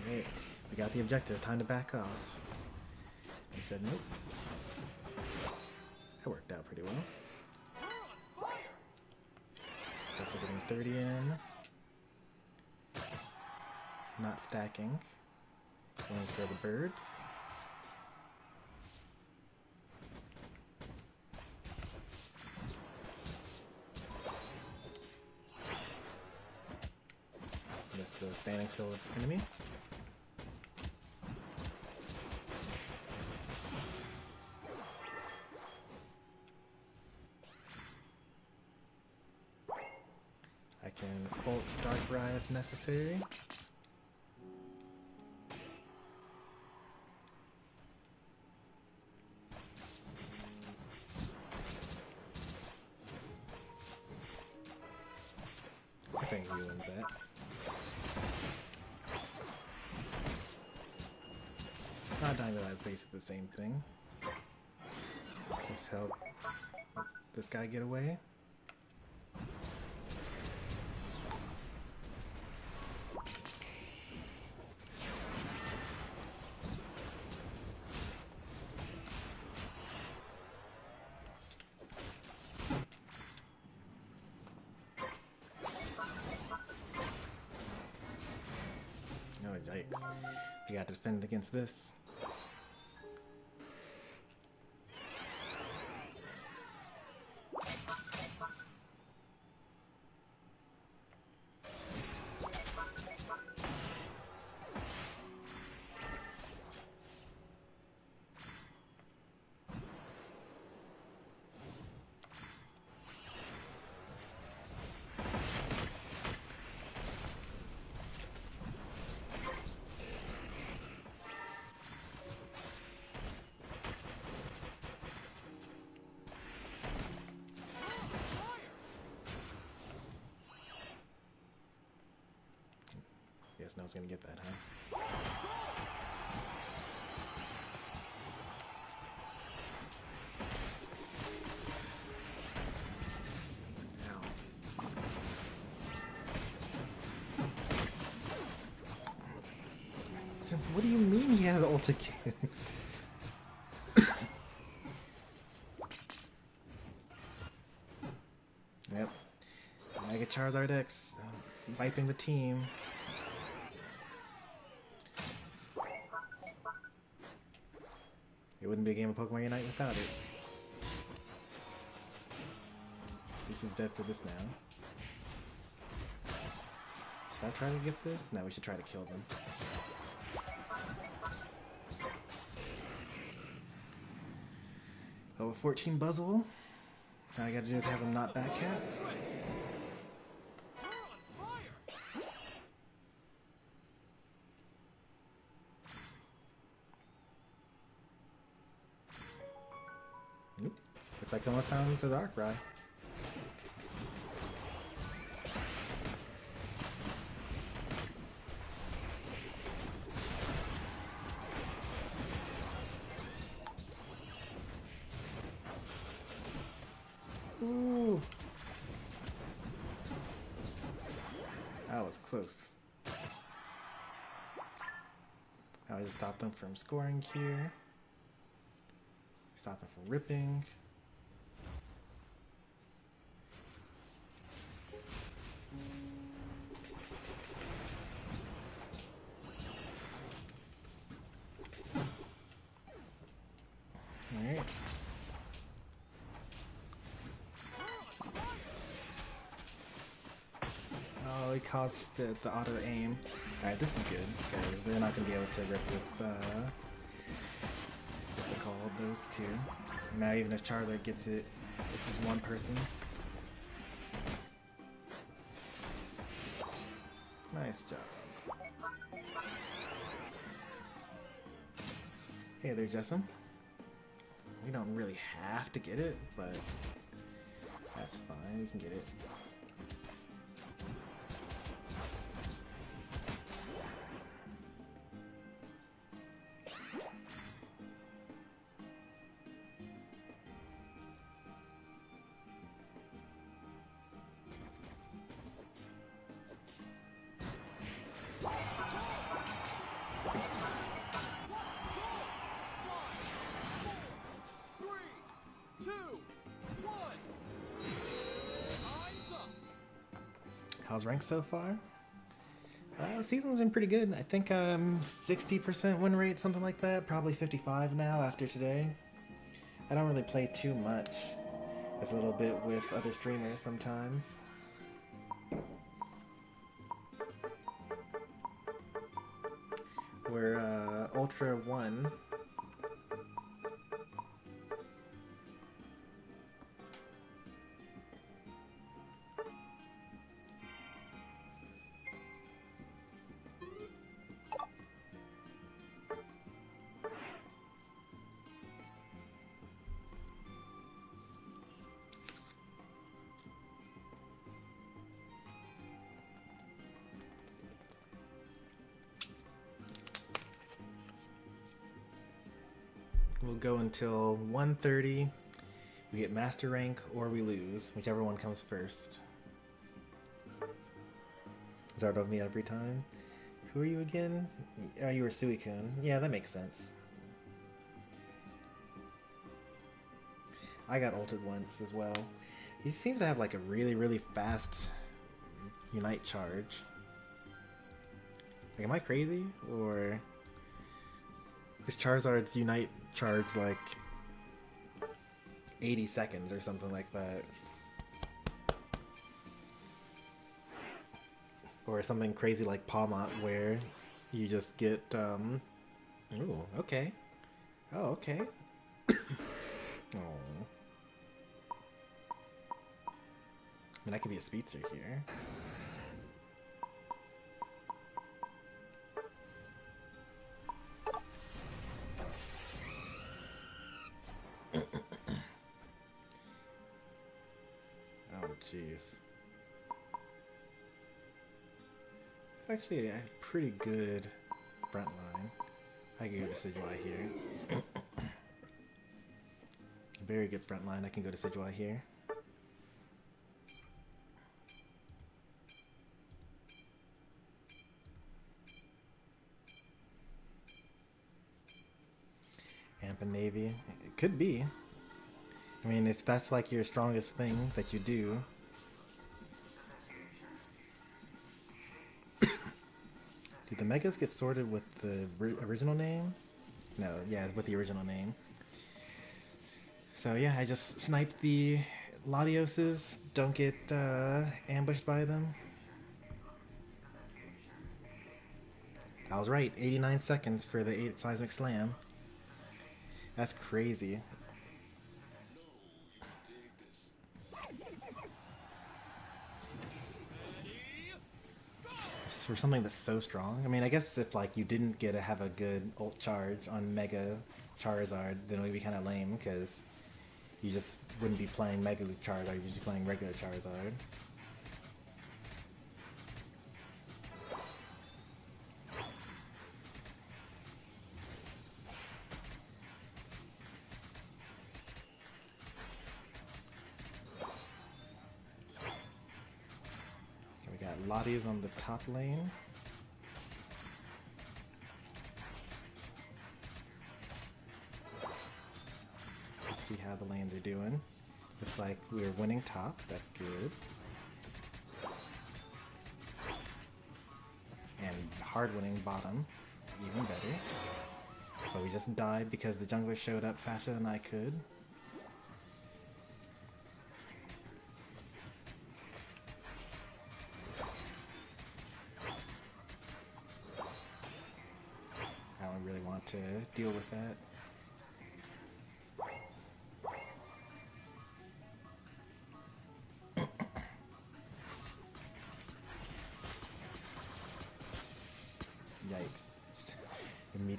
Alright, we got the objective, time to back off. He said nope. That worked out pretty well. Also getting 30 in. Not stacking. Going for the birds. Missed the standing still enemy. I can ult Darkrai if necessary. I think he wins that. Not dying to that is basically the same thing. Just help this guy get away. Oh, yikes. We gotta defend against this. Guess no one's gonna get that, huh? Ow. What do you mean he has ult again? Yep. Mega Charizard X. Wiping the team. It wouldn't be a game of Pokemon Unite without it. This is dead for this now. Should I try to get this? No, we should try to kill them. Oh, 14 Buzzwole. All I gotta do is have him not back cap. Nope. Looks like someone found the Darkrai. Ooh. That was close. Now I just stopped them from scoring here. Stop them from ripping. Alright. Oh, he caused the auto aim. Alright, this is good, because they're not going to be able to rip with, what's it called, those two. Now even if Charizard gets it, it's just one person. Nice job. Hey there, Jessim. We don't really have to get it, but that's fine. We can get it. How's rank so far? Season's been pretty good. I think 60% win rate, something like that. Probably 55 now after today. I don't really play too much. It's a little bit with other streamers sometimes. We're Ultra 1. We'll go until 1:30. We get master rank or we lose, whichever one comes first. Is that with me every time? Who are you again? Oh, you were Suicune. Yeah, that makes sense. I got ulted once as well. He seems to have like a really fast Unite charge. Like, am I crazy? Or is Charizard's Unite charge like 80 seconds or something like that? Or something crazy like Palmot where you just get ooh, okay. Oh, okay. Oh. I mean, I could be a Speedster here. Oh, jeez. Actually, a pretty good front line. I can go to Decidueye here. Very good front line. I can go to Decidueye here. Amp and Navy. It could be. I mean, if that's like your strongest thing that you do. Did the Megas get sorted with the original name? No, yeah, with the original name. So yeah, I just sniped the Latioses. Don't get ambushed by them. I was right, 89 seconds for the 8 Seismic Slam. That's crazy. For something that's so strong. I mean, I guess if like you didn't get to have a good ult charge on Mega Charizard, then it would be kind of lame because you just wouldn't be playing Mega Charizard, you'd be playing regular Charizard. Latias on the top lane. Let's see how the lanes are doing. Looks like we're winning top. That's good. And hard winning bottom. Even better. But we just died because the jungler showed up faster than I could. To deal with that.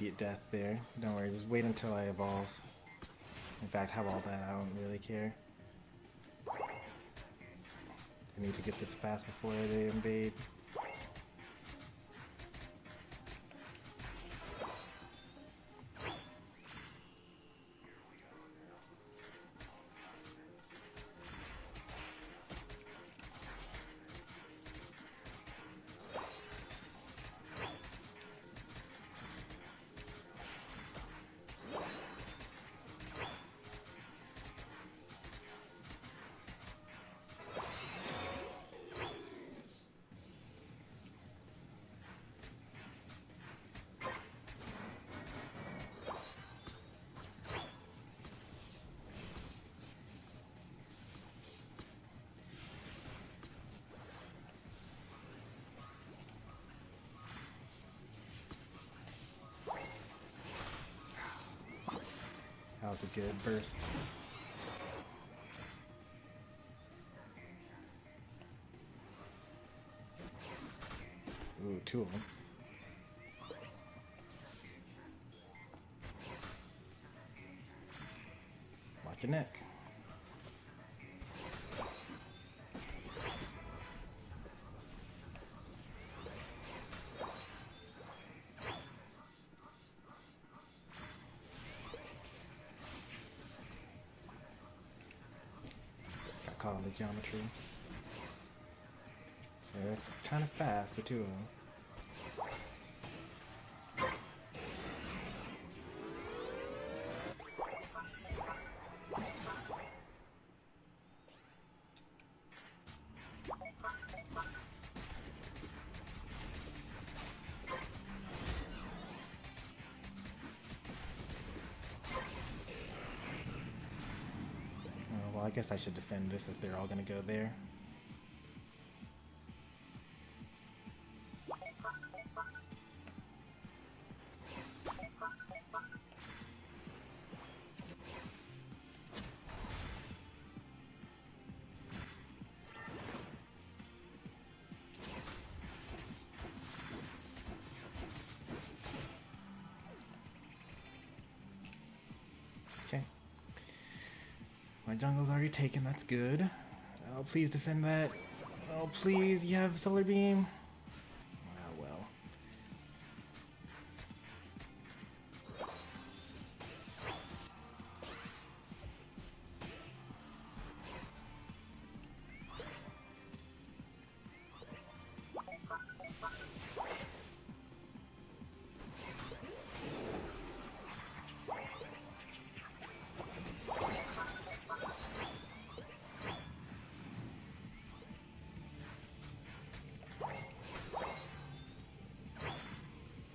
immediate death there. Don't worry, just wait until I evolve. In fact, have all that, I don't really care. I need to get this fast before they invade. That was a good burst. Ooh, two of them. Watch your neck. Got caught on the geometry. They're kind of fast, the two of them. Well, I guess I should defend this if they're all going to go there. Okay. My jungle's already taken, that's good. Oh, please defend that. Oh, please, you have Solar Beam. Oh, well.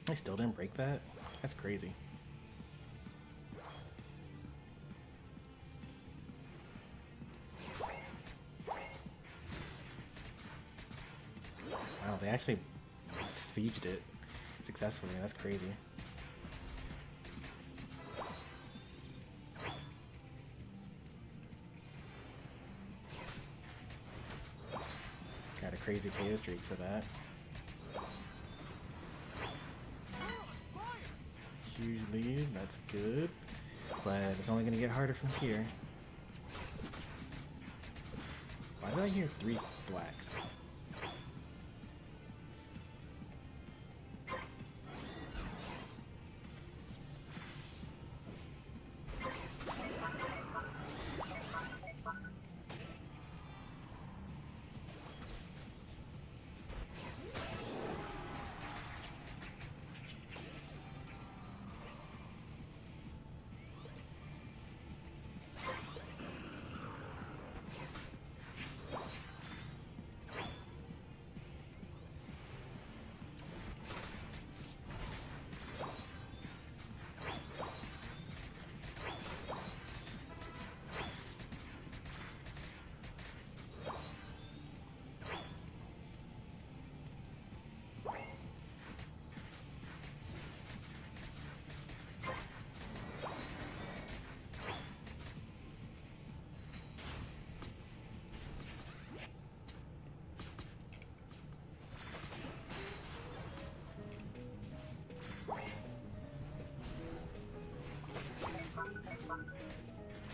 I still didn't break that? That's crazy. Wow, they actually sieged it successfully. That's crazy. Got a crazy KO streak for that. Huge lead, that's good, but it's only going to get harder from here. Why did I hear 3 blacks?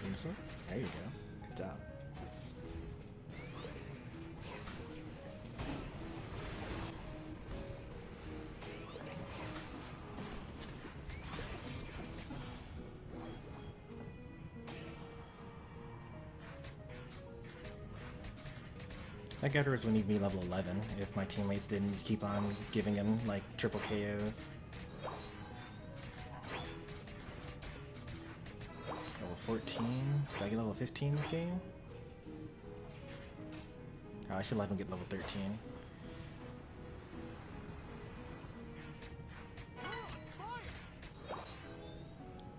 Venusaur? There you go. Good job. That Gyarados would need me level 11 if my teammates didn't keep on giving him like triple KOs. Level 14? Do I get level 15 this game? Oh, I should let him get level 13.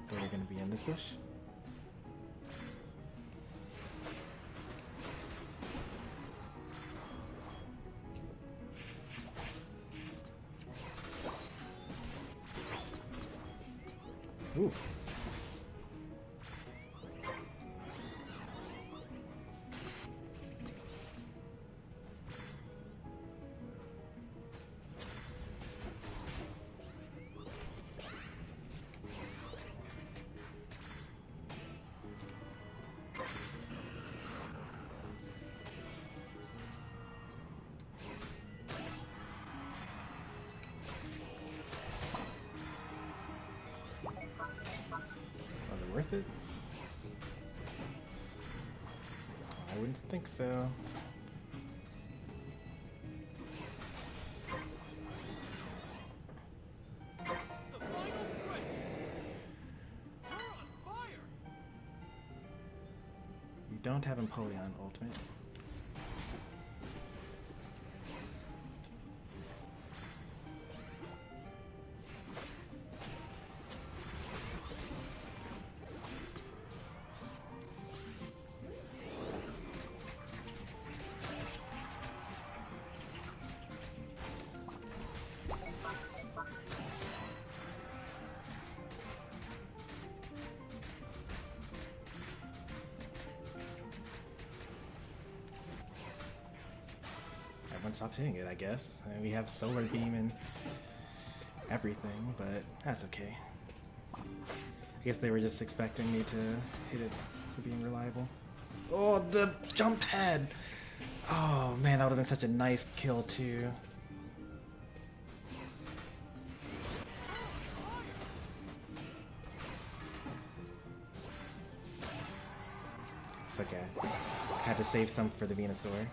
They're gonna be in this bush. Ooh. Was it worth it? I wouldn't think so. The final stretch. You're on fire. You don't have Empoleon ultimate. Everyone stopped hitting it, I guess. I mean, we have Solar Beam and everything, but that's okay. I guess they were just expecting me to hit it for being reliable. Oh, the jump pad! Oh man, that would have been such a nice kill too. It's okay. Had to save some for the Venusaur.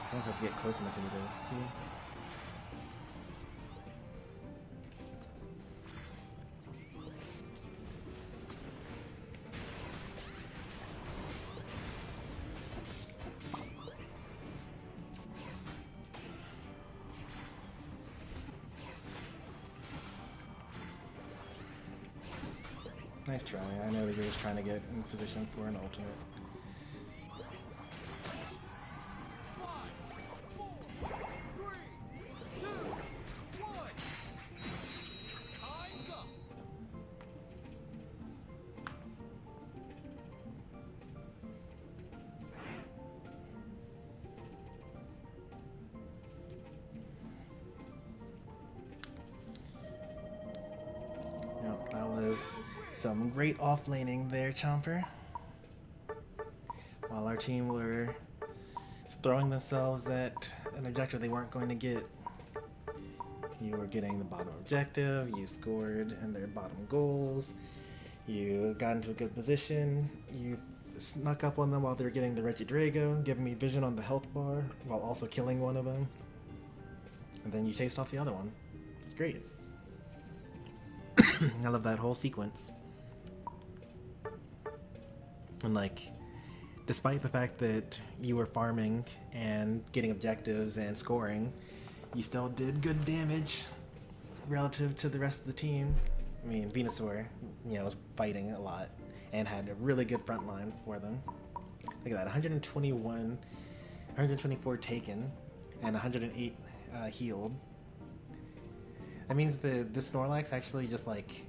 Someone has to get close enough for me to see. Nice try. I know that he was trying to get in position for an ultimate. 5, 4, 3, 2, 1. Time's up. Yep, that was some great off-laning there, Chomper. While our team were throwing themselves at an objective they weren't going to get. You were getting the bottom objective, you scored in their bottom goals, you got into a good position, you snuck up on them while they were getting the Regidrago, giving me vision on the health bar while also killing one of them. And then you chased off the other one. It's great. I love that whole sequence. And like, despite the fact that you were farming and getting objectives and scoring, you still did good damage relative to the rest of the team. I mean, Venusaur, you know, was fighting a lot and had a really good front line for them. Look at that, 121, 124 taken, and 108 healed. That means the Snorlax actually just like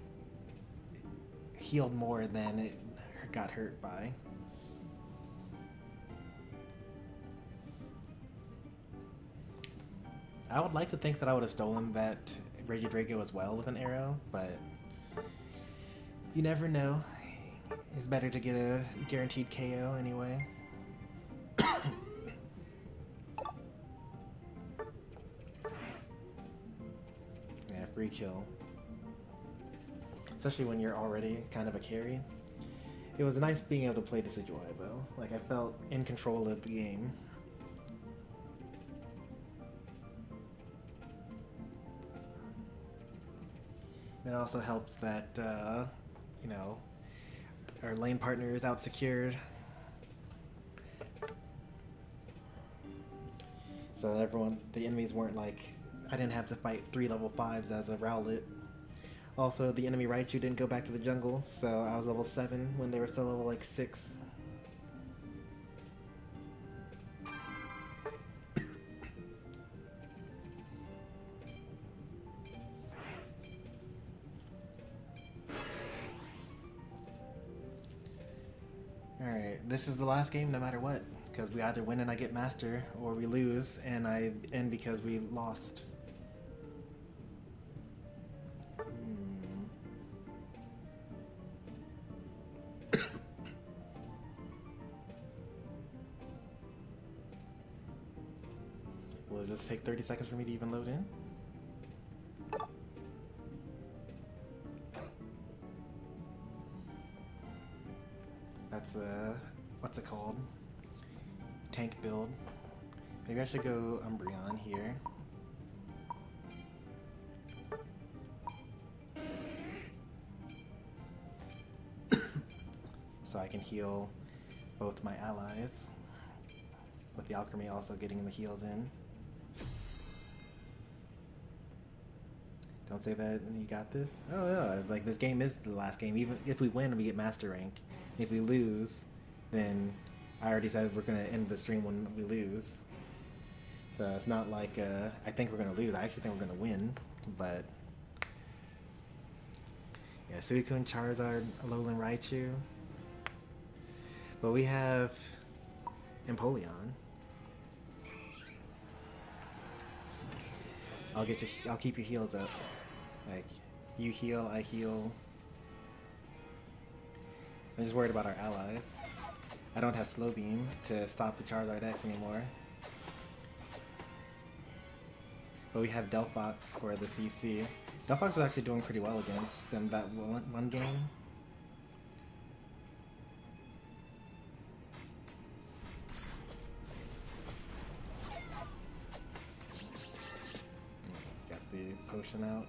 healed more than got hurt by. I would like to think that I would have stolen that Regidrago as well with an arrow, but you never know. It's better to get a guaranteed KO anyway. Yeah, free kill. Especially when you're already kind of a carry. It was nice being able to play Decidueye though. Like, I felt in control of the game. It also helps that, you know, our lane partner is out secured. So everyone, the enemies weren't like, I didn't have to fight 3 level 5s as a Rowlet. Also, the enemy Raichu didn't go back to the jungle, so I was level 7 when they were still level like 6. Alright, this is the last game no matter what, because we either win and I get Master, or we lose and I end because we lost. Well, does this take 30 seconds for me to even load in? That's what's it called? Tank build. Maybe I should go Umbreon here. So I can heal both my allies, with the Alchemy also getting the heals in. Don't say that you got this. Oh yeah, like this game is the last game. Even if we win, we get Master Rank. If we lose, then I already said we're gonna end the stream when we lose. So it's not like I think we're gonna lose. I actually think we're gonna win. But yeah, Suicune, Charizard, Alolan Raichu. But we have Empoleon. I'll keep your heals up. Like, you heal, I heal. I'm just worried about our allies. I don't have Slow Beam to stop the Charizard X anymore. But we have Delphox for the CC. Delphox was actually doing pretty well against them that one game. Got the potion out.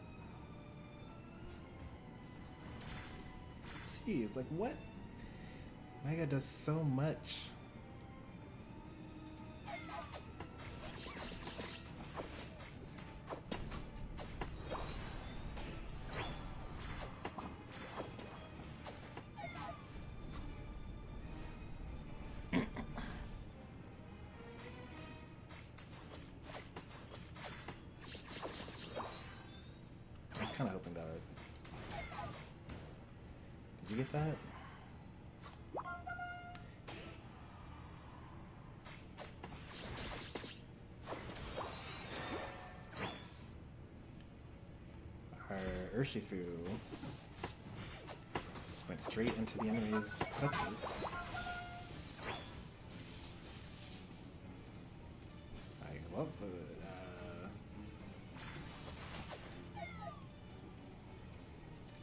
Jeez, like what? Mega does so much. I was kind of hoping that. Did you get that? Nice. Our Urshifu went straight into the enemy's clutches. Alright, what was it?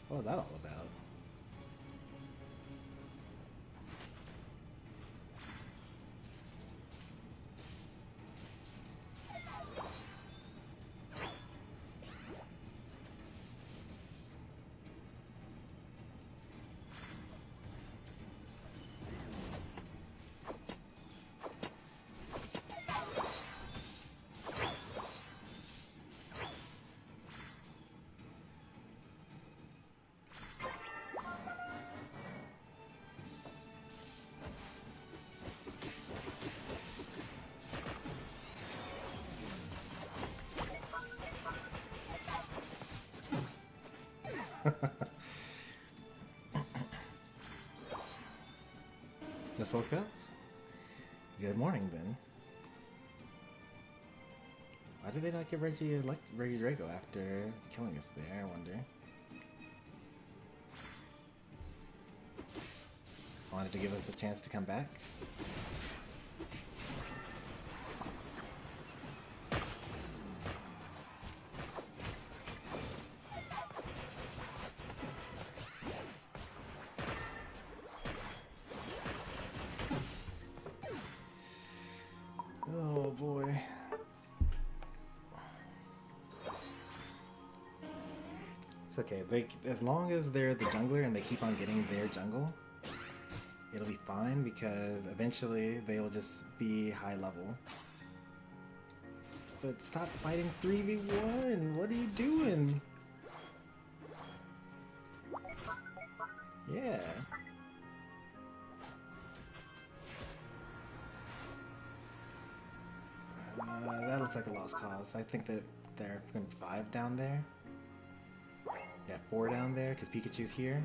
What was that all about? Just woke up? Good morning, Ben. Why did they not get Reggie Drago after killing us there, I wonder? Wanted to give us a chance to come back? Oh boy. It's okay. As long as they're the jungler and they keep on getting their jungle, it'll be fine because eventually they'll just be high level. But stop fighting 3v1! What are you doing? Yeah. That looks like a lost cause. I think that there are 5 down there. Yeah, 4 down there because Pikachu's here.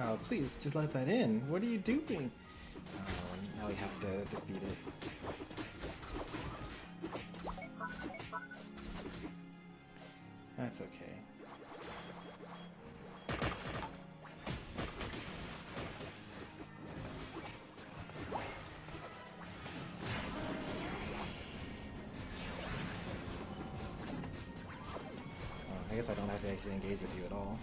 Oh, please, just let that in. What are you doing? Oh, now we have to defeat it. That's okay. I guess I don't have to actually engage with you at all.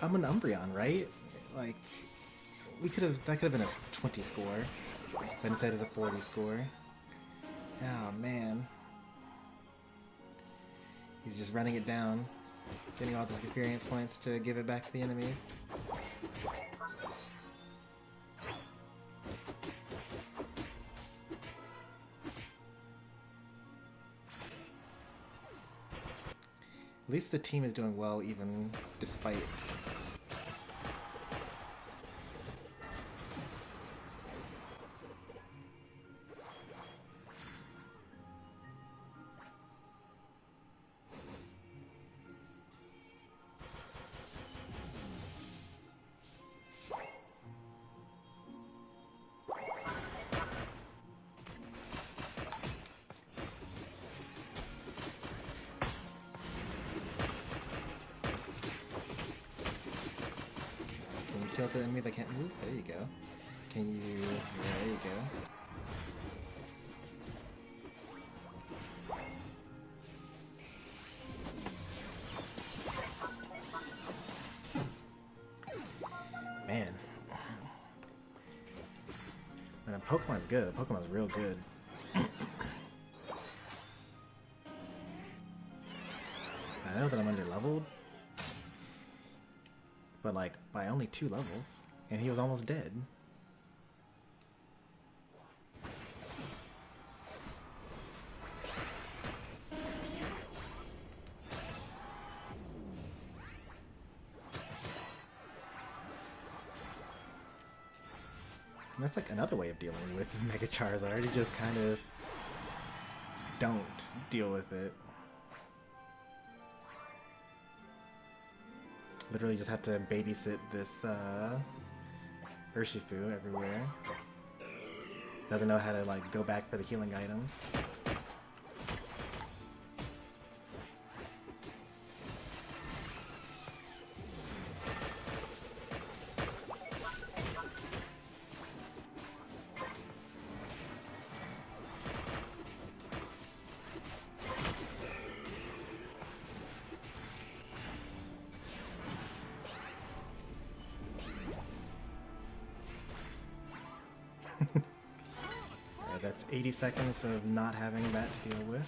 I'm an Umbreon, right? Like, that could have been a 20 score, but instead it's a 40 score. Oh man. He's just running it down, getting all these experience points to give it back to the enemies. At least the team is doing well even despite. Kill the enemy that can't move? There you go. Can you... There you go. Man. Man, Pokemon's good. Pokemon's real good. I know that I'm under-leveled, but like by only 2 levels, and he was almost dead. And that's like another way of dealing with Mega Charizard. You just kind of don't deal with it. Literally just have to babysit this Urshifu everywhere. Doesn't know how to like go back for the healing items. Alright, that's 80 seconds of not having that to deal with.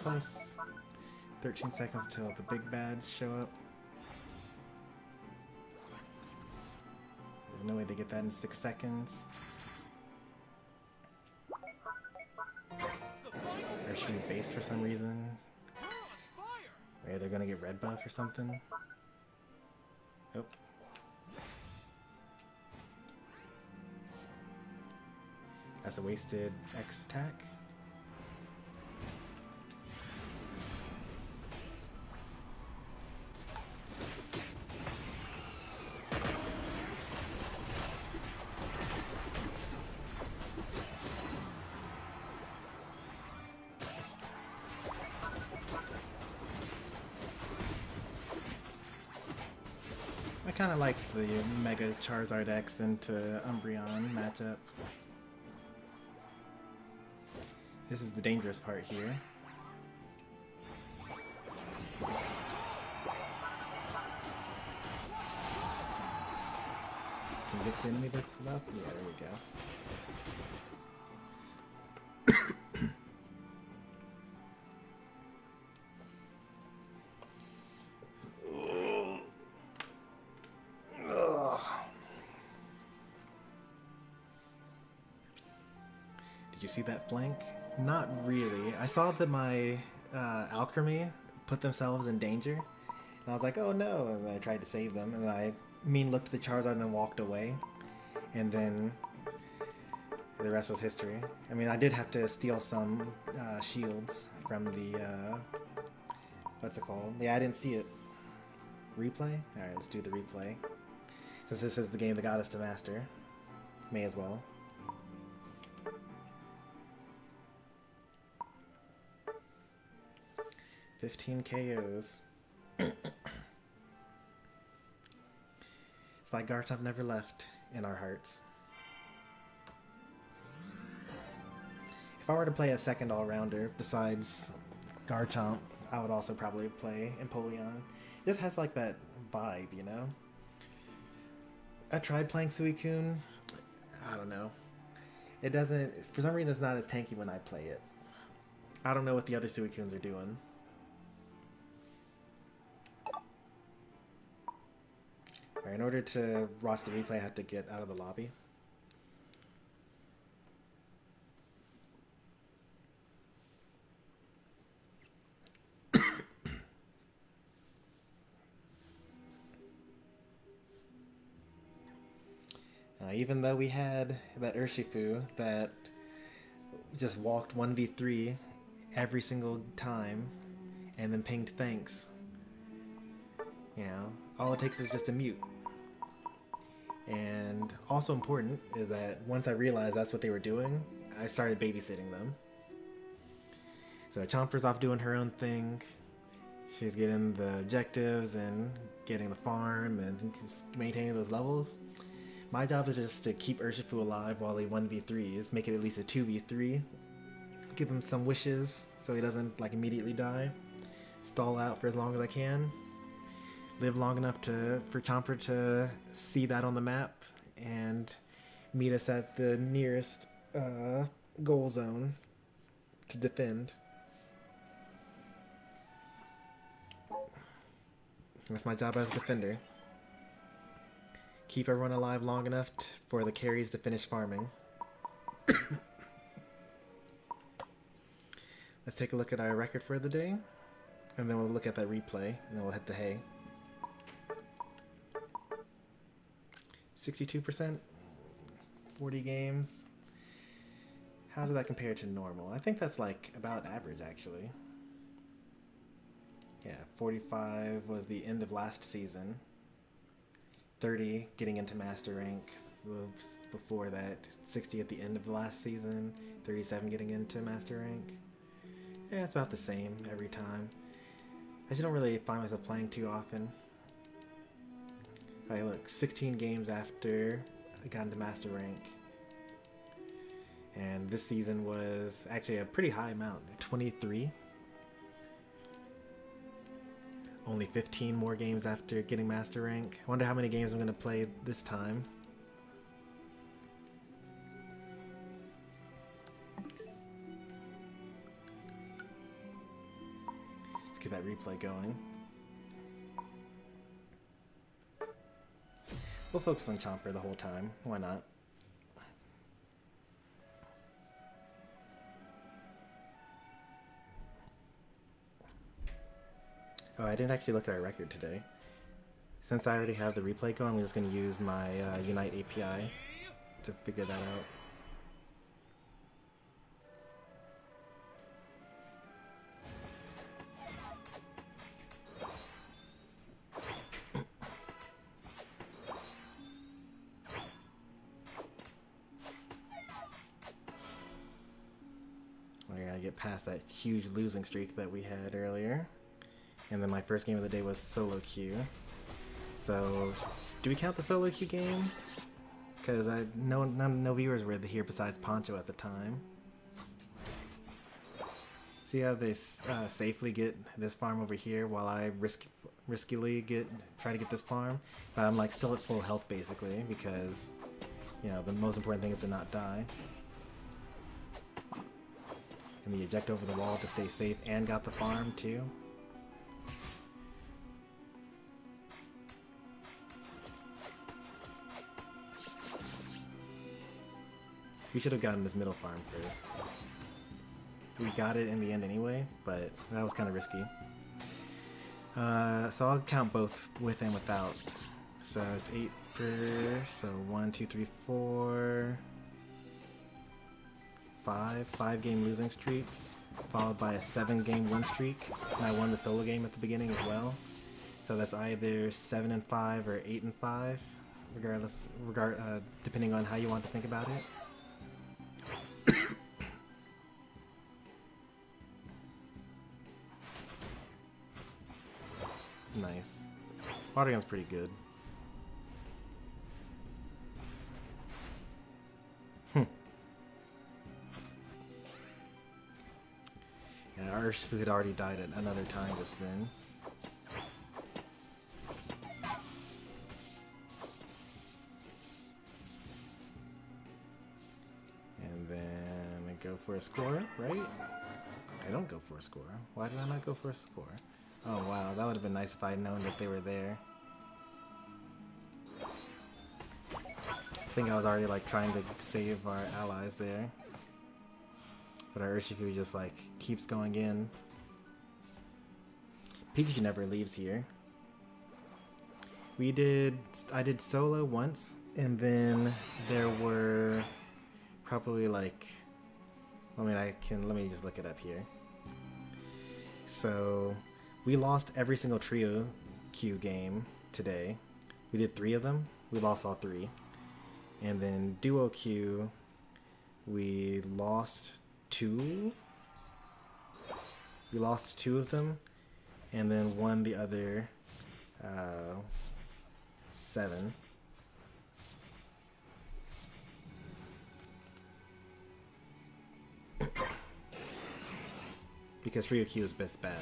plus 13 seconds until the big bads show up. There's no way they get that in 6 seconds. Or should be based for some reason. Maybe they're gonna get red buff or something. Oh. That's a wasted X attack. I kind of liked the Mega Charizard X into Umbreon matchup. This is the dangerous part here. Can you get the enemy this up? Yeah, there we go. Did you see that flank? Not really. I saw that my Alchemy put themselves in danger, and I was like, oh no, and I tried to save them, and I looked at the Charizard and then walked away, and then the rest was history. I mean, I did have to steal some shields from the, what's it called? Yeah, I didn't see it. Replay? Alright, let's do the replay. Since this is the game that got us to Master, may as well. "15 KOs. It's like Garchomp never left in our hearts. If I were to play a second all-rounder besides Garchomp, I would also probably play Empoleon. It just has like that vibe, you know? I tried playing Suicune. I don't know. It doesn't... For some reason, it's not as tanky when I play it. I don't know what the other Suicunes are doing. Alright, in order to watch the replay, I have to get out of the lobby. Even though we had that Urshifu that just walked 1v3 every single time and then pinged thanks, you know, all it takes is just a mute. And also important is that once I realized that's what they were doing, I started babysitting them. So Chomper's off doing her own thing. She's getting the objectives and getting the farm and maintaining those levels. My job is just to keep Urshifu alive while he 1v3s, make it at least a 2v3. Give him some wishes so he doesn't like immediately die. Stall out for as long as I can. Live long enough for Chomper to see that on the map and meet us at the nearest goal zone to defend. That's my job as a defender. Keep everyone alive long enough for the carries to finish farming. Let's take a look at our record for the day, and then we'll look at that replay, and then we'll hit the hay. 62%, 40 games. How does that compare to normal? I think that's like about average, actually. Yeah, 45 was the end of last season. 30 getting into Master Rank before that. 60 at the end of the last season. 37 getting into Master Rank. Yeah, it's about the same every time. I just don't really find myself playing too often. Alright, look, 16 games after I got into Master Rank. And this season was actually a pretty high amount, 23. Only 15 more games after getting Master Rank. I wonder how many games I'm going to play this time. Get that replay going. We'll focus on Chomper the whole time. Why not? Oh, I didn't actually look at our record today. Since I already have the replay going, I'm just going to use my Unite API to figure that out. I gotta get past that huge losing streak that we had earlier. And then my first game of the day was solo queue. So, do we count the solo queue game? Because no viewers were here besides Poncho at the time. See how they safely get this farm over here while I riskily try to get this farm? But I'm like still at full health basically because, you know, the most important thing is to not die. And the eject over the wall to stay safe and got the farm too. We should have gotten this middle farm first. We got it in the end anyway, but that was kind of risky. So I'll count both with and without. So it's 8 per, so 1, 2, 3, 4, 5 game losing streak, followed by a 7 game win streak. And I won the solo game at the beginning as well. So that's either 7 and 5 or 8 and 5, depending on how you want to think about it. Nice. Water gun's pretty good. Yeah, our Urshifu had already died at another time just then. And then I go for a score, right? I don't go for a score. Why did I not go for a score? Oh wow, that would have been nice if I had known that they were there. I think I was already like trying to save our allies there. But our Urshifu just like keeps going in. Pikachu never leaves here. I did solo once, and then there were probably like, let me just look it up here. So we lost every single trio queue game today. We did 3 of them. We lost all 3. And then duo queue, we lost 2. We lost 2 of them, and then won the other 7. Because trio queue is best bad.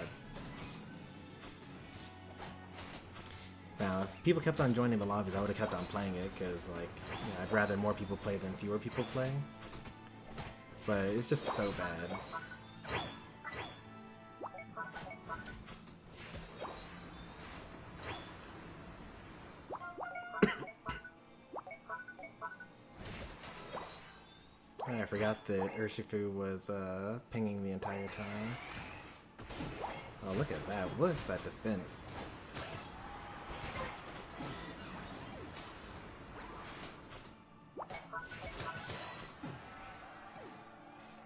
Now, if people kept on joining the lobbies, I would have kept on playing it, because, like, you know, I'd rather more people play than fewer people play. But it's just so bad. I forgot that Urshifu was pinging the entire time. Oh, look at that. What is that defense?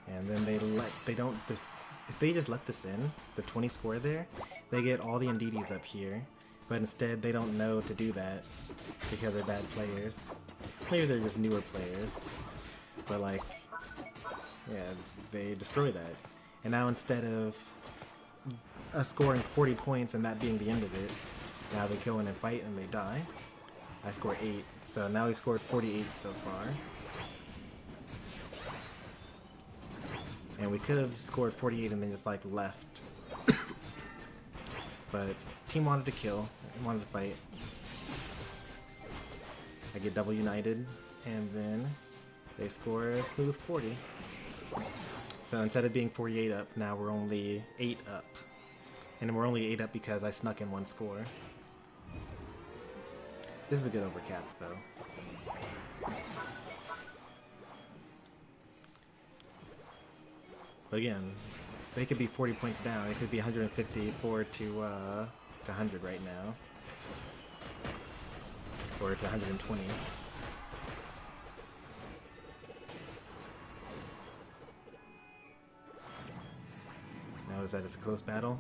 And then if they just let this in, the 20 score there, they get all the MDDs up here. But instead, they don't know to do that because they're bad players. Maybe they're just newer players. But like, yeah, they destroy that. And now instead of scoring 40 points and that being the end of it, now they go in and fight and they die. I score 8, so now we scored 48 so far. And we could have scored 48 and then just like left. But team wanted to kill, wanted to fight. I get double united, and then they score a smooth 40. So instead of being 48 up, now we're only 8 up. And we're only 8 up because I snuck in 1 score. This is a good overcap, though. But again, they could be 40 points down. It could be 154 to 100 right now. Or to 120. Now is that just a close battle?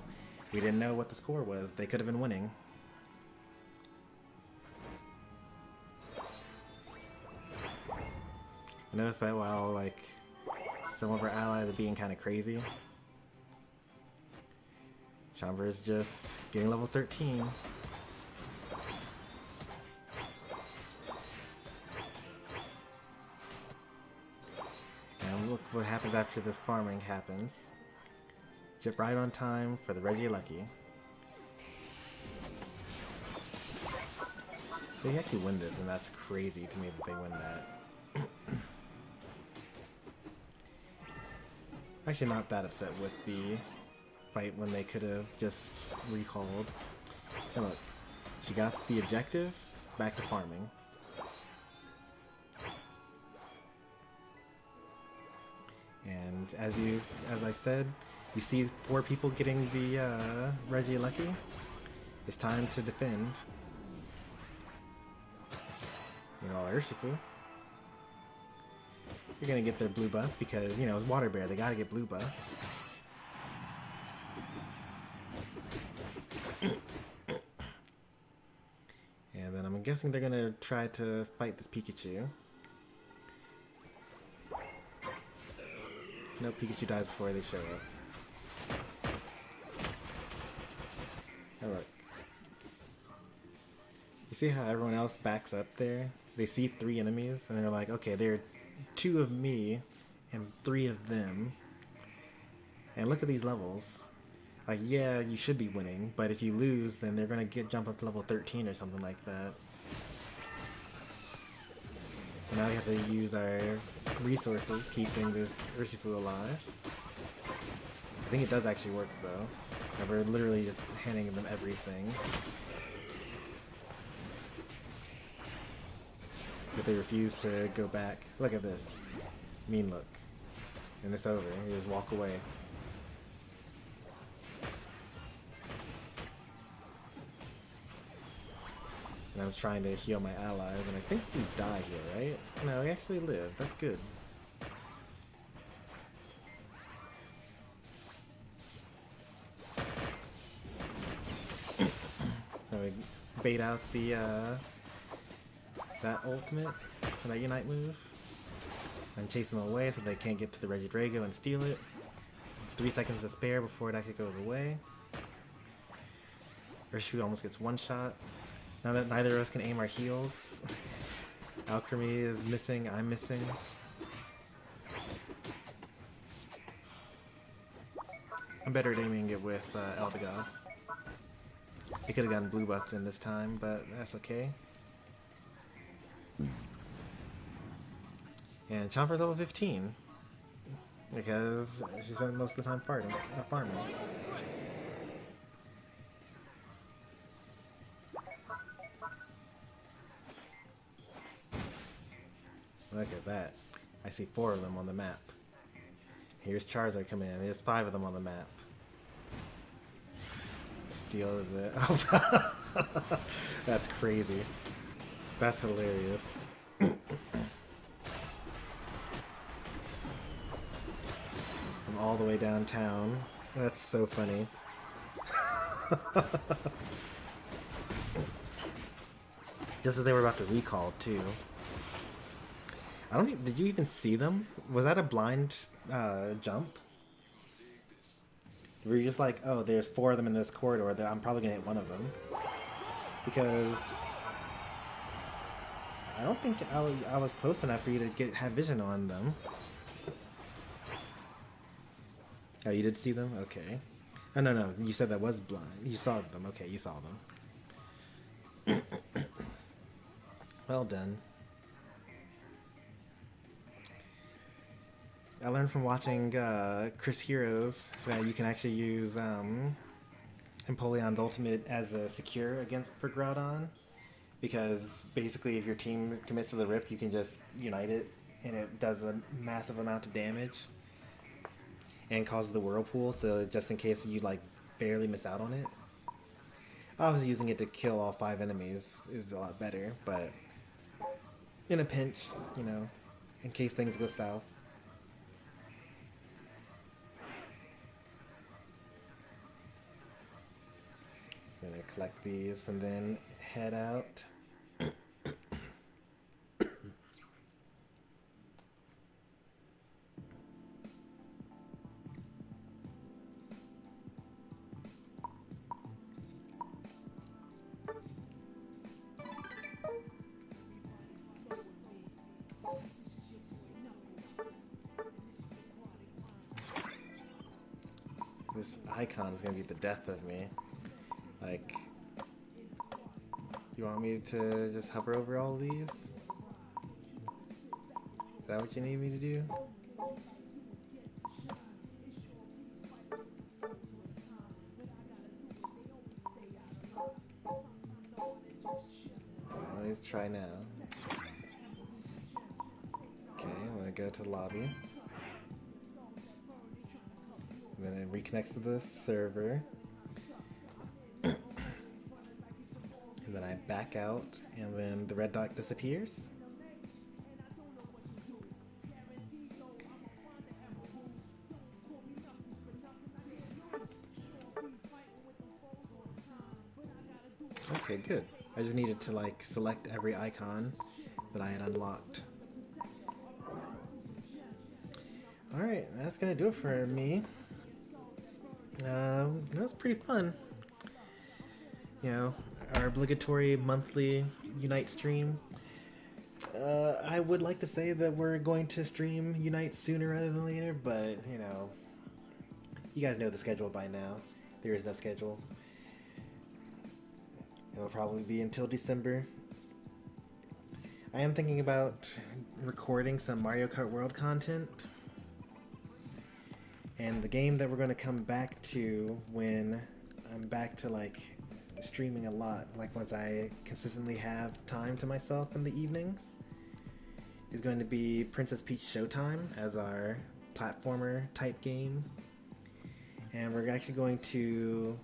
We didn't know what the score was. They could have been winning. I noticed that while like some of our allies are being kind of crazy, Chamber is just getting level 13. And look what happens after this farming happens. Jump right on time for the Reggie Lucky. They actually win this, and that's crazy to me that they win that. I'm actually not that upset with the fight when they could have just recalled. And look, she got the objective, back to farming. And as I said, you see 4 people getting the Reggie Lucky. It's time to defend. You know, Urshifu. You're gonna get their blue buff because, you know, it's Water Bear. They gotta get blue buff. And then I'm guessing they're gonna try to fight this Pikachu. No, Pikachu dies before they show up. Oh, look. You see how everyone else backs up there? They see 3 enemies and they're like, okay, there are 2 of me and 3 of them. And look at these levels. Like, yeah, you should be winning, but if you lose, then they're gonna jump up to level 13 or something like that. So now we have to use our resources keeping this Urshifu alive. I think it does actually work though. And we're literally just handing them everything. But they refuse to go back. Look at this. Mean look. And it's over. You just walk away. And I'm trying to heal my allies, and I think we die here, right? No, we actually live. That's good. So we bait out the that ultimate for that Unite move. I'm chasing them away so they can't get to the Regidrago and steal it. 3 seconds to spare before it actually goes away. Urshifu almost gets 1 shot. Now that neither of us can aim our heals. Alchemy is missing, I'm missing. I'm better at aiming it with Eldegoss. He could have gotten blue buffed in this time, but that's okay. And Chomper's level 15. Because she spent most of the time farming. Look at that. I see 4 of them on the map. Here's Charizard coming in. There's 5 of them on the map. Steal the... Oh, that's crazy. That's hilarious. I'm all the way downtown. That's so funny. Just as they were about to recall, too. I don't even, did you even see them? Was that a blind jump? Were you just like, oh, there's 4 of them in this corridor, that I'm probably gonna hit one of them? Because I don't think I was close enough for you to have vision on them. Oh, you did see them? Okay. Oh, no, you said that was blind. You saw them. Okay, you saw them. Well done. I learned from watching Chris Heroes that you can actually use Empoleon's ultimate as a secure against for Groudon, because basically if your team commits to the rip, you can just unite it, and it does a massive amount of damage and causes the whirlpool. So just in case you like barely miss out on it, obviously using it to kill all 5 enemies is a lot better. But in a pinch, you know, in case things go south. So I'm gonna collect these and then head out. This icon is gonna be the death of me. Like, you want me to just hover over all of these? Is that what you need me to do? Let's try now. Okay, I'm gonna go to the lobby. And then it reconnects to the server. And then I back out, and then the red dot disappears. Okay, good. I just needed to like select every icon that I had unlocked. Alright, that's gonna do it for me. That was pretty fun. You know, our obligatory monthly Unite stream. I would like to say that we're going to stream Unite sooner rather than later, but, you know, you guys know the schedule by now. There is no schedule. It'll probably be until December. I am thinking about recording some Mario Kart World content. And the game that we're going to come back to when I'm back to like streaming a lot, like once I consistently have time to myself in the evenings, is going to be Princess Peach Showtime as our platformer type game. And we're actually going to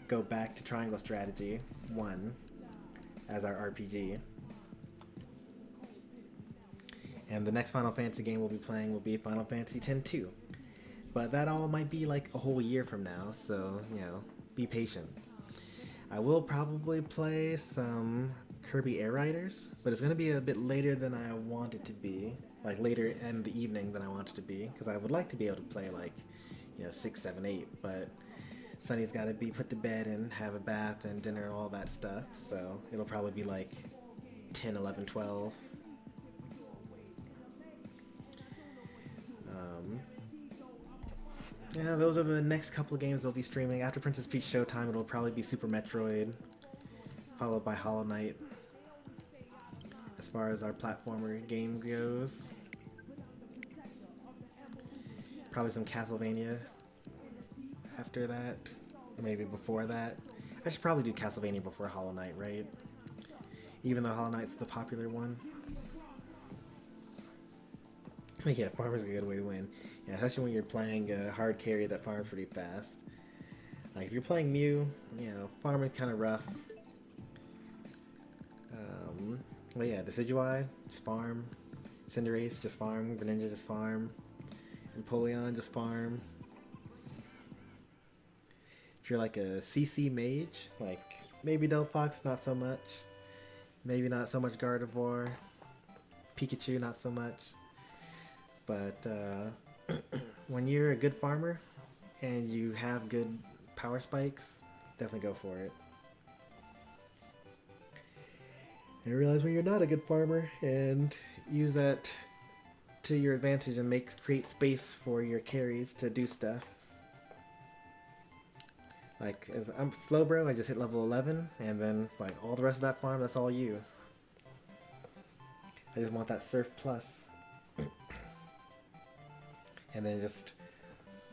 go back to Triangle Strategy 1 as our RPG. And the next Final Fantasy game we'll be playing will be Final Fantasy X-2. But that all might be like a whole year from now, so, you know, be patient. I will probably play some Kirby Air Riders, but it's going to be a bit later than I want it to be. Like, later in the evening than I want it to be, because I would like to be able to play, like, you know, 6, 7, 8, but Sunny's got to be put to bed and have a bath and dinner and all that stuff, so it'll probably be, like, 10, 11, 12. Yeah, those are the next couple of games I'll be streaming. After Princess Peach Showtime, it'll probably be Super Metroid, followed by Hollow Knight. As far as our platformer game goes, probably some Castlevania after that, or maybe before that. I should probably do Castlevania before Hollow Knight, right? Even though Hollow Knight's the popular one. But yeah, farmer's a good way to win. Yeah, especially when you're playing a hard carry that farms pretty fast. Like if you're playing Mew, you know, farming's kind of rough. But yeah, Decidueye, just farm. Cinderace, just farm. Greninja, just farm. Empoleon, just farm. If you're like a CC mage, like maybe Delphox, not so much. Maybe not so much Gardevoir. Pikachu, not so much. But when you're a good farmer and you have good power spikes, definitely go for it. And realize when you're not a good farmer and use that to your advantage and create space for your carries to do stuff. Like, as I'm Slowbro, I just hit level 11, and then like all the rest of that farm, that's all you. I just want that Surf Plus. And then just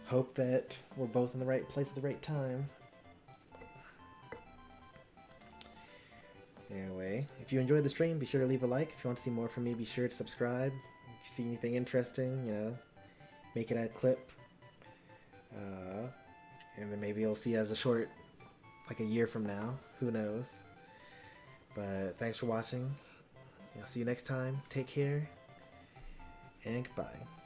hope that we're both in the right place at the right time. Anyway, if you enjoyed the stream, be sure to leave a like. If you want to see more from me, be sure to subscribe. If you see anything interesting, you know, make it a clip. And then maybe you'll see as a short, like a year from now. Who knows? But thanks for watching. I'll see you next time. Take care. And goodbye.